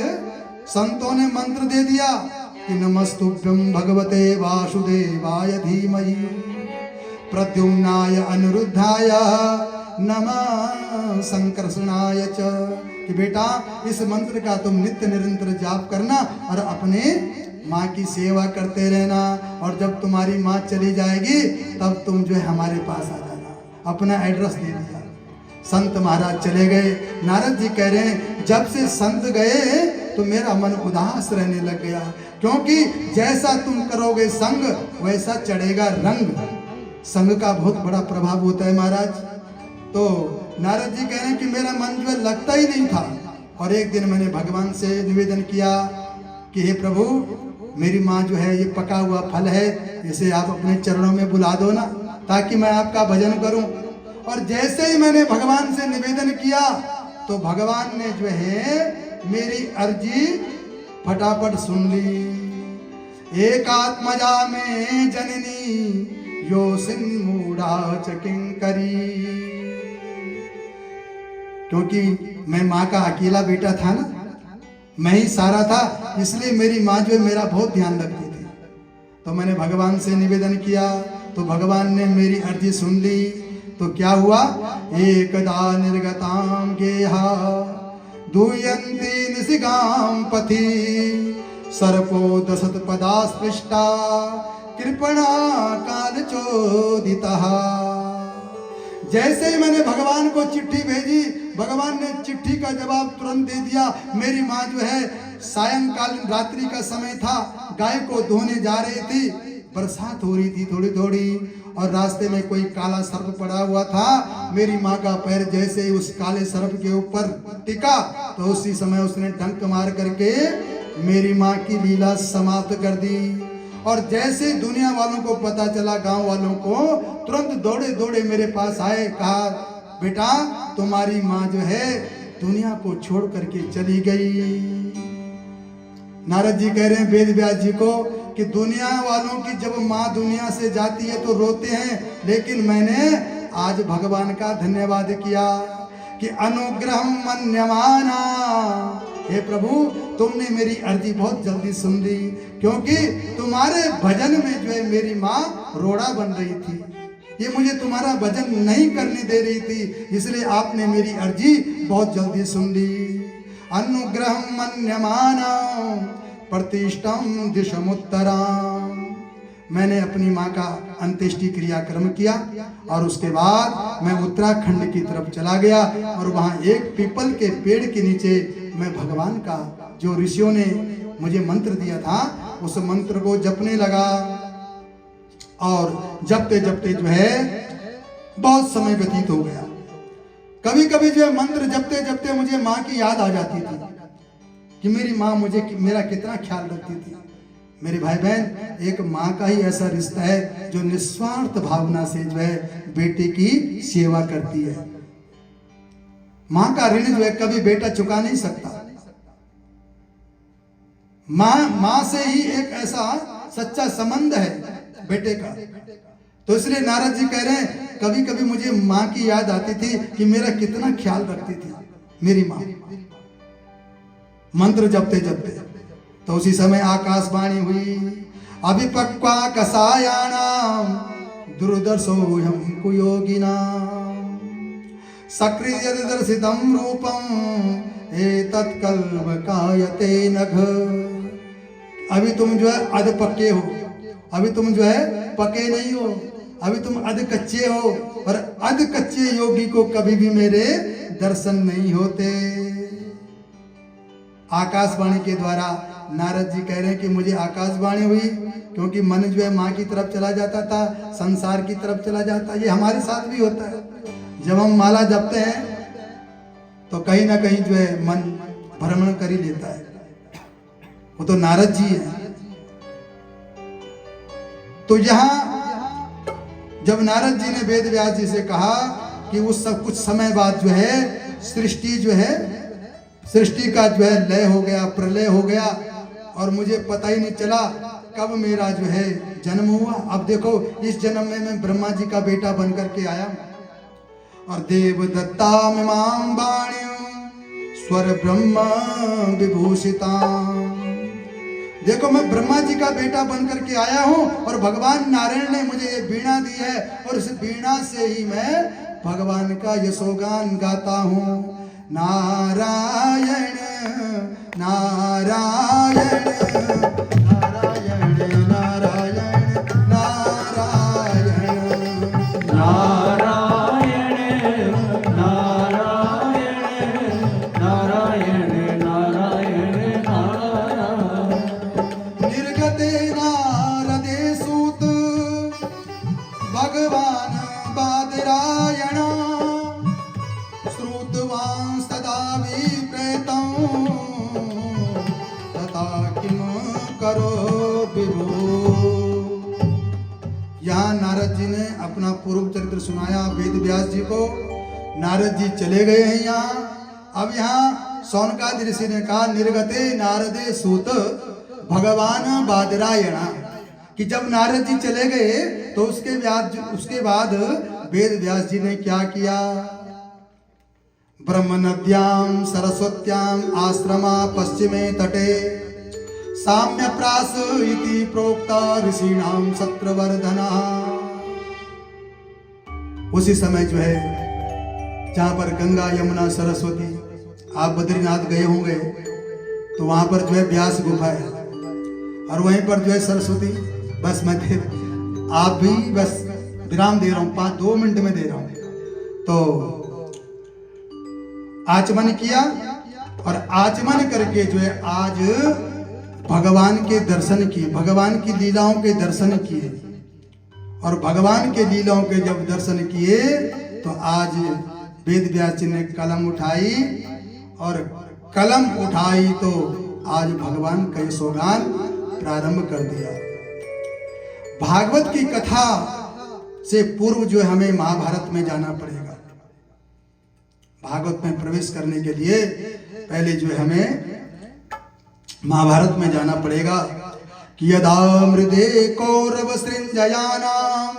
संतों ने मंत्र दे दिया कि नमस्तुभ्यं भगवते वासुदेवाय धीमहि प्रद्युम्नाय अनिरुद्धाय नमः संकर्षणाय च, कि बेटा इस मंत्र का तुम नित्य निरंतर जाप करना और अपने माँ की सेवा करते रहना, और जब तुम्हारी माँ चली जाएगी तब तुम जो है हमारे पास आ जाना। अपना एड्रेस दे दिया। संत महाराज चले गए। नारद जी कह रहे हैं, जब से संत गए तो मेरा मन उदास रहने लग गया, क्योंकि जैसा तुम करोगे संग वैसा चढ़ेगा रंग। संग का बहुत बड़ा प्रभाव होता है महाराज। तो नारद जी कह रहे हैं कि मेरा मन जो है लगता ही नहीं था, और एक दिन मैंने भगवान से निवेदन किया कि हे प्रभु, मेरी माँ जो है ये पका हुआ फल है, इसे आप अपने चरणों में बुला दो ना, ताकि मैं आपका भजन करूं। और जैसे ही मैंने भगवान से निवेदन किया तो भगवान ने जो है मेरी अर्जी फटाफट सुन ली। एकात्मजा में जननी योसिन मूढ़ा चकिंकरी, क्योंकि मैं माँ का अकेला बेटा था ना, मैं ही सारा था, इसलिए मेरी माँ जो है मेरा बहुत ध्यान रखती थी। तो मैंने भगवान से निवेदन किया तो भगवान ने मेरी अर्जी सुन ली। तो क्या हुआ, एकदा निर्गताम गेहा दुयंती निसिगाम पथि सर्पो दशत पदा स्पृष्टा कृपणा काल चोदिता। जैसे ही मैंने भगवान को चिट्ठी भेजी, भगवान ने चिट्ठी का जवाब तुरंत दे दिया। मेरी माँ जो है सायंकालीन रात्रि का समय था, गाय को धोने जा रही थी, बरसात हो रही थी थोड़ी थोड़ी, और रास्ते में कोई काला सर्प पड़ा हुआ था। मेरी माँ का पैर जैसे ही उस काले सर्प के ऊपर टिका तो उसी समय उसने डंक मार करके मेरी माँ की लीला समाप्त कर दी। और जैसे दुनिया वालों को पता चला, गांव वालों को, तुरंत दौड़े दौड़े मेरे पास आए, कहा बेटा तुम्हारी माँ जो है दुनिया को छोड़ करके चली गई। नारद जी कह रहे हैं वेद व्यास जी को कि दुनिया वालों की जब माँ दुनिया से जाती है तो रोते हैं, लेकिन मैंने आज भगवान का धन्यवाद किया कि अनुग्रह मन्यमाना, हे प्रभु तुमने मेरी अर्जी बहुत जल्दी सुन ली, क्योंकि तुम्हारे भजन में जो है मेरी माँ रोड़ा बन रही थी, ये मुझे तुम्हारा भजन नहीं करने दे रही थी, इसलिए आपने मेरी अर्जी बहुत जल्दी सुन ली। अनुग्रह मन्यमाना प्रतिष्ठम दिशमुत्तराम, मैंने अपनी माँ का अंत्येष्टि क्रियाक्रम किया और उसके बाद मैं उत्तराखंड की तरफ चला गया, और वहाँ एक पीपल के पेड़ के नीचे मैं भगवान का जो ऋषियों ने मुझे मंत्र दिया था उस मंत्र को जपने लगा। और जपते जपते जो है बहुत समय व्यतीत हो गया। कभी कभी जो है मंत्र जपते जपते मुझे माँ की याद आ जाती थी कि मेरी माँ मुझे मेरा कितना ख्याल रखती थी। मेरे भाई बहन, एक माँ का ही ऐसा रिश्ता है जो निस्वार्थ भावना से जो है बेटे की सेवा करती है। माँ का ऋण जो है कभी बेटा चुका नहीं सकता। माँ से ही एक ऐसा सच्चा संबंध है बेटे का। तो इसलिए नारद जी कह रहे हैं कभी कभी मुझे माँ की याद आती थी कि मेरा कितना ख्याल रखती थी मेरी माँ, मंत्र जपते जपते। तो उसी समय आकाशवाणी हुई, अभिपक्वा कसायाणाम दुर्दर्शोऽयं कुयोगिनाम सक्रिय दर्शितम रूपम एतत् कल्पकायते नघ। अभी तुम जो है अध पक्के हो अभी तुम जो है पके नहीं हो, अभी तुम अध कच्चे हो, और अध कच्चे योगी को कभी भी मेरे दर्शन नहीं होते। आकाशवाणी के द्वारा नारद जी कह रहे हैं कि मुझे आकाशवाणी हुई, क्योंकि मन जो है माँ की तरफ चला जाता था, संसार की तरफ चला जाता। ये हमारे साथ भी होता है, जब हम माला जपते हैं तो कहीं ना कहीं जो है मन भ्रमण कर ही लेता है। वो तो नारद जी है। तो यहां जब नारद जी ने वेद व्यास जी से कहा कि उस सब कुछ समय बाद जो है सृष्टि का जो है लय हो गया, प्रलय हो गया, और मुझे पता ही नहीं चला कब मेरा जो है जन्म हुआ। अब देखो इस जन्म में मैं ब्रह्मा जी का बेटा बनकर के आया, और देव दत्ता मिमां वाणी स्वर ब्रह्म विभूषिता। देखो मैं ब्रह्मा जी का बेटा बनकर के आया हूं, और भगवान नारायण ने मुझे ये वीणा दी है, और उस वीणा से ही मैं भगवान का यशोगान गाता हूं। नारायण नारायण नारायण नारायण नारायण नारायण नारायण नारायण नारायण नारायण। निर्गते नारदे सूत भगवान बादरायण श्रुतवान् सदा विप्रेतं तथा किम करो विभो। यहाँ नारद जी ने अपना पूर्व चरित्र सुनाया वेद व्यास जी को। नारद जी चले गए हैं यहाँ। अब यहाँ सौनकादि ऋषि ने कहा निर्गते नारदे सूत भगवान बादरायण, कि जब नारद जी चले गए तो उसके बाद वेद व्यास जी ने क्या किया। ब्रह्म नद्यां सरस्वत्यां आश्रमा पश्चिमे तटे साम्य प्रास इति प्रोक्ता ऋषीणां सत्रवर्धना। उसी समय जो है जहां पर गंगा यमुना सरस्वती, आप बद्रीनाथ गए होंगे तो वहां पर जो है व्यास गुफा है, और वहीं पर जो है सरस्वती। बस मैं आप भी बस विराम दे रहा हूं, 2 मिनट में दे रहा हूं। तो आचमन किया, और आचमन करके जो है आज भगवान के दर्शन किए, भगवान की लीलाओं के दर्शन किए। और भगवान के लीलाओं के जब दर्शन किए तो आज वेद व्यास जी ने कलम उठाई, और कलम उठाई तो आज भगवान का यशोगान प्रारंभ कर दिया। भागवत की कथा से पूर्व जो है हमें महाभारत में जाना पड़ेगा। भागवत में प्रवेश करने के लिए पहले जो है हमें महाभारत में जाना पड़ेगा। कि यदा मृदे कौरव सृंजयानां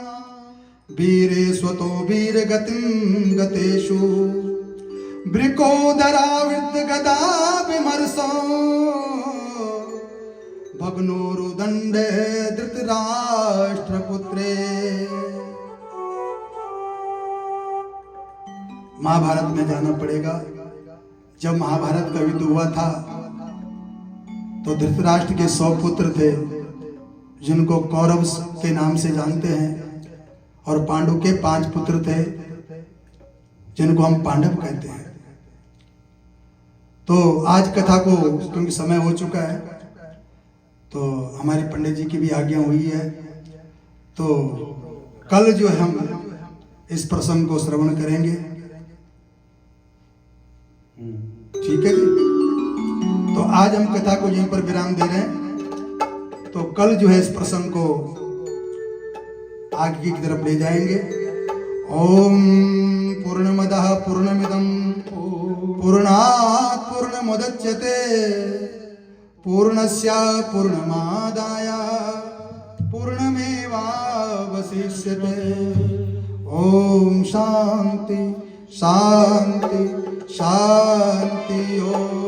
वीरे स्वतो वीर गतिं गतेषु वृकोदरा वृद्ध गदा विमर्शो भग्नोरुदंडे धृतराष्ट्रपुत्रे। महाभारत में जाना पड़ेगा। जब महाभारत का युद्ध हुआ था तो धृतराष्ट्र के 100 पुत्र थे, जिनको कौरव के नाम से जानते हैं, और पांडु के 5 पुत्र थे, जिनको हम पांडव कहते हैं। तो आज कथा को, क्योंकि समय हो चुका है, तो हमारे पंडित जी की भी आज्ञा हुई है, तो कल जो है हम इस प्रसंग को श्रवण करेंगे। ठीक है जी। तो आज हम कथा को यहीं पर विराम दे रहे हैं। तो कल जो है इस प्रसंग को आगे की तरफ ले जाएंगे। ओम पूर्णमदः पूर्णमिदं पूर्णात् पूर्णमुदच्यते पूर्णस्य पूर्णमादाय पूर्णमेवावशिष्यते। ओम शांति शांति शांति। ओम